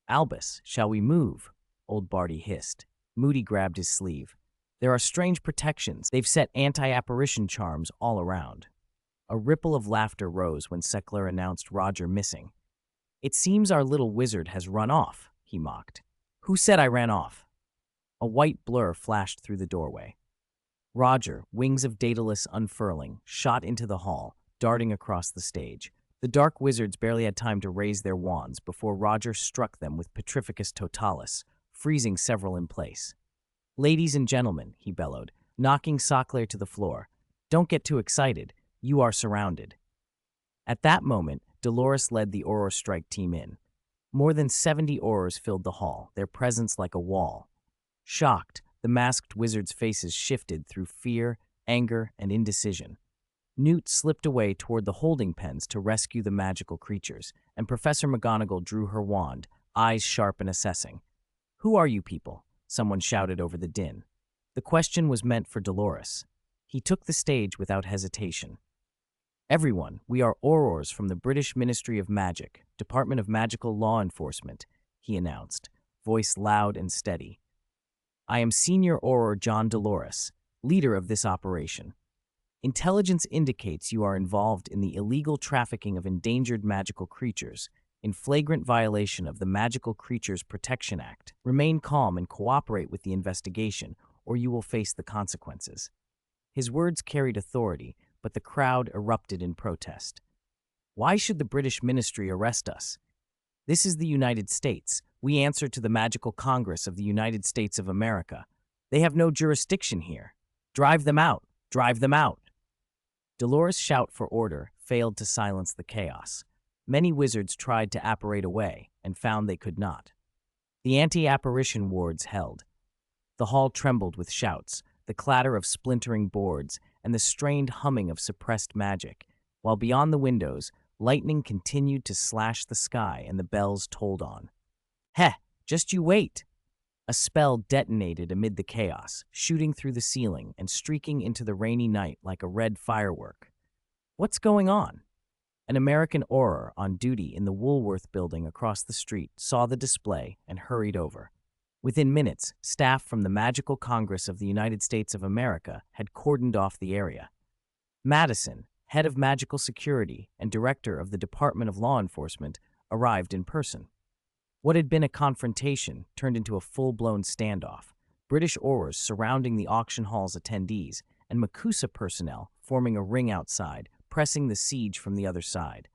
"Albus, shall we move?" old Barty hissed. Moody grabbed his sleeve. "There are strange protections. They've set anti-apparition charms all around." A ripple of laughter rose when Sackler announced Roger missing. "It seems our little wizard has run off," he mocked. "Who said I ran off?" A white blur flashed through the doorway. Roger, wings of Daedalus unfurling, shot into the hall, darting across the stage. The dark wizards barely had time to raise their wands before Roger struck them with Petrificus Totalis, freezing several in place. "Ladies and gentlemen," he bellowed, knocking Sackler to the floor, "don't get too excited. You are surrounded." At that moment, Dolores led the Auror Strike team in. More than 70 Aurors filled the hall, their presence like a wall. Shocked, the masked wizards' faces shifted through fear, anger, and indecision. Newt slipped away toward the holding pens to rescue the magical creatures, and Professor McGonagall drew her wand, eyes sharp and assessing. "Who are you people?" someone shouted over the din. The question was meant for Dolores. He took the stage without hesitation. "Everyone, we are Aurors from the British Ministry of Magic, Department of Magical Law Enforcement," he announced, voice loud and steady. "I am Senior Auror John Dolores, leader of this operation. Intelligence indicates you are involved in the illegal trafficking of endangered magical creatures, in flagrant violation of the Magical Creatures Protection Act. Remain calm and cooperate with the investigation, or you will face the consequences." His words carried authority, but the crowd erupted in protest. "Why should the British ministry arrest us? This is the United States. We answer to the Magical Congress of the United States of America. They have no jurisdiction here. Drive them out! Drive them out!" Dolores' shout for order failed to silence the chaos. Many wizards tried to apparate away and found they could not. The anti-apparition wards held. The hall trembled with shouts, the clatter of splintering boards, and the strained humming of suppressed magic, while beyond the windows, lightning continued to slash the sky and the bells tolled on. "Heh, Just you wait. A spell detonated amid the chaos, shooting through the ceiling and streaking into the rainy night like a red firework. What's going on? An American auror on duty in the Woolworth building across the street saw the display and hurried over. Within minutes, staff from the Magical Congress of the United States of America had cordoned off the area. Madison, head of magical security and director of the Department of Law Enforcement, arrived in person. What had been a confrontation turned into a full-blown standoff, British aurors surrounding the auction hall's attendees, and Makusa personnel forming a ring outside, pressing the siege from the other side.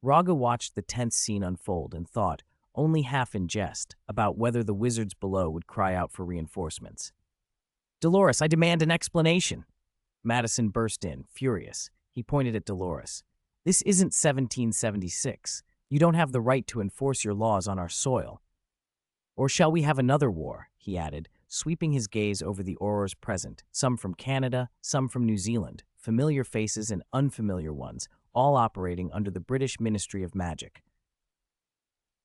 Rogge watched the tense scene unfold and thought, only half in jest, about whether the wizards below would cry out for reinforcements. "Dolores, I demand an explanation!" Madison burst in, furious. He pointed at Dolores. "This isn't 1776. You don't have the right to enforce your laws on our soil." "Or shall we have another war?" he added, sweeping his gaze over the aurors present, some from Canada, some from New Zealand, familiar faces and unfamiliar ones, all operating under the British Ministry of Magic.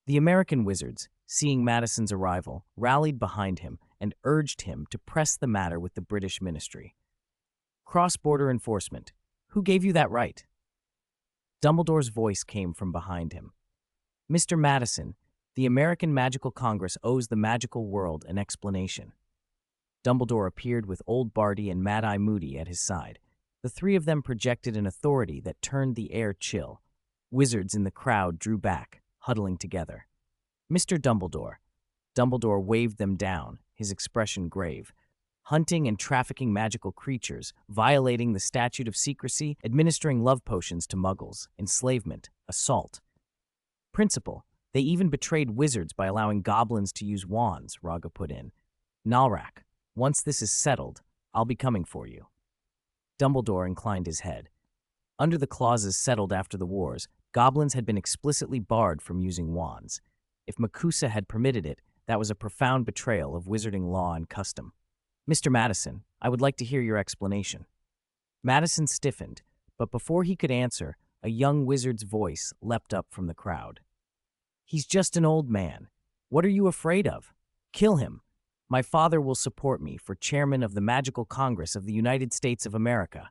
The American wizards, seeing Madison's arrival, rallied behind him and urged him to press the matter with the British ministry. "Cross-border enforcement. Who gave you that right?" Dumbledore's voice came from behind him. "Mr. Madison, the American Magical Congress owes the magical world an explanation." Dumbledore appeared with Old Barty and Mad-Eye Moody at his side. The three of them projected an authority that turned the air chill. Wizards in the crowd drew back, huddling together. "Mr. Dumbledore." Dumbledore waved them down, his expression grave. "Hunting and trafficking magical creatures, violating the statute of secrecy, administering love potions to muggles, enslavement, assault. Principal, they even betrayed wizards by allowing goblins to use wands," Rogge put in. "Nalrak, once this is settled, I'll be coming for you." Dumbledore inclined his head. Under the clauses settled after the wars, goblins had been explicitly barred from using wands. If Makusa had permitted it, that was a profound betrayal of wizarding law and custom. "Mr. Madison, I would like to hear your explanation." Madison stiffened, but before he could answer, a young wizard's voice leapt up from the crowd. "He's just an old man. What are you afraid of? Kill him. My father will support me for chairman of the Magical Congress of the United States of America."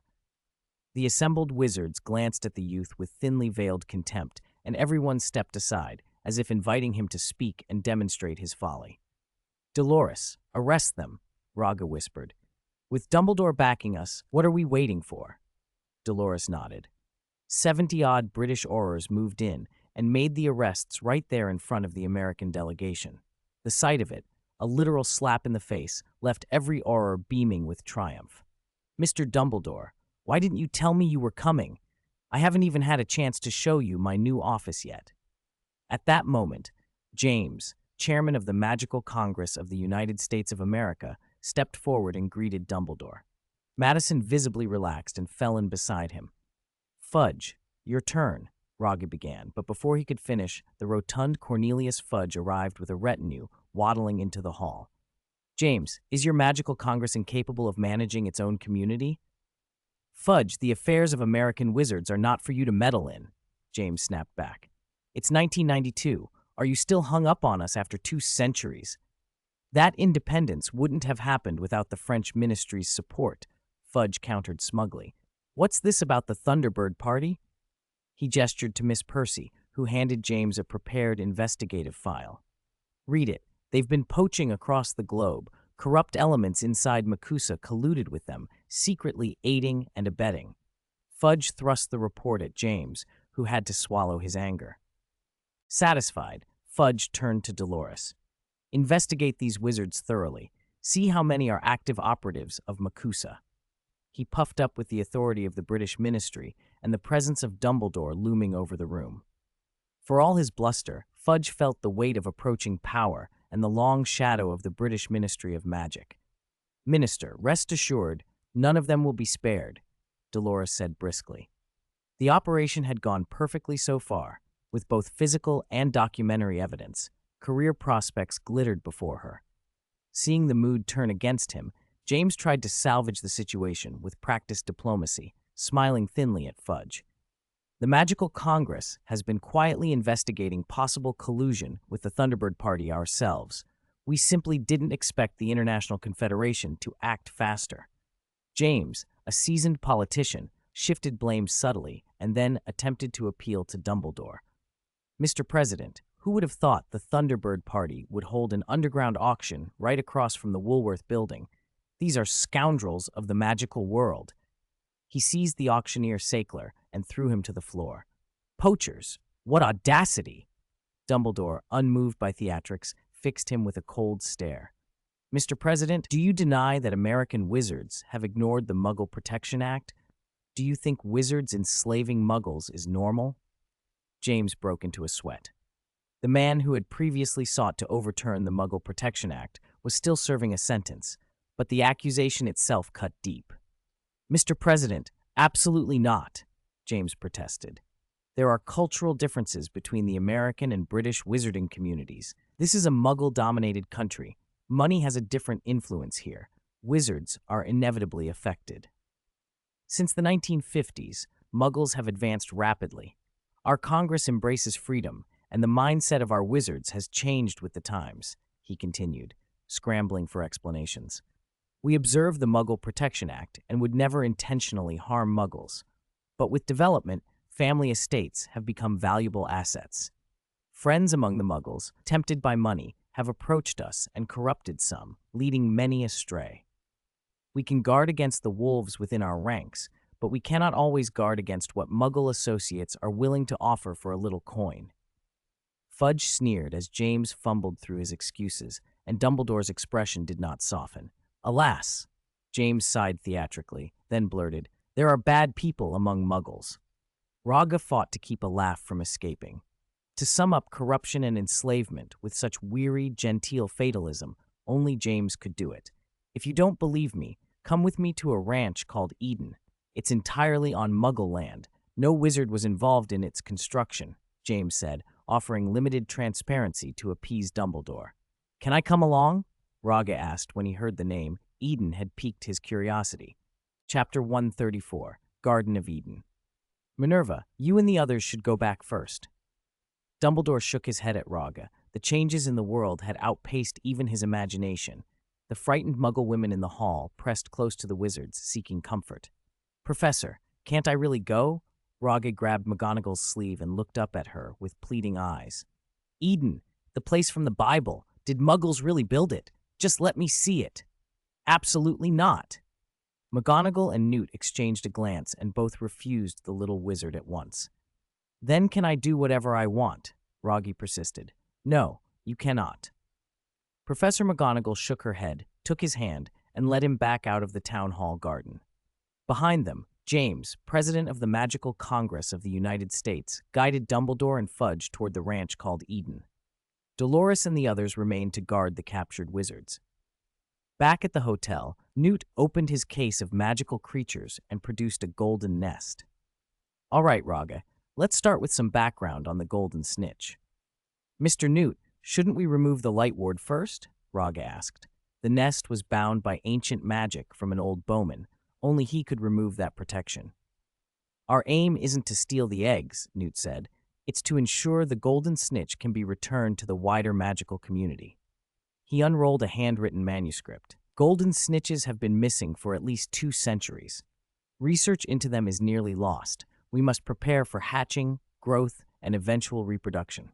The assembled wizards glanced at the youth with thinly veiled contempt, and everyone stepped aside, as if inviting him to speak and demonstrate his folly. "Dolores, arrest them," Rogge whispered. "With Dumbledore backing us, what are we waiting for?" Dolores nodded. 70-odd British aurors moved in and made the arrests right there in front of the American delegation. The sight of it, a literal slap in the face, left every auror beaming with triumph. "Mr. Dumbledore, why didn't you tell me you were coming? I haven't even had a chance to show you my new office yet." At that moment, James, chairman of the Magical Congress of the United States of America, stepped forward and greeted Dumbledore. Madison visibly relaxed and fell in beside him. "Fudge, your turn," Rogge began, but before he could finish, the rotund Cornelius Fudge arrived with a retinue, waddling into the hall. "James, is your Magical Congress incapable of managing its own community?" "Fudge, the affairs of American wizards are not for you to meddle in," James snapped back. "It's 1992. Are you still hung up on us after 2 centuries? That independence wouldn't have happened without the French ministry's support," Fudge countered smugly. "What's this about the Thunderbird party?" He gestured to Miss Percy, who handed James a prepared investigative file. "Read it. They've been poaching across the globe. Corrupt elements inside Makusa colluded with them, secretly aiding and abetting." Fudge thrust the report at James, who had to swallow his anger. Satisfied, Fudge turned to Dolores. "Investigate these wizards thoroughly. See how many are active operatives of Makusa." He puffed up with the authority of the British ministry and the presence of Dumbledore looming over the room. For all his bluster, Fudge felt the weight of approaching power and the long shadow of the British Ministry of Magic. "Minister, rest assured, none of them will be spared," Dolores said briskly. The operation had gone perfectly so far, with both physical and documentary evidence. Career prospects glittered before her. Seeing the mood turn against him, James tried to salvage the situation with practiced diplomacy, smiling thinly at Fudge. The Magical Congress has been quietly investigating possible collusion with the Thunderbird Party ourselves. We simply didn't expect the International Confederation to act faster. James, a seasoned politician, shifted blame subtly and then attempted to appeal to Dumbledore. Mr. President, who would have thought the Thunderbird Party would hold an underground auction right across from the Woolworth building? These are scoundrels of the magical world. He seized the auctioneer Sackler and threw him to the floor. Poachers! What audacity! Dumbledore, unmoved by theatrics, fixed him with a cold stare. Mr. President, do you deny that American wizards have ignored the Muggle Protection Act? Do you think wizards enslaving Muggles is normal? James broke into a sweat. The man who had previously sought to overturn the Muggle Protection Act was still serving a sentence, but the accusation itself cut deep. Mr. President, absolutely not, James protested. There are cultural differences between the American and British wizarding communities. This is a Muggle-dominated country. Money has a different influence here. Wizards are inevitably affected. Since the 1950s, Muggles have advanced rapidly. Our Congress embraces freedom, and the mindset of our wizards has changed with the times, he continued, scrambling for explanations. We observe the Muggle Protection Act and would never intentionally harm Muggles. But with development, family estates have become valuable assets. Friends among the Muggles, tempted by money, have approached us and corrupted some, leading many astray. We can guard against the wolves within our ranks, but we cannot always guard against what Muggle associates are willing to offer for a little coin. Fudge sneered as James fumbled through his excuses, and Dumbledore's expression did not soften. Alas! James sighed theatrically, then blurted, there are bad people among Muggles. Rogge fought to keep a laugh from escaping. To sum up corruption and enslavement with such weary, genteel fatalism, only James could do it. If you don't believe me, come with me to a ranch called Eden. It's entirely on Muggle land. No wizard was involved in its construction, James said, offering limited transparency to appease Dumbledore. Can I come along? Rogge asked when he heard the name. Eden had piqued his curiosity. Chapter 134, Garden of Eden. Minerva, you and the others should go back first. Dumbledore shook his head at Rogge. The changes in the world had outpaced even his imagination. The frightened Muggle women in the hall pressed close to the wizards, seeking comfort. Professor, can't I really go? Rogge grabbed McGonagall's sleeve and looked up at her with pleading eyes. Eden, the place from the Bible. Did Muggles really build it? Just let me see it. Absolutely not. McGonagall and Newt exchanged a glance and both refused the little wizard at once. Then can I do whatever I want? Rogge persisted. No, you cannot. Professor McGonagall shook her head, took his hand, and led him back out of the town hall garden. Behind them, James, president of the Magical Congress of the United States, guided Dumbledore and Fudge toward the ranch called Eden. Dolores and the others remained to guard the captured wizards. Back at the hotel, Newt opened his case of magical creatures and produced a golden nest. All right, Rogge, let's start with some background on the golden snitch. Mr. Newt, shouldn't we remove the light ward first? Rogge asked. The nest was bound by ancient magic from an old bowman. Only he could remove that protection. Our aim isn't to steal the eggs, Newt said. It's to ensure the golden snitch can be returned to the wider magical community. He unrolled a handwritten manuscript. Golden snitches have been missing for at least 2 centuries. Research into them is nearly lost. We must prepare for hatching, growth, and eventual reproduction.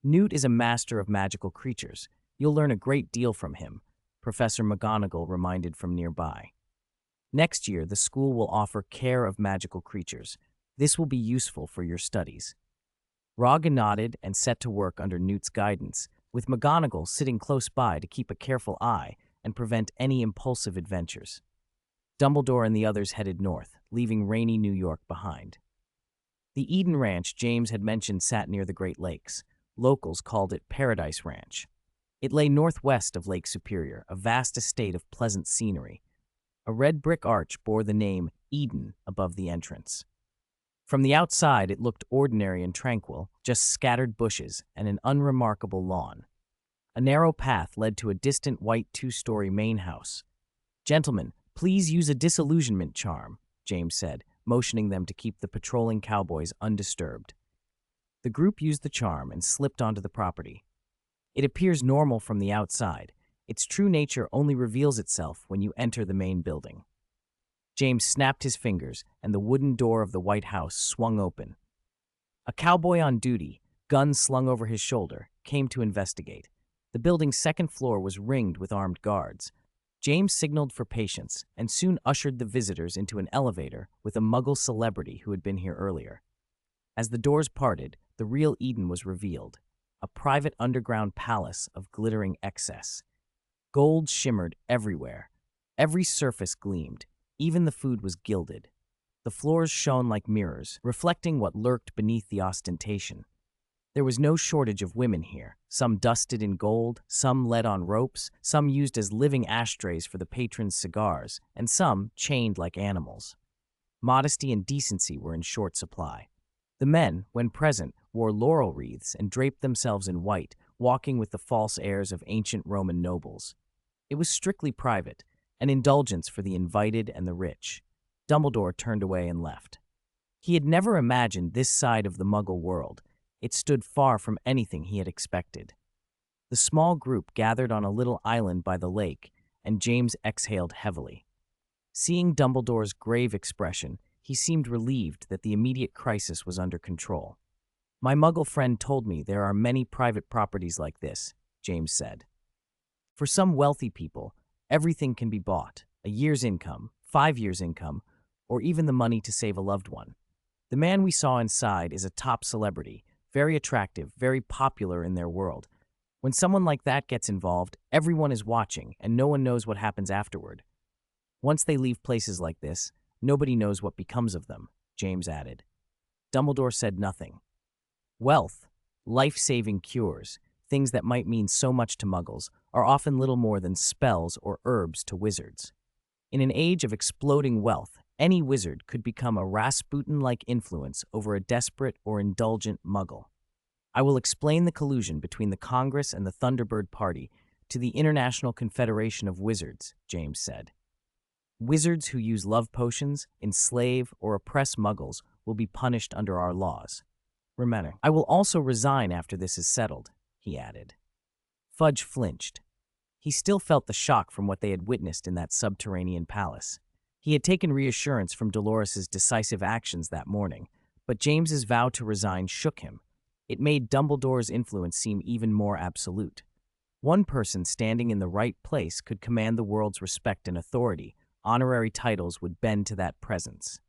Newt is a master of magical creatures. You'll learn a great deal from him, Professor McGonagall reminded from nearby. Next year, the school will offer care of magical creatures. This will be useful for your studies. Rogge nodded and set to work under Newt's guidance, with McGonagall sitting close by to keep a careful eye and prevent any impulsive adventures. Dumbledore and the others headed north, leaving rainy New York behind. The Eden Ranch James had mentioned sat near the Great Lakes. Locals called it Paradise Ranch. It lay northwest of Lake Superior, a vast estate of pleasant scenery. A red brick arch bore the name Eden above the entrance. From the outside, it looked ordinary and tranquil, just scattered bushes and an unremarkable lawn. A narrow path led to a distant white 2-story main house. Gentlemen, please use a disillusionment charm, James said, motioning them to keep the patrolling cowboys undisturbed. The group used the charm and slipped onto the property. It appears normal from the outside. Its true nature only reveals itself when you enter the main building. James snapped his fingers, and the wooden door of the White House swung open. A cowboy on duty, gun slung over his shoulder, came to investigate. The building's second floor was ringed with armed guards. James signaled for patience and soon ushered the visitors into an elevator with a Muggle celebrity who had been here earlier. As the doors parted, the real Eden was revealed, a private underground palace of glittering excess. Gold shimmered everywhere. Every surface gleamed. Even the food was gilded. The floors shone like mirrors, reflecting what lurked beneath the ostentation. There was no shortage of women here, some dusted in gold, some led on ropes, some used as living ashtrays for the patrons' cigars, and some chained like animals. Modesty and decency were in short supply. The men, when present, wore laurel wreaths and draped themselves in white, walking with the false airs of ancient Roman nobles. It was strictly private, an indulgence for the invited and the rich. Dumbledore turned away and left. He had never imagined this side of the Muggle world. It stood far from anything he had expected. The small group gathered on a little island by the lake, and James exhaled heavily. Seeing Dumbledore's grave expression, he seemed relieved that the immediate crisis was under control. "My Muggle friend told me there are many private properties like this," James said. "For some wealthy people, everything can be bought, a year's income, 5 years' income, or even the money to save a loved one. The man we saw inside is a top celebrity, very attractive, very popular in their world. When someone like that gets involved, everyone is watching, and no one knows what happens afterward. Once they leave places like this, nobody knows what becomes of them," James added. Dumbledore said nothing. Wealth, life-saving cures, things that might mean so much to Muggles, are often little more than spells or herbs to wizards. In an age of exploding wealth, any wizard could become a Rasputin-like influence over a desperate or indulgent Muggle. "I will explain the collusion between the Congress and the Thunderbird Party to the International Confederation of Wizards," James said. "Wizards who use love potions, enslave, or oppress Muggles will be punished under our laws. Remember, I will also resign after this is settled," he added. Fudge flinched. He still felt the shock from what they had witnessed in that subterranean palace. He had taken reassurance from Dolores's decisive actions that morning, but James's vow to resign shook him. It made Dumbledore's influence seem even more absolute. One person standing in the right place could command the world's respect and authority. Honorary titles would bend to that presence.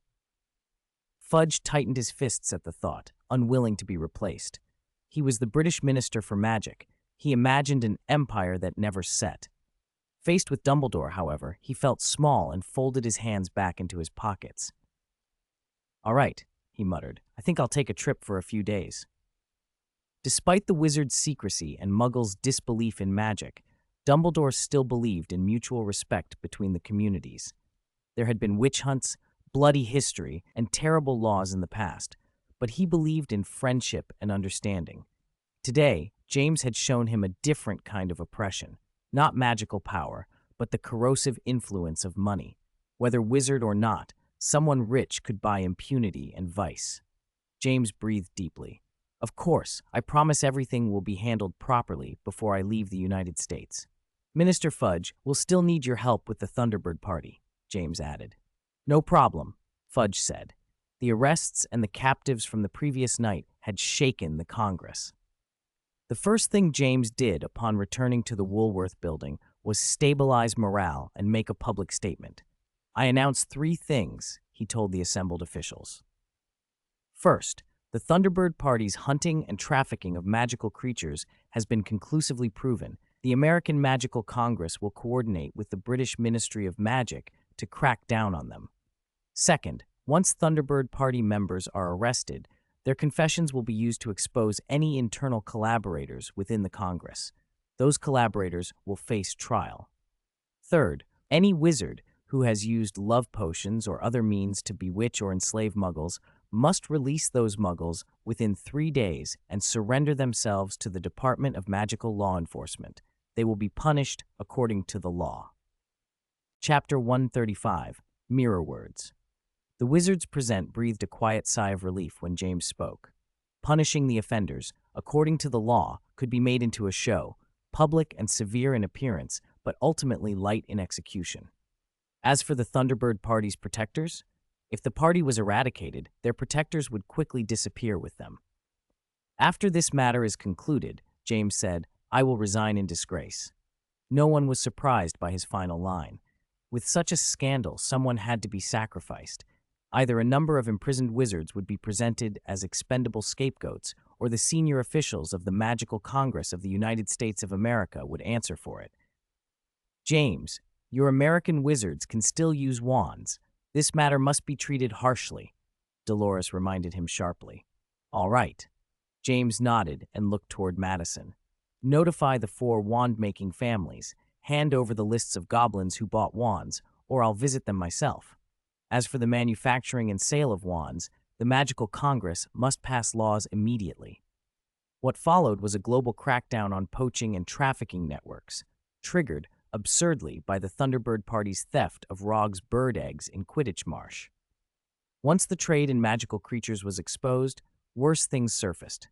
Fudge tightened his fists at the thought, unwilling to be replaced. He was the British Minister for Magic. He imagined an empire that never set. Faced with Dumbledore, however, he felt small and folded his hands back into his pockets. "All right," he muttered. "I think I'll take a trip for a few days." Despite the wizard's secrecy and Muggles' disbelief in magic, Dumbledore still believed in mutual respect between the communities. There had been witch hunts, bloody history, and terrible laws in the past, but he believed in friendship and understanding. Today, James had shown him a different kind of oppression. Not magical power, but the corrosive influence of money. Whether wizard or not, someone rich could buy impunity and vice. James breathed deeply. "Of course, I promise everything will be handled properly before I leave the United States. Minister Fudge, we'll still need your help with the Thunderbird Party," James added. "No problem," Fudge said. The arrests and the captives from the previous night had shaken the Congress. The first thing James did upon returning to the Woolworth building was stabilize morale and make a public statement. "I announce 3 things," he told the assembled officials. First, the Thunderbird Party's hunting and trafficking of magical creatures has been conclusively proven. The American Magical Congress will coordinate with the British Ministry of Magic to crack down on them. Second, once Thunderbird Party members are arrested, their confessions will be used to expose any internal collaborators within the Congress. Those collaborators will face trial. Third, any wizard who has used love potions or other means to bewitch or enslave Muggles must release those Muggles within 3 days and surrender themselves to the Department of Magical Law Enforcement. They will be punished according to the law. Chapter 135, Mirror Words. The wizards present breathed a quiet sigh of relief when James spoke. Punishing the offenders, according to the law, could be made into a show, public and severe in appearance, but ultimately light in execution. As for the Thunderbird Party's protectors, if the party was eradicated, their protectors would quickly disappear with them. After this matter is concluded, James said, I will resign in disgrace. No one was surprised by his final line. With such a scandal, someone had to be sacrificed. Either a number of imprisoned wizards would be presented as expendable scapegoats, or the senior officials of the Magical Congress of the United States of America would answer for it. James, your American wizards can still use wands. This matter must be treated harshly, Dolores reminded him sharply. All right. James nodded and looked toward Madison. Notify the 4 wand-making families. Hand over the lists of goblins who bought wands, or I'll visit them myself. As for the manufacturing and sale of wands, the Magical Congress must pass laws immediately. What followed was a global crackdown on poaching and trafficking networks, triggered, absurdly, by the Thunderbird Party's theft of Rogge's bird eggs in Quidditch Marsh. Once the trade in magical creatures was exposed, worse things surfaced.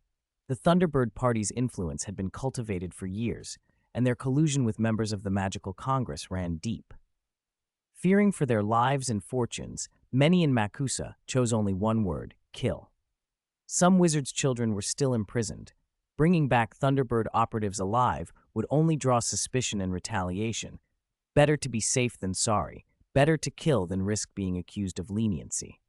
The Thunderbird Party's influence had been cultivated for years, and their collusion with members of the Magical Congress ran deep. Fearing for their lives and fortunes, many in Makusa chose only one word: kill. Some wizards' children were still imprisoned. Bringing back Thunderbird operatives alive would only draw suspicion and retaliation. Better to be safe than sorry. Better to kill than risk being accused of leniency.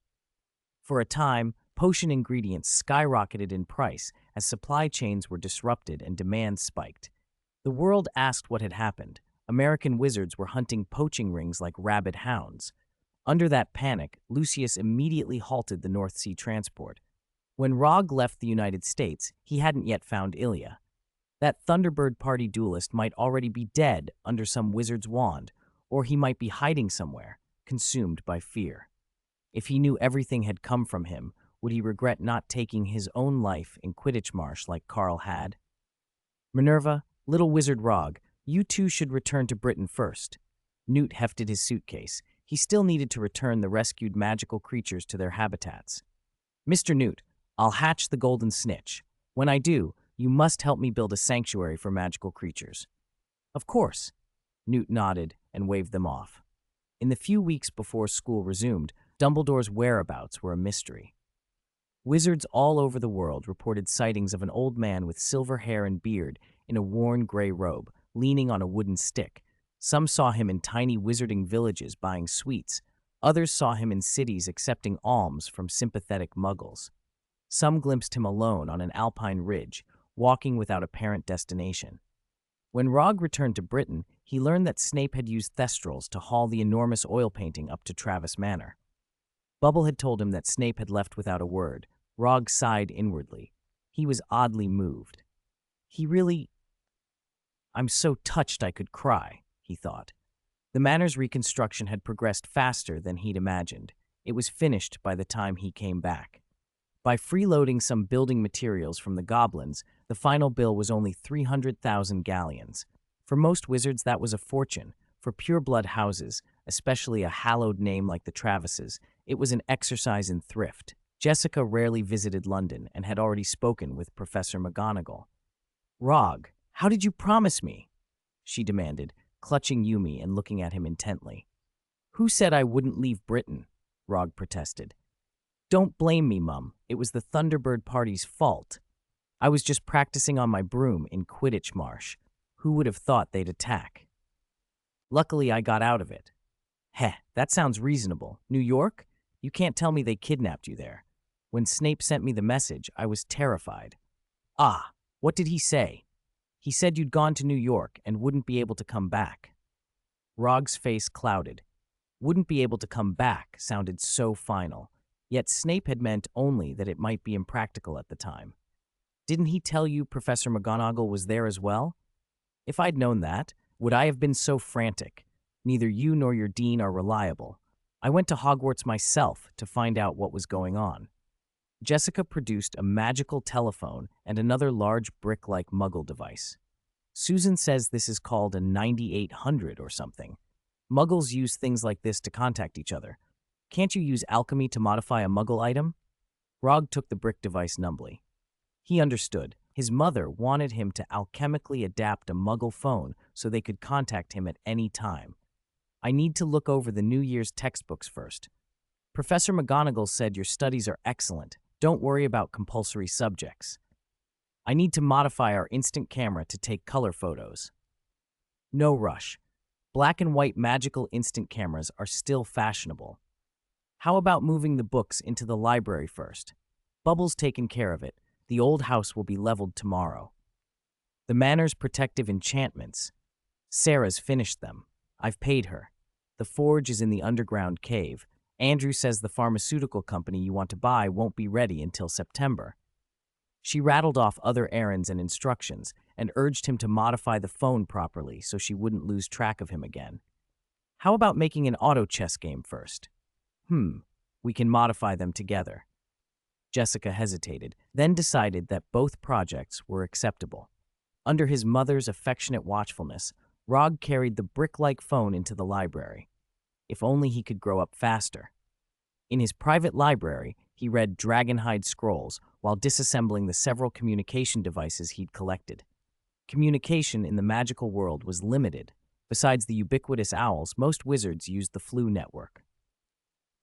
For a time, potion ingredients skyrocketed in price as supply chains were disrupted and demand spiked. The world asked what had happened. American wizards were hunting poaching rings like rabid hounds. Under that panic, Lucius immediately halted the North Sea transport. When Rogge left the United States, he hadn't yet found Ilya. That Thunderbird Party duelist might already be dead under some wizard's wand, or he might be hiding somewhere, consumed by fear. If he knew everything had come from him, would he regret not taking his own life in Quidditch Marsh like Carl had? Minerva, little wizard Rogge, you two should return to Britain first. Newt hefted his suitcase. He still needed to return the rescued magical creatures to their habitats. Mr. Newt, I'll hatch the golden snitch. When I do, you must help me build a sanctuary for magical creatures. Of course. Newt nodded and waved them off. In the few weeks before school resumed, Dumbledore's whereabouts were a mystery. Wizards all over the world reported sightings of an old man with silver hair and beard in a worn gray robe, leaning on a wooden stick. Some saw him in tiny wizarding villages buying sweets. Others saw him in cities accepting alms from sympathetic muggles. Some glimpsed him alone on an alpine ridge, walking without apparent destination. When Rogge returned to Britain, he learned that Snape had used Thestrals to haul the enormous oil painting up to Travis Manor. Bubble had told him that Snape had left without a word. Rogge sighed inwardly. He was oddly moved. I'm so touched I could cry, he thought. The manor's reconstruction had progressed faster than he'd imagined. It was finished by the time he came back. By freeloading some building materials from the goblins, the final bill was only 300,000 galleons. For most wizards, that was a fortune. For pureblood houses, especially a hallowed name like the Travises, it was an exercise in thrift. Jessica rarely visited London and had already spoken with Professor McGonagall. Rogge, how did you promise me? She demanded, clutching Yumi and looking at him intently. Who said I wouldn't leave Britain? Rogge protested. Don't blame me, Mum. It was the Thunderbird Party's fault. I was just practicing on my broom in Quidditch Marsh. Who would have thought they'd attack? Luckily, I got out of it. Heh, that sounds reasonable. New York? You can't tell me they kidnapped you there. When Snape sent me the message, I was terrified. Ah, what did he say? He said you'd gone to New York and wouldn't be able to come back. Rogge's face clouded. Wouldn't be able to come back sounded so final. Yet Snape had meant only that it might be impractical at the time. Didn't he tell you Professor McGonagall was there as well? If I'd known that, would I have been so frantic? Neither you nor your dean are reliable. I went to Hogwarts myself to find out what was going on. Jessica produced a magical telephone and another large brick-like muggle device. Susan says this is called a 9800 or something. Muggles use things like this to contact each other. Can't you use alchemy to modify a muggle item? Rogge took the brick device numbly. He understood. His mother wanted him to alchemically adapt a muggle phone so they could contact him at any time. I need to look over the New Year's textbooks first. Professor McGonagall said your studies are excellent. Don't worry about compulsory subjects. I need to modify our instant camera to take color photos. No rush. Black and white magical instant cameras are still fashionable. How about moving the books into the library first? Bubbles taken care of it. The old house will be leveled tomorrow. The manor's protective enchantments. Sarah's finished them. I've paid her. The forge is in the underground cave. Andrew says the pharmaceutical company you want to buy won't be ready until September. She rattled off other errands and instructions and urged him to modify the phone properly so she wouldn't lose track of him again. How about making an auto chess game first? We can modify them together. Jessica hesitated, then decided that both projects were acceptable. Under his mother's affectionate watchfulness, Rogge carried the brick-like phone into the library. If only he could grow up faster. In his private library, he read Dragonhide scrolls while disassembling the several communication devices he'd collected. Communication in the magical world was limited. Besides the ubiquitous owls, most wizards used the Flu network.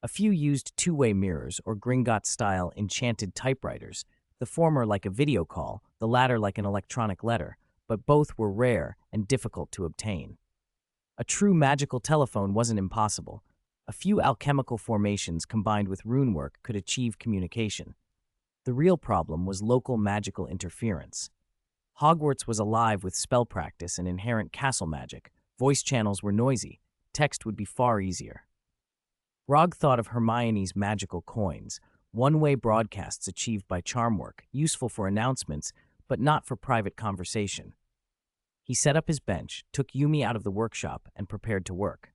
A few used two-way mirrors or Gringotts-style enchanted typewriters, the former like a video call, the latter like an electronic letter, but both were rare and difficult to obtain. A true magical telephone wasn't impossible. A few alchemical formations combined with rune work could achieve communication. The real problem was local magical interference. Hogwarts was alive with spell practice and inherent castle magic. Voice channels were noisy. Text would be far easier. Rogge thought of Hermione's magical coins, one-way broadcasts achieved by charm work, useful for announcements, but not for private conversation. He set up his bench, took Yumi out of the workshop, and prepared to work.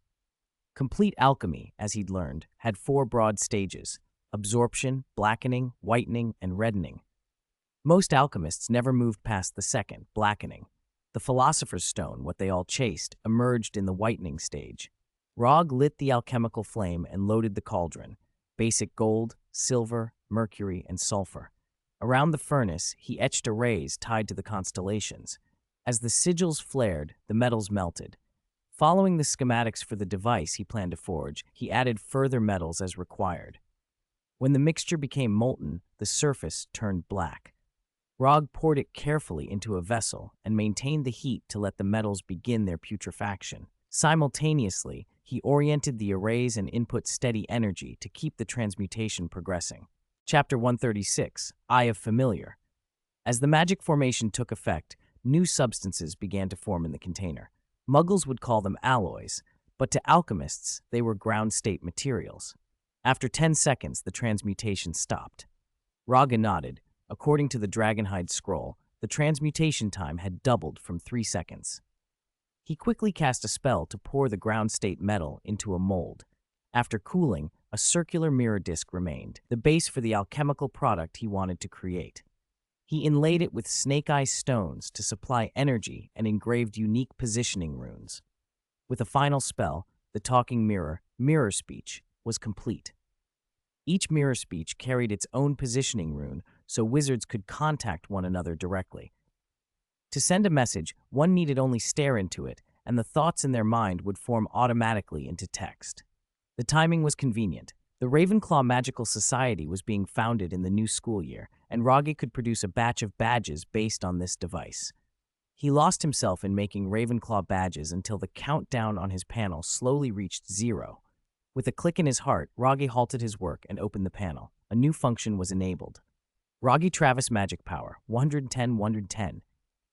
Complete alchemy, as he'd learned, had 4 broad stages: absorption, blackening, whitening, and reddening. Most alchemists never moved past the second, blackening. The Philosopher's Stone, what they all chased, emerged in the whitening stage. Rogge lit the alchemical flame and loaded the cauldron: basic gold, silver, mercury, and sulfur. Around the furnace, he etched arrays tied to the constellations. As the sigils flared, the metals melted. Following the schematics for the device he planned to forge, he added further metals as required. When the mixture became molten, the surface turned black. Rogge poured it carefully into a vessel and maintained the heat to let the metals begin their putrefaction. Simultaneously, he oriented the arrays and input steady energy to keep the transmutation progressing. Chapter 136, Eye of Familiar. As the magic formation took effect, new substances began to form in the container. Muggles would call them alloys, but to alchemists, they were ground-state materials. After 10 seconds, the transmutation stopped. Rogge nodded. According to the Dragonhide scroll, the transmutation time had doubled from 3 seconds. He quickly cast a spell to pour the ground-state metal into a mold. After cooling, a circular mirror disc remained, the base for the alchemical product he wanted to create. He inlaid it with snake-eye stones to supply energy and engraved unique positioning runes. With a final spell, the talking mirror, Mirror Speech, was complete. Each mirror speech carried its own positioning rune, so wizards could contact one another directly. To send a message, one needed only stare into it, and the thoughts in their mind would form automatically into text. The timing was convenient. The Ravenclaw Magical Society was being founded in the new school year, and Rogge could produce a batch of badges based on this device. He lost himself in making Ravenclaw badges until the countdown on his panel slowly reached 0. With a click in his heart, Rogge halted his work and opened the panel. A new function was enabled. Rogge Travis Magic Power, 110.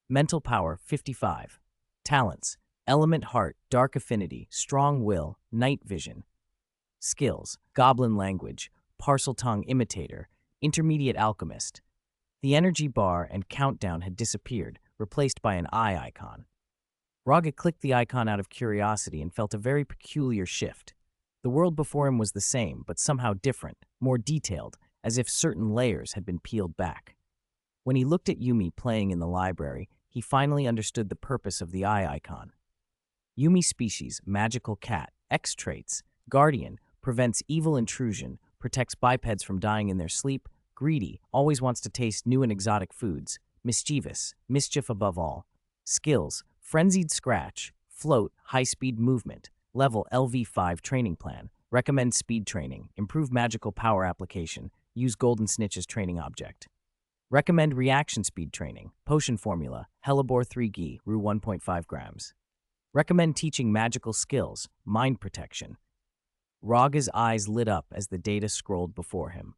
Mental Power, 55. Talents: Element Heart, Dark Affinity, Strong Will, Night Vision. Skills: Goblin Language, Parseltongue Imitator, Intermediate Alchemist. The energy bar and countdown had disappeared, replaced by an eye icon. Rogge clicked the icon out of curiosity and felt a very peculiar shift. The world before him was the same, but somehow different, more detailed, as if certain layers had been peeled back. When he looked at Yumi playing in the library, he finally understood the purpose of the eye icon. Yumi species, magical cat, X traits, guardian, prevents evil intrusion, protects bipeds from dying in their sleep, greedy, always wants to taste new and exotic foods, mischievous, mischief above all. Skills, frenzied scratch, float, high-speed movement, level LV5 training plan, recommend speed training, improve magical power application, use golden snitch as training object. Recommend reaction speed training, potion formula, hellebore 3G, Rue 1.5 grams. Recommend teaching magical skills, mind protection. Rogge's eyes lit up as the data scrolled before him.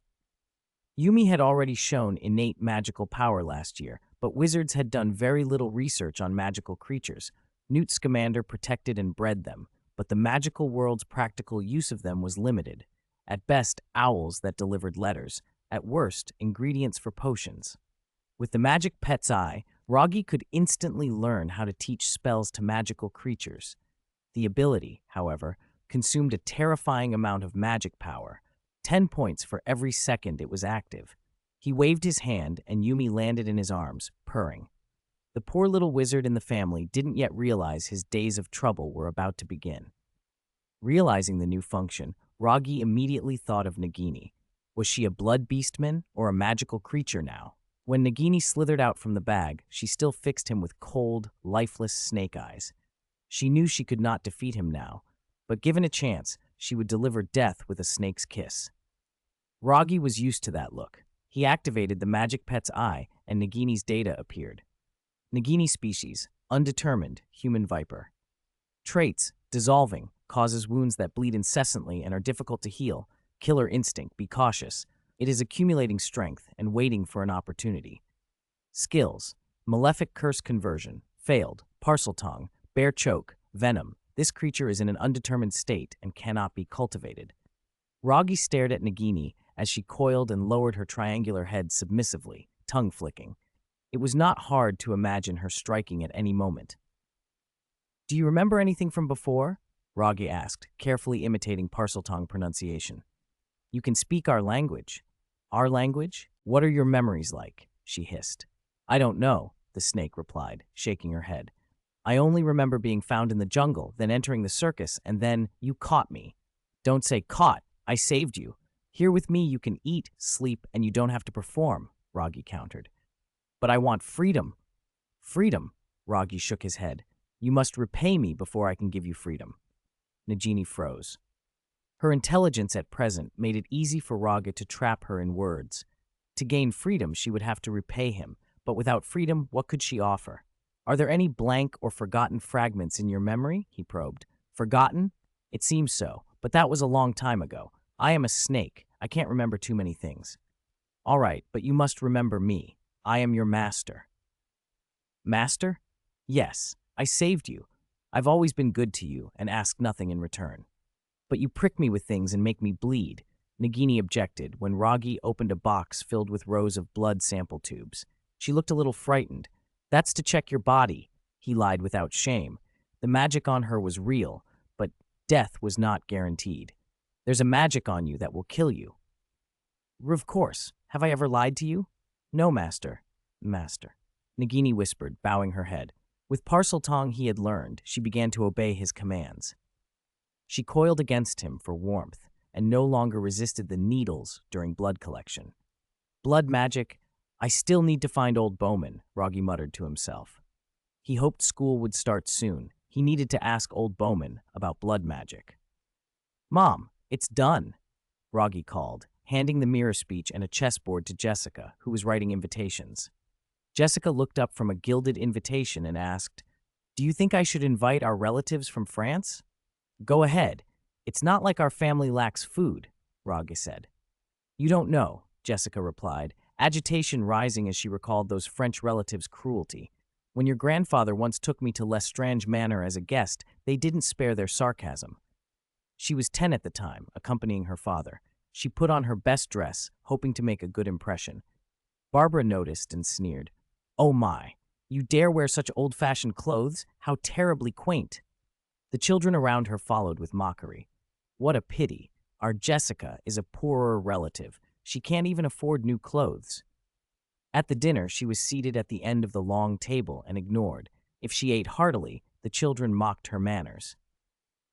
Yumi had already shown innate magical power last year, but wizards had done very little research on magical creatures. Newt Scamander protected and bred them, but the magical world's practical use of them was limited. At best, owls that delivered letters. At worst, ingredients for potions. With the magic pet's eye, Rogge could instantly learn how to teach spells to magical creatures. The ability, however, consumed a terrifying amount of magic power, 10 points for every second it was active. He waved his hand, and Yumi landed in his arms, purring. The poor little wizard in the family didn't yet realize his days of trouble were about to begin. Realizing the new function, Rogge immediately thought of Nagini. Was she a blood beastman or a magical creature now? When Nagini slithered out from the bag, she still fixed him with cold, lifeless snake eyes. She knew she could not defeat him now, but given a chance, she would deliver death with a snake's kiss. Rogge was used to that look. He activated the magic pet's eye, and Nagini's data appeared. Nagini species, undetermined, human viper. Traits, dissolving, causes wounds that bleed incessantly and are difficult to heal. Killer instinct, be cautious. It is accumulating strength and waiting for an opportunity. Skills, malefic curse conversion, failed, parcel tongue, bear choke, venom. This creature is in an undetermined state and cannot be cultivated. Rogge stared at Nagini as she coiled and lowered her triangular head submissively, tongue flicking. It was not hard to imagine her striking at any moment. "Do you remember anything from before?" Rogge asked, carefully imitating Parseltongue pronunciation. "You can speak our language." "Our language? What are your memories like?" she hissed. "I don't know," the snake replied, shaking her head. "I only remember being found in the jungle, then entering the circus, and then you caught me." "Don't say caught. I saved you. Here with me you can eat, sleep, and you don't have to perform," Rogge countered. "But I want freedom." "Freedom?" Rogge shook his head. "You must repay me before I can give you freedom." Nagini froze. Her intelligence at present made it easy for Rogge to trap her in words. To gain freedom, she would have to repay him, but without freedom, what could she offer? "Are there any blank or forgotten fragments in your memory?" he probed. "Forgotten? It seems so, but that was a long time ago. I am a snake. I can't remember too many things." "All right, but you must remember me. I am your master." "Master?" "Yes, I saved you. I've always been good to you and asked nothing in return." "But you prick me with things and make me bleed," Nagini objected when Rogge opened a box filled with rows of blood sample tubes. She looked a little frightened. "That's to check your body," he lied without shame. The magic on her was real, but death was not guaranteed. "There's a magic on you that will kill you." "Of course. Have I ever lied to you?" "No, master." "Master," Nagini whispered, bowing her head. With Parseltongue he had learned, she began to obey his commands. She coiled against him for warmth and no longer resisted the needles during blood collection. "Blood magic? I still need to find old Bowman," Rogge muttered to himself. He hoped school would start soon. He needed to ask old Bowman about blood magic. "Mom, it's done," Rogge called, handing the mirror speech and a chessboard to Jessica, who was writing invitations. Jessica looked up from a gilded invitation and asked, "Do you think I should invite our relatives from France?" "Go ahead. It's not like our family lacks food," Rogge said. "You don't know," Jessica replied, agitation rising as she recalled those French relatives' cruelty. "When your grandfather once took me to Lestrange Manor as a guest, they didn't spare their sarcasm." She was 10 at the time, accompanying her father. She put on her best dress, hoping to make a good impression. Barbara noticed and sneered. "Oh my, you dare wear such old-fashioned clothes? How terribly quaint." The children around her followed with mockery. "What a pity. Our Jessica is a poorer relative. She can't even afford new clothes." At the dinner, she was seated at the end of the long table and ignored. If she ate heartily, the children mocked her manners.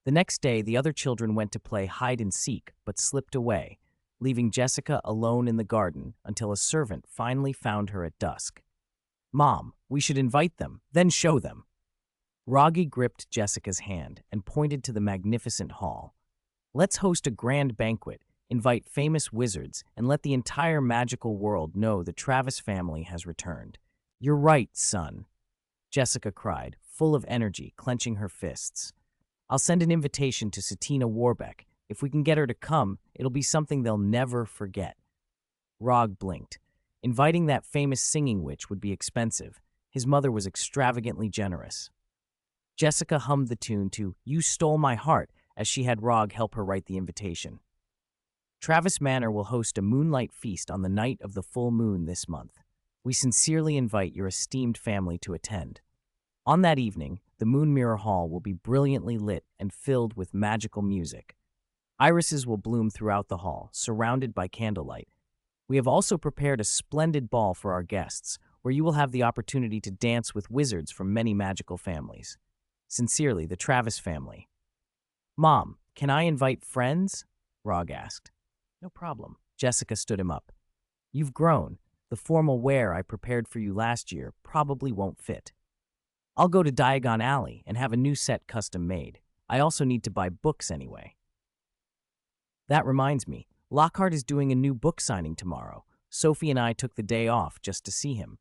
The next day, the other children went to play hide and seek, but slipped away, leaving Jessica alone in the garden until a servant finally found her at dusk. "Mom, we should invite them, then show them." Rogge gripped Jessica's hand and pointed to the magnificent hall. "Let's host a grand banquet, invite famous wizards, and let the entire magical world know the Travis family has returned." "You're right, son," Jessica cried, full of energy, clenching her fists. "I'll send an invitation to Satina Warbeck. If we can get her to come, it'll be something they'll never forget." Rogge blinked. Inviting that famous singing witch would be expensive. His mother was extravagantly generous. Jessica hummed the tune to "You Stole My Heart" as she had Rogge help her write the invitation. "Travis Manor will host a moonlight feast on the night of the full moon this month. We sincerely invite your esteemed family to attend. On that evening, the Moon Mirror Hall will be brilliantly lit and filled with magical music. Irises will bloom throughout the hall, surrounded by candlelight. We have also prepared a splendid ball for our guests, where you will have the opportunity to dance with wizards from many magical families. Sincerely, the Travis family." "Mom, can I invite friends?" Rogge asked. "No problem." Jessica stood him up. "You've grown. The formal wear I prepared for you last year probably won't fit. I'll go to Diagon Alley and have a new set custom made. I also need to buy books anyway." "That reminds me, Lockhart is doing a new book signing tomorrow. Sophie and I took the day off just to see him.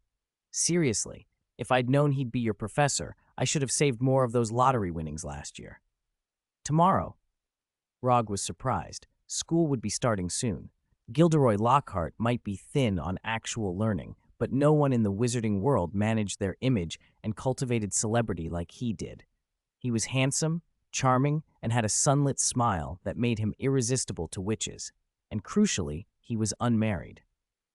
Seriously, if I'd known he'd be your professor, I should have saved more of those lottery winnings last year." "Tomorrow?" Rogge was surprised. School would be starting soon. Gilderoy Lockhart might be thin on actual learning, but no one in the wizarding world managed their image and cultivated celebrity like he did. He was handsome, charming, and had a sunlit smile that made him irresistible to witches. And crucially, he was unmarried.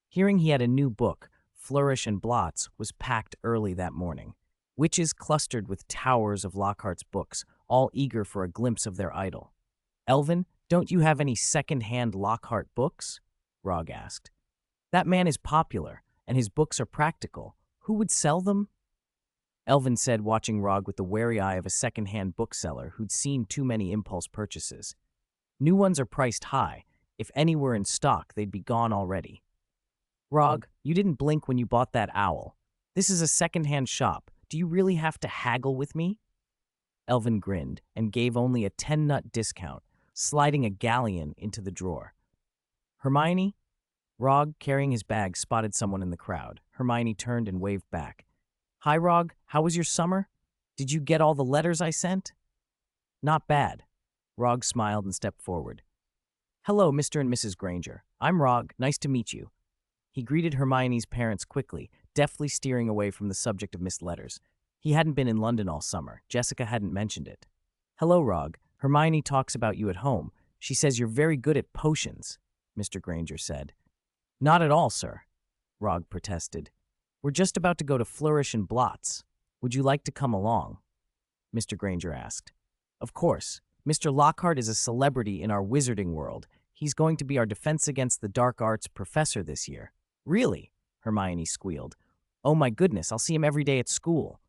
Hearing he had a new book, Flourish and Blots, was packed early that morning. Witches clustered with towers of Lockhart's books, all eager for a glimpse of their idol. "Elvin, don't you have any second-hand Lockhart books?" Rogge asked. "That man is popular, and his books are practical. Who would sell them?" Elvin said, watching Rogge with the wary eye of a second-hand bookseller who'd seen too many impulse purchases. "New ones are priced high. If any were in stock, they'd be gone already." "Rogge, you didn't blink when you bought that owl. This is a second-hand shop. Do you really have to haggle with me?" Elvin grinned and gave only a 10-nut discount, sliding a galleon into the drawer. "Hermione?" Rogge, carrying his bag, spotted someone in the crowd. Hermione turned and waved back. "Hi, Rogge. How was your summer? Did you get all the letters I sent?" "Not bad." Rogge smiled and stepped forward. "Hello, Mr. and Mrs. Granger. I'm Rogge. Nice to meet you." He greeted Hermione's parents quickly, deftly steering away from the subject of missed letters. He hadn't been in London all summer. Jessica hadn't mentioned it. "Hello, Rogge. Hermione talks about you at home. She says you're very good at potions," Mr. Granger said. "Not at all, sir," Rogge protested. "We're just about to go to Flourish and Blots. Would you like to come along?" Mr. Granger asked. "Of course. Mr. Lockhart is a celebrity in our wizarding world. He's going to be our Defense Against the Dark Arts professor this year." "Really?" Hermione squealed. "Oh my goodness, I'll see him every day at school."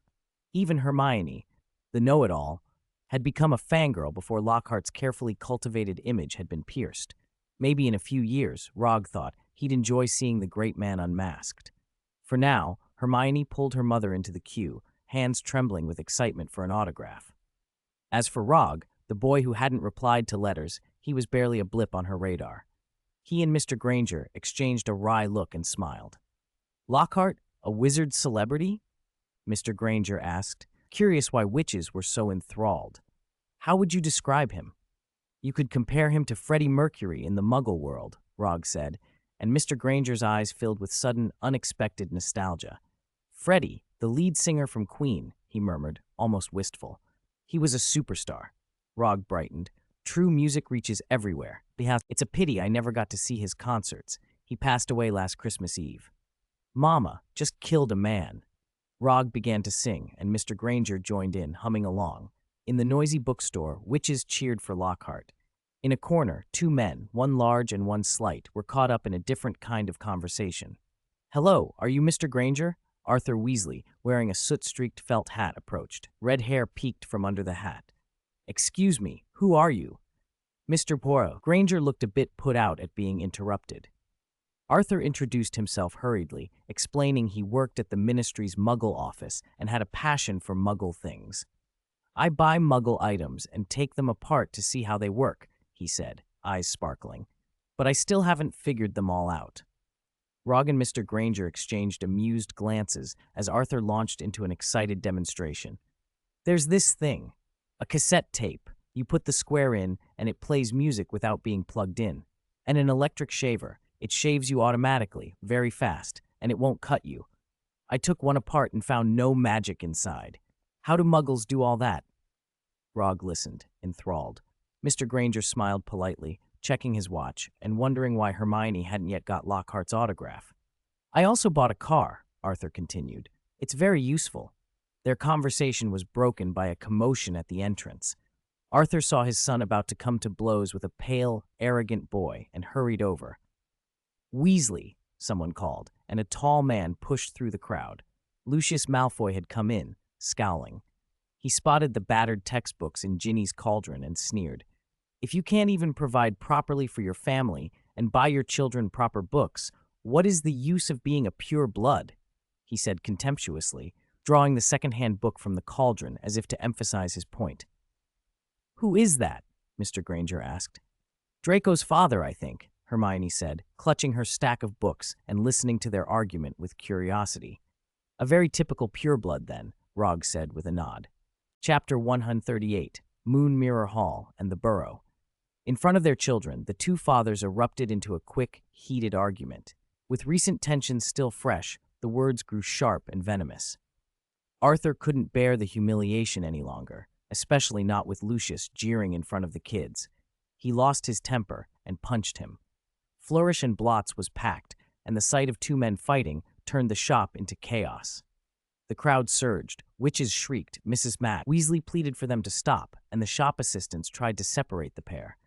Even Hermione, the know-it-all, had become a fangirl before Lockhart's carefully cultivated image had been pierced. Maybe in a few years, Rogge thought, he'd enjoy seeing the great man unmasked. For now, Hermione pulled her mother into the queue, hands trembling with excitement for an autograph. As for Rogge, the boy who hadn't replied to letters, he was barely a blip on her radar. He and Mr. Granger exchanged a wry look and smiled. "Lockhart, a wizard celebrity?" Mr. Granger asked, curious why witches were so enthralled. "How would you describe him?" "You could compare him to Freddie Mercury in the Muggle world," Rogge said, and Mr. Granger's eyes filled with sudden, unexpected nostalgia. "Freddie, the lead singer from Queen," he murmured, almost wistful. "He was a superstar." Rogge brightened. "True music reaches everywhere. It's a pity I never got to see his concerts. He passed away last Christmas Eve." "Mama just killed a man." Rogge began to sing, and Mr. Granger joined in, humming along. In the noisy bookstore, witches cheered for Lockhart. In a corner, two men, one large and one slight, were caught up in a different kind of conversation. "Hello, are you Mr. Granger?" Arthur Weasley, wearing a soot-streaked felt hat, approached. Red hair peeked from under the hat. "Excuse me, who are you?" "Mr. Poirot." Granger looked a bit put out at being interrupted. Arthur introduced himself hurriedly, explaining he worked at the Ministry's Muggle office and had a passion for Muggle things. "I buy Muggle items and take them apart to see how they work," he said, eyes sparkling. "But I still haven't figured them all out." Rogge and Mr. Granger exchanged amused glances as Arthur launched into an excited demonstration. "There's this thing, a cassette tape. You put the square in, and it plays music without being plugged in. And an electric shaver. It shaves you automatically, very fast, and it won't cut you. I took one apart and found no magic inside. How do Muggles do all that?" Rogge listened, enthralled. Mr. Granger smiled politely, checking his watch and wondering why Hermione hadn't yet got Lockhart's autograph. "I also bought a car," Arthur continued. "It's very useful." Their conversation was broken by a commotion at the entrance. Arthur saw his son about to come to blows with a pale, arrogant boy and hurried over. "Weasley," someone called, and a tall man pushed through the crowd. Lucius Malfoy had come in, scowling. He spotted the battered textbooks in Ginny's cauldron and sneered. "If you can't even provide properly for your family and buy your children proper books, what is the use of being a pure blood?" he said contemptuously, drawing the second-hand book from the cauldron as if to emphasize his point. "Who is that?" Mr. Granger asked. "Draco's father, I think," Hermione said, clutching her stack of books and listening to their argument with curiosity. "A very typical pureblood, then," Rogge said with a nod. Chapter 138, Moon Mirror Hall and the Burrow. In front of their children, the two fathers erupted into a quick, heated argument. With recent tensions still fresh, the words grew sharp and venomous. Arthur couldn't bear the humiliation any longer, especially not with Lucius jeering in front of the kids. He lost his temper and punched him. Flourish and Blots was packed, and the sight of two men fighting turned the shop into chaos. The crowd surged, witches shrieked, Mrs. Matt Weasley pleaded for them to stop, and the shop assistants tried to separate the pair.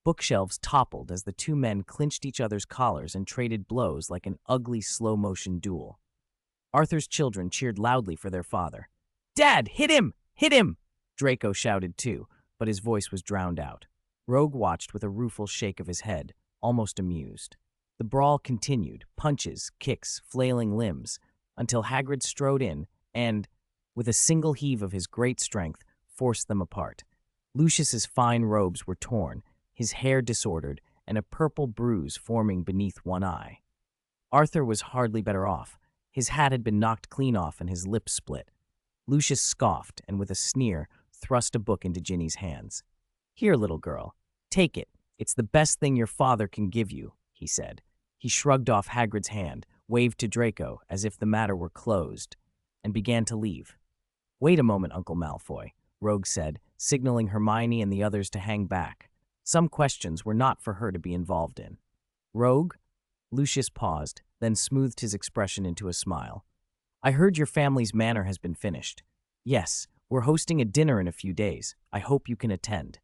Bookshelves toppled as the two men clinched each other's collars and traded blows like an ugly slow-motion duel. Arthur's children cheered loudly for their father. "Dad, hit him! Hit him!" Draco shouted too, but his voice was drowned out. Rogge watched with a rueful shake of his head, almost amused. The brawl continued, punches, kicks, flailing limbs, until Hagrid strode in and, with a single heave of his great strength, forced them apart. Lucius's fine robes were torn, his hair disordered, and a purple bruise forming beneath one eye. Arthur was hardly better off. His hat had been knocked clean off and his lips split. Lucius scoffed and, with a sneer, thrust a book into Ginny's hands. "Here, little girl, take it. It's the best thing your father can give you," he said. He shrugged off Hagrid's hand, waved to Draco as if the matter were closed, and began to leave. "Wait a moment, Uncle Malfoy," Rogge said, signaling Hermione and the others to hang back. Some questions were not for her to be involved in. "Rogge?" Lucius paused, then smoothed his expression into a smile. "I heard your family's manor has been finished. Yes, we're hosting a dinner in a few days. I hope you can attend.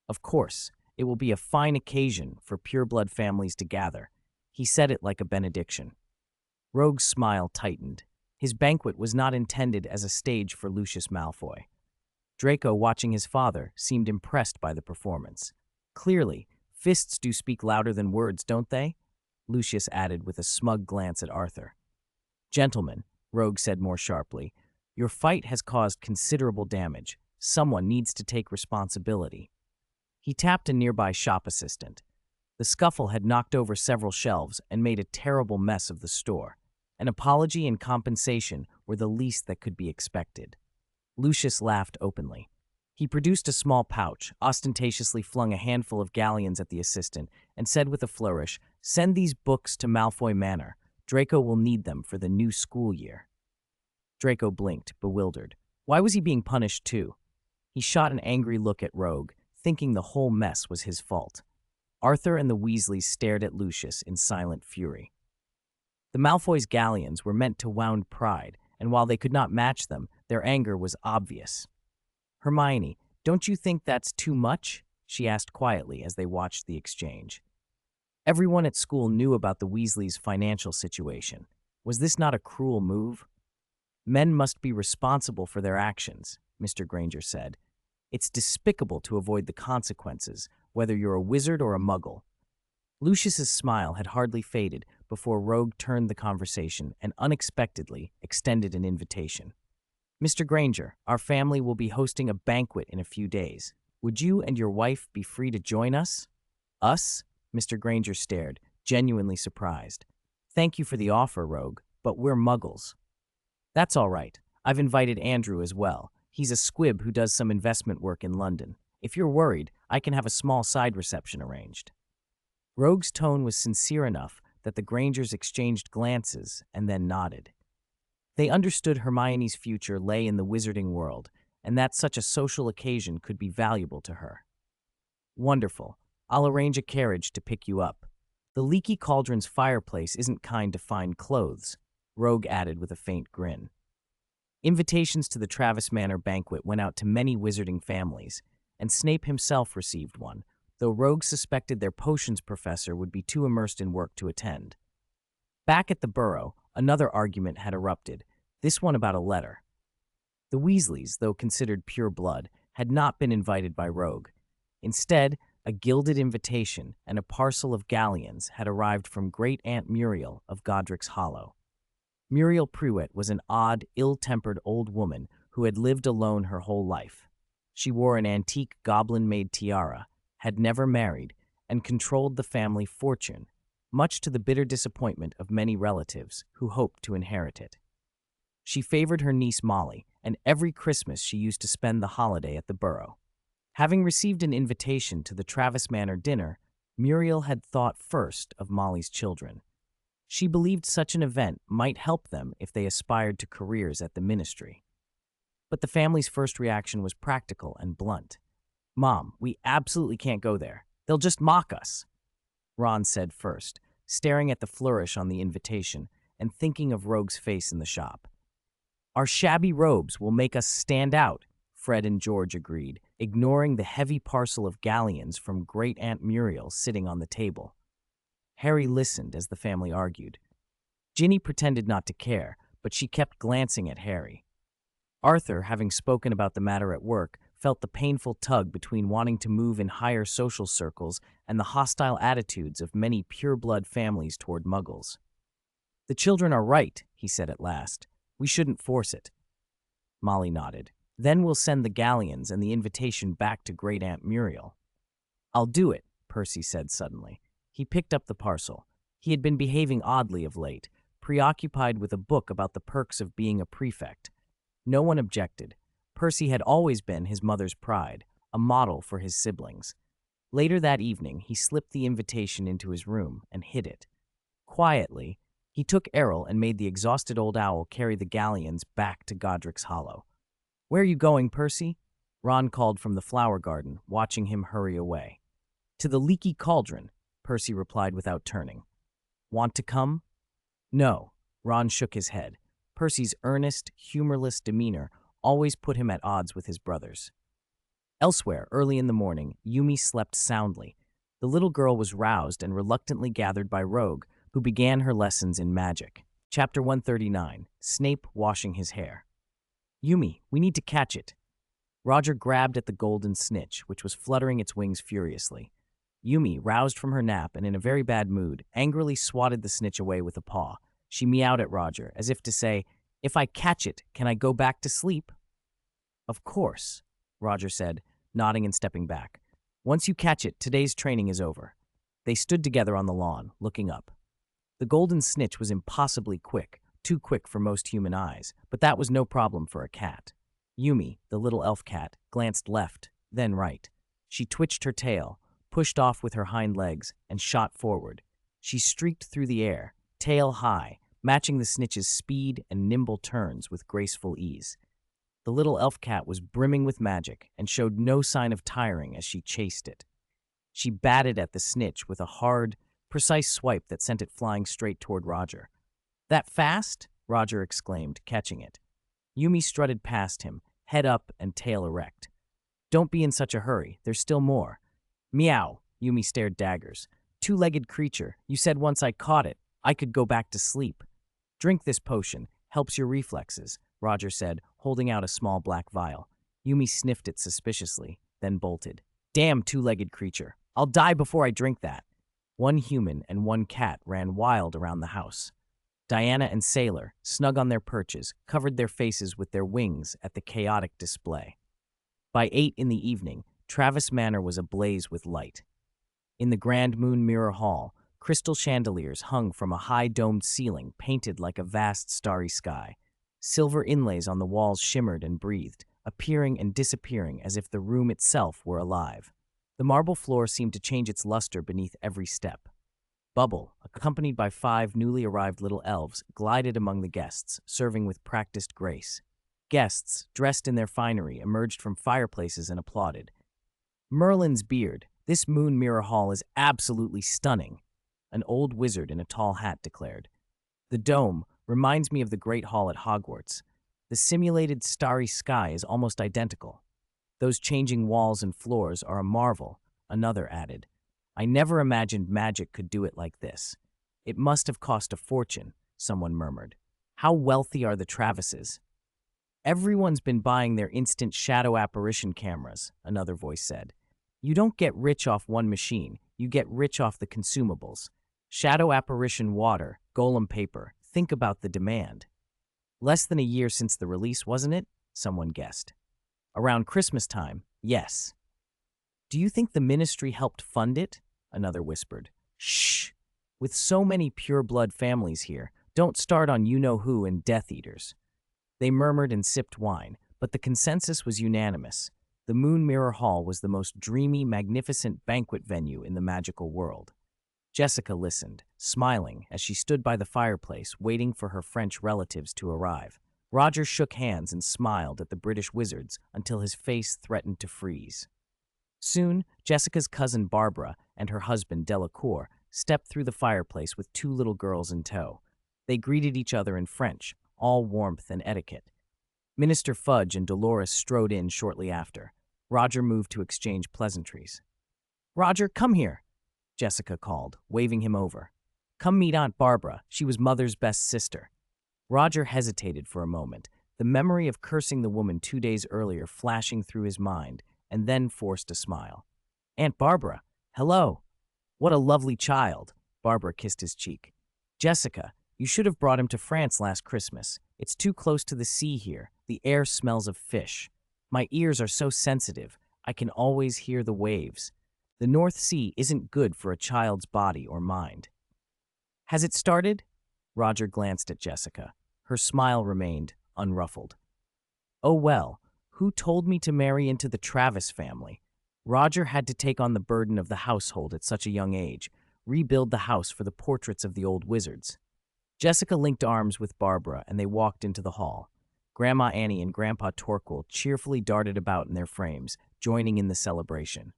Of course, it will be a fine occasion for pureblood families to gather." He said it like a benediction. Rogge's smile tightened. His banquet was not intended as a stage for Lucius Malfoy. Draco, watching his father, seemed impressed by the performance. "Clearly, fists do speak louder than words, don't they?" Lucius added with a smug glance at Arthur. "Gentlemen," Rogge said more sharply, "your fight has caused considerable damage. Someone needs to take responsibility." He tapped a nearby shop assistant. The scuffle had knocked over several shelves and made a terrible mess of the store. An apology and compensation were the least that could be expected. Lucius laughed openly. He produced a small pouch, ostentatiously flung a handful of galleons at the assistant, and said with a flourish, "Send these books to Malfoy Manor. Draco will need them for the new school year." Draco blinked, bewildered. Why was he being punished too? He shot an angry look at Rogge, thinking the whole mess was his fault. Arthur and the Weasleys stared at Lucius in silent fury. The Malfoys' galleons were meant to wound pride, and while they could not match them, their anger was obvious. "Hermione, don't you think that's too much?" she asked quietly as they watched the exchange. Everyone at school knew about the Weasleys' financial situation. Was this not a cruel move? "Men must be responsible for their actions," Mr. Granger said. It's despicable to avoid the consequences, whether you're a wizard or a muggle. Lucius's smile had hardly faded before Rogue turned the conversation and unexpectedly extended an invitation. Mr. Granger, our family will be hosting a banquet in a few days. Would you and your wife be free to join us? Us? Mr. Granger stared, genuinely surprised. Thank you for the offer, Rogue, but we're muggles. That's all right. I've invited Andrew as well. He's a squib who does some investment work in London. If you're worried, I can have a small side reception arranged. Rogue's tone was sincere enough that the Grangers exchanged glances and then nodded. They understood Hermione's future lay in the wizarding world, and that such a social occasion could be valuable to her. Wonderful. I'll arrange a carriage to pick you up. The Leaky Cauldron's fireplace isn't kind to fine clothes, Rogue added with a faint grin. Invitations to the Travis Manor banquet went out to many wizarding families, and Snape himself received one, though Rogue suspected their potions professor would be too immersed in work to attend. Back at the Burrow, another argument had erupted, this one about a letter. The Weasleys, though considered pure blood, had not been invited by Rogue. Instead, a gilded invitation and a parcel of galleons had arrived from Great Aunt Muriel of Godric's Hollow. Muriel Pruitt was an odd, ill-tempered old woman who had lived alone her whole life. She wore an antique goblin-made tiara, had never married, and controlled the family fortune, much to the bitter disappointment of many relatives who hoped to inherit it. She favored her niece Molly, and every Christmas she used to spend the holiday at the Burrow. Having received an invitation to the Travis Manor dinner, Muriel had thought first of Molly's children. She believed such an event might help them if they aspired to careers at the ministry. But the family's first reaction was practical and blunt. "Mom, we absolutely can't go there. They'll just mock us," Ron said first, staring at the flourish on the invitation and thinking of Rogue's face in the shop. "Our shabby robes will make us stand out," Fred and George agreed, ignoring the heavy parcel of galleons from Great Aunt Muriel sitting on the table. Harry listened as the family argued. Ginny pretended not to care, but she kept glancing at Harry. Arthur, having spoken about the matter at work, felt the painful tug between wanting to move in higher social circles and the hostile attitudes of many pure-blood families toward muggles. "The children are right," he said at last. "We shouldn't force it." Molly nodded. "Then we'll send the galleons and the invitation back to Great Aunt Muriel." "I'll do it," Percy said suddenly. He picked up the parcel. He had been behaving oddly of late, preoccupied with a book about the perks of being a prefect. No one objected. Percy had always been his mother's pride, a model for his siblings. Later that evening, he slipped the invitation into his room and hid it. Quietly, he took Errol and made the exhausted old owl carry the galleons back to Godric's Hollow. "Where are you going, Percy?" Ron called from the flower garden, watching him hurry away. "To the Leaky Cauldron," Percy replied without turning. "Want to come?" "No." Ron shook his head. Percy's earnest, humorless demeanor always put him at odds with his brothers. Elsewhere, early in the morning, Yumi slept soundly. The little girl was roused and reluctantly gathered by Rogue, who began her lessons in magic. Chapter 139, Snape Washing His Hair. "Yumi, we need to catch it." Roger grabbed at the golden snitch, which was fluttering its wings furiously. Yumi, roused from her nap and in a very bad mood, angrily swatted the snitch away with a paw. She meowed at Roger, as if to say, "If I catch it, can I go back to sleep?" "Of course," Roger said, nodding and stepping back. "Once you catch it, today's training is over." They stood together on the lawn, looking up. The golden snitch was impossibly quick, too quick for most human eyes, but that was no problem for a cat. Yumi, the little elf cat, glanced left, then right. She twitched her tail, pushed off with her hind legs, and shot forward. She streaked through the air, tail high, matching the snitch's speed and nimble turns with graceful ease. The little elf cat was brimming with magic and showed no sign of tiring as she chased it. She batted at the snitch with a hard, precise swipe that sent it flying straight toward Roger. "That fast?" Roger exclaimed, catching it. Yumi strutted past him, head up and tail erect. "Don't be in such a hurry, there's still more." "Meow," Yumi stared daggers. "Two-legged creature, you said once I caught it, I could go back to sleep." "Drink this potion, helps your reflexes," Roger said, holding out a small black vial. Yumi sniffed it suspiciously, then bolted. Damn two-legged creature. I'll die before I drink that. One human and one cat ran wild around the house. Diana and Sailor, snug on their perches, covered their faces with their wings at the chaotic display. By 8 in the evening, Travis Manor was ablaze with light. In the Grand Moon Mirror Hall, crystal chandeliers hung from a high domed ceiling painted like a vast starry sky. Silver inlays on the walls shimmered and breathed, appearing and disappearing as if the room itself were alive. The marble floor seemed to change its luster beneath every step. Bubble, accompanied by 5 newly arrived little elves, glided among the guests, serving with practiced grace. Guests, dressed in their finery, emerged from fireplaces and applauded. Merlin's beard. This Moon Mirror Hall is absolutely stunning, an old wizard in a tall hat declared. The dome reminds me of the Great Hall at Hogwarts. The simulated starry sky is almost identical. Those changing walls and floors are a marvel, another added. I never imagined magic could do it like this. It must have cost a fortune, someone murmured. How wealthy are the Travises? Everyone's been buying their instant shadow apparition cameras, another voice said. You don't get rich off one machine, you get rich off the consumables. Shadow apparition water, golem paper, think about the demand. Less than a year since the release, wasn't it? Someone guessed. Around Christmas time, yes. Do you think the ministry helped fund it? Another whispered. Shh! With so many pure-blood families here, don't start on you-know-who and Death Eaters. They murmured and sipped wine, but the consensus was unanimous. The Moon Mirror Hall was the most dreamy, magnificent banquet venue in the magical world. Jessica listened, smiling as she stood by the fireplace waiting for her French relatives to arrive. Roger shook hands and smiled at the British wizards until his face threatened to freeze. Soon, Jessica's cousin Barbara and her husband Delacour stepped through the fireplace with 2 little girls in tow. They greeted each other in French, all warmth and etiquette. Minister Fudge and Dolores strode in shortly after. Roger moved to exchange pleasantries. Roger, come here, Jessica called, waving him over. Come meet Aunt Barbara. She was Mother's best sister. Roger hesitated for a moment, the memory of cursing the woman 2 days earlier flashing through his mind, and then forced a smile. Aunt Barbara, hello. What a lovely child. Barbara kissed his cheek. Jessica, you should have brought him to France last Christmas. It's too close to the sea here. The air smells of fish. My ears are so sensitive. I can always hear the waves. The North Sea isn't good for a child's body or mind. Has it started? Roger glanced at Jessica. Her smile remained unruffled. Oh well, who told me to marry into the Travis family? Roger had to take on the burden of the household at such a young age, rebuild the house for the portraits of the old wizards. Jessica linked arms with Barbara and they walked into the hall. Grandma Annie and Grandpa Torquil cheerfully darted about in their frames, joining in the celebration.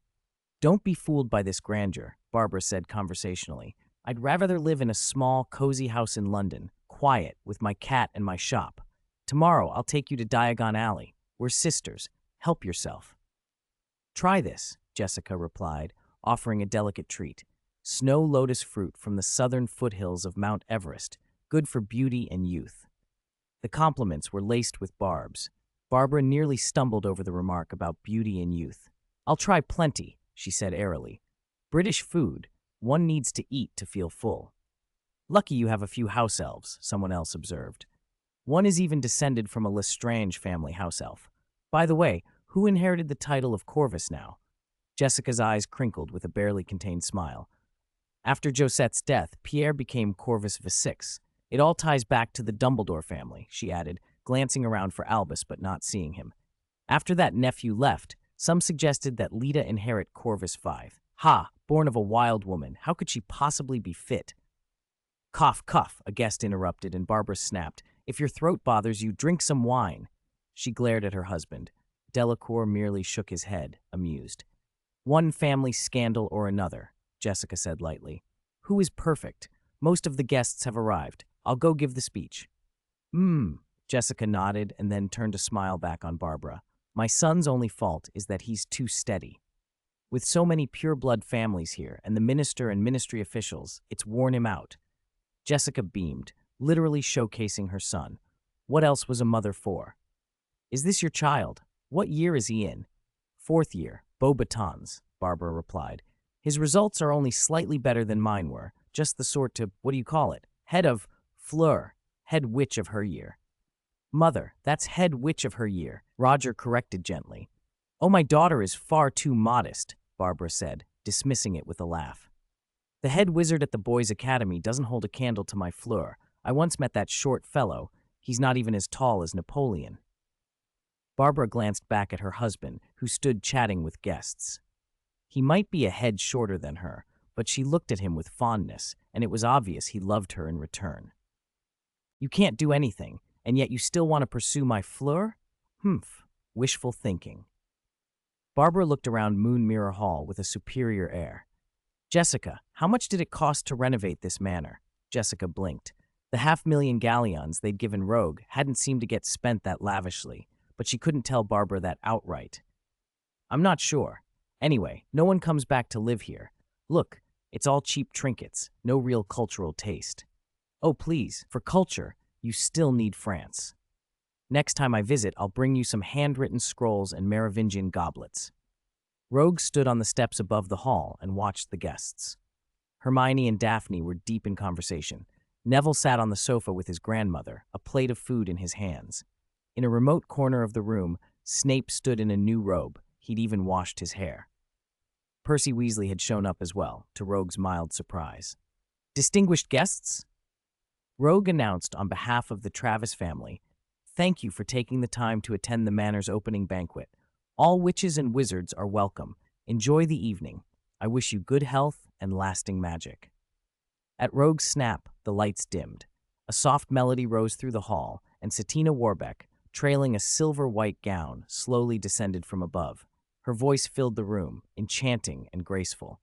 Don't be fooled by this grandeur, Barbara said conversationally. I'd rather live in a small, cozy house in London, quiet, with my cat and my shop. Tomorrow I'll take you to Diagon Alley. We're sisters. Help yourself. Try this, Jessica replied, offering a delicate treat. Snow lotus fruit from the southern foothills of Mount Everest, good for beauty and youth. The compliments were laced with barbs. Barbara nearly stumbled over the remark about beauty and youth. I'll try plenty, she said airily. British food. One needs to eat to feel full. Lucky you have a few house elves, someone else observed. One is even descended from a Lestrange family house elf. By the way, who inherited the title of Corvus now? Jessica's eyes crinkled with a barely contained smile. After Josette's death, Pierre became Corvus VI. It all ties back to the Dumbledore family, she added, glancing around for Albus but not seeing him. After that nephew left, some suggested that Lita inherit Corvus V. Ha! Born of a wild woman, how could she possibly be fit? Cough, cough, a guest interrupted, and Barbara snapped. If your throat bothers you, drink some wine. She glared at her husband. Delacour merely shook his head, amused. One family scandal or another, Jessica said lightly. Who is perfect? Most of the guests have arrived. I'll go give the speech. Jessica nodded and then turned a smile back on Barbara. My son's only fault is that he's too steady. With so many pure-blood families here and the minister and ministry officials, it's worn him out. Jessica beamed, literally showcasing her son. What else was a mother for? Is this your child? What year is he in? Fourth year, Beauxbatons, Barbara replied. His results are only slightly better than mine were, just the sort to, what do you call it? Head of Fleur, head witch of her year. Mother, that's head witch of her year, Roger corrected gently. Oh, my daughter is far too modest, Barbara said, dismissing it with a laugh. The head wizard at the boys' academy doesn't hold a candle to my Fleur. I once met that short fellow. He's not even as tall as Napoleon. Barbara glanced back at her husband, who stood chatting with guests. He might be a head shorter than her, but she looked at him with fondness, and it was obvious he loved her in return. You can't do anything, and yet you still want to pursue my Fleur? Humph, wishful thinking. Barbara looked around Moon Mirror Hall with a superior air. Jessica, how much did it cost to renovate this manor? Jessica blinked. The 500,000 galleons they'd given Rogge hadn't seemed to get spent that lavishly, but she couldn't tell Barbara that outright. I'm not sure. Anyway, no one comes back to live here. Look, it's all cheap trinkets, no real cultural taste. Oh, please, for culture, you still need France. Next time I visit, I'll bring you some handwritten scrolls and Merovingian goblets. Rogge stood on the steps above the hall and watched the guests. Hermione and Daphne were deep in conversation. Neville sat on the sofa with his grandmother, a plate of food in his hands. In a remote corner of the room, Snape stood in a new robe. He'd even washed his hair. Percy Weasley had shown up as well, to Rogue's mild surprise. Distinguished guests? Rogge announced on behalf of the Travis family, thank you for taking the time to attend the manor's opening banquet. All witches and wizards are welcome. Enjoy the evening. I wish you good health and lasting magic. At Rogue's snap, the lights dimmed. A soft melody rose through the hall, and Satina Warbeck, trailing a silver-white gown, slowly descended from above. Her voice filled the room, enchanting and graceful.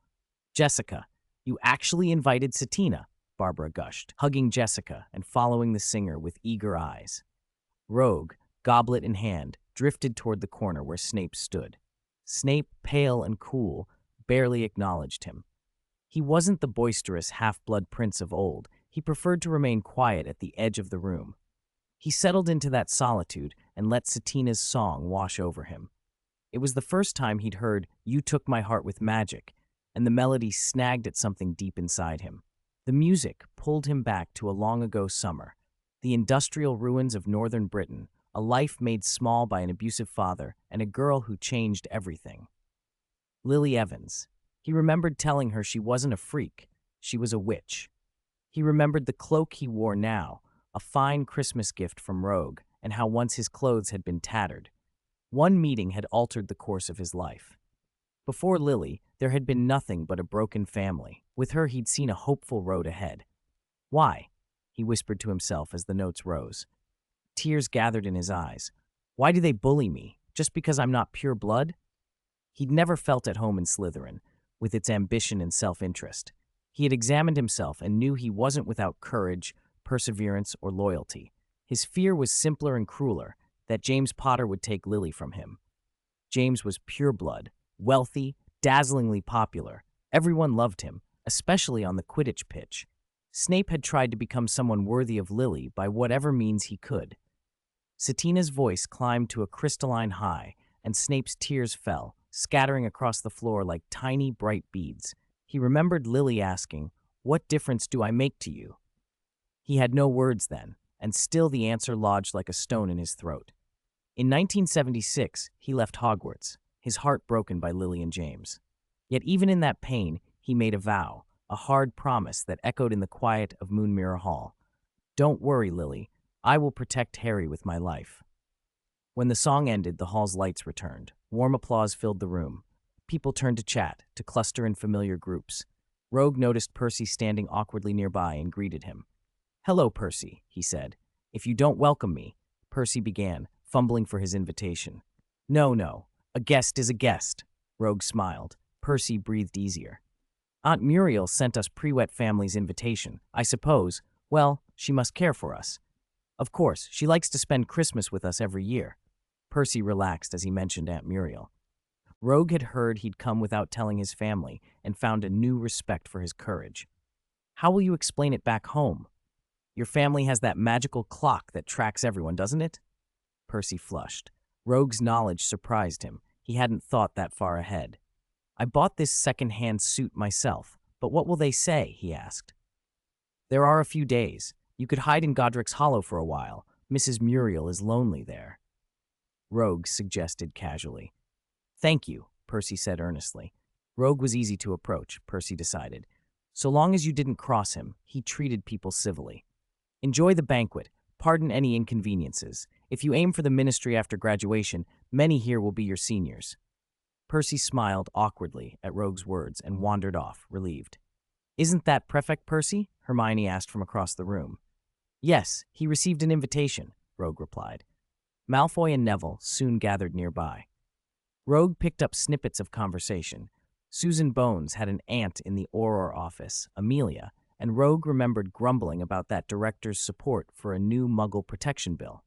Jessica, you actually invited Satina, Barbara gushed, hugging Jessica and following the singer with eager eyes. Rogge, goblet in hand, drifted toward the corner where Snape stood. Snape, pale and cool, barely acknowledged him. He wasn't the boisterous half-blood prince of old. He preferred to remain quiet at the edge of the room. He settled into that solitude and let Satina's song wash over him. It was the first time he'd heard "You Took My Heart with Magic," and the melody snagged at something deep inside him. The music pulled him back to a long-ago summer, the industrial ruins of northern Britain, a life made small by an abusive father, and a girl who changed everything. Lily Evans. He remembered telling her she wasn't a freak, she was a witch. He remembered the cloak he wore now, a fine Christmas gift from Rogge, and how once his clothes had been tattered. One meeting had altered the course of his life. Before Lily, there had been nothing but a broken family. With her, he'd seen a hopeful road ahead. Why? He whispered to himself as the notes rose. Tears gathered in his eyes. Why do they bully me? Just because I'm not pure blood? He'd never felt at home in Slytherin, with its ambition and self-interest. He had examined himself and knew he wasn't without courage, perseverance, or loyalty. His fear was simpler and crueler, that James Potter would take Lily from him. James was pure blood, wealthy, dazzlingly popular. Everyone loved him, especially on the Quidditch pitch. Snape had tried to become someone worthy of Lily by whatever means he could. Satina's voice climbed to a crystalline high, and Snape's tears fell, scattering across the floor like tiny, bright beads. He remembered Lily asking, "What difference do I make to you?" He had no words then, and still the answer lodged like a stone in his throat. In 1976, he left Hogwarts, his heart broken by Lily and James. Yet even in that pain, he made a vow, a hard promise that echoed in the quiet of Moon Mirror Hall. Don't worry, Lily. I will protect Harry with my life. When the song ended, the hall's lights returned. Warm applause filled the room. People turned to chat, to cluster in familiar groups. Rogge noticed Percy standing awkwardly nearby and greeted him. "Hello, Percy," he said. "If you don't welcome me," Percy began, fumbling for his invitation. No, a guest is a guest," Rogge smiled. Percy breathed easier. "Aunt Muriel sent us Prewett family's invitation. I suppose, well, she must care for us. Of course, she likes to spend Christmas with us every year." Percy relaxed as he mentioned Aunt Muriel. Rogge had heard he'd come without telling his family and found a new respect for his courage. "How will you explain it back home? Your family has that magical clock that tracks everyone, doesn't it?" Percy flushed. Rogue's knowledge surprised him. He hadn't thought that far ahead. I bought this second-hand suit myself, but what will they say? He asked. There are a few days. You could hide in Godric's Hollow for a while. Mrs. Muriel is lonely there. Rogue suggested casually. Thank you, Percy said earnestly. Rogue was easy to approach, Percy decided. So long as you didn't cross him, he treated people civilly. Enjoy the banquet. Pardon any inconveniences. If you aim for the ministry after graduation, many here will be your seniors. Percy smiled awkwardly at Rogue's words and wandered off, relieved. Isn't that Prefect Percy? Hermione asked from across the room. Yes, he received an invitation, Rogue replied. Malfoy and Neville soon gathered nearby. Rogue picked up snippets of conversation. Susan Bones had an aunt in the Auror office, Amelia, and Rogue remembered grumbling about that director's support for a new Muggle protection bill.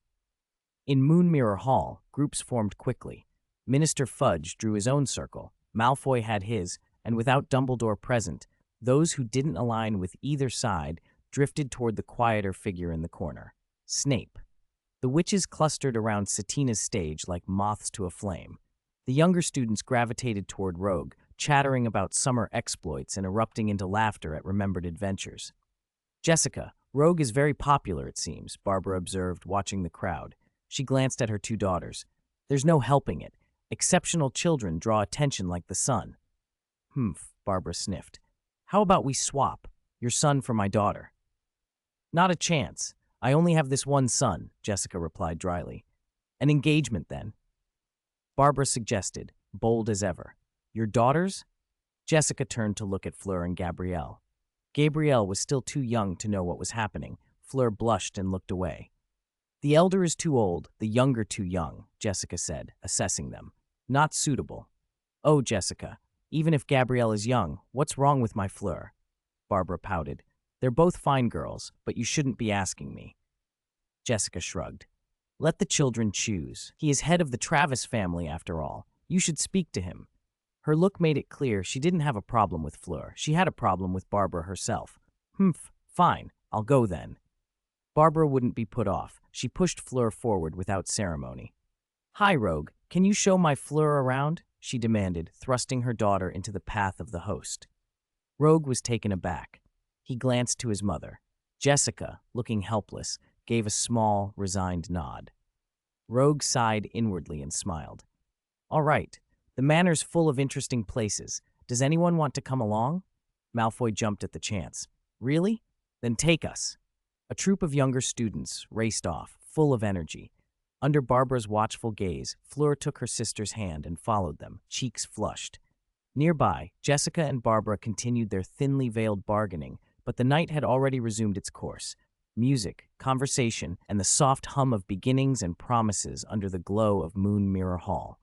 In Moonmirror Hall, groups formed quickly. Minister Fudge drew his own circle, Malfoy had his, and without Dumbledore present, those who didn't align with either side drifted toward the quieter figure in the corner, Snape. The witches clustered around Satina's stage like moths to a flame. The younger students gravitated toward Rogue, chattering about summer exploits and erupting into laughter at remembered adventures. Jessica, Rogue is very popular, it seems, Barbara observed, watching the crowd. She glanced at her two daughters. There's no helping it. Exceptional children draw attention like the sun. Humph, Barbara sniffed. How about we swap? Your son for my daughter. Not a chance. I only have this one son, Jessica replied dryly. An engagement, then. Barbara suggested, bold as ever. Your daughters? Jessica turned to look at Fleur and Gabrielle. Gabrielle was still too young to know what was happening. Fleur blushed and looked away. The elder is too old, the younger too young, Jessica said, assessing them. Not suitable. Oh, Jessica, even if Gabrielle is young, what's wrong with my Fleur? Barbara pouted. They're both fine girls, but you shouldn't be asking me. Jessica shrugged. Let the children choose. He is head of the Travis family, after all. You should speak to him. Her look made it clear she didn't have a problem with Fleur. She had a problem with Barbara herself. Humph, fine, I'll go then. Barbara wouldn't be put off. She pushed Fleur forward without ceremony. Hi, Rogue. Can you show my Fleur around? She demanded, thrusting her daughter into the path of the host. Rogue was taken aback. He glanced to his mother. Jessica, looking helpless, gave a small, resigned nod. Rogue sighed inwardly and smiled. All right, the manor's full of interesting places. Does anyone want to come along? Malfoy jumped at the chance. Really? Then take us. A troop of younger students raced off, full of energy. Under Barbara's watchful gaze, Fleur took her sister's hand and followed them, cheeks flushed. Nearby, Jessica and Barbara continued their thinly veiled bargaining, but the night had already resumed its course. Music, conversation, and the soft hum of beginnings and promises under the glow of Moonmirror Hall.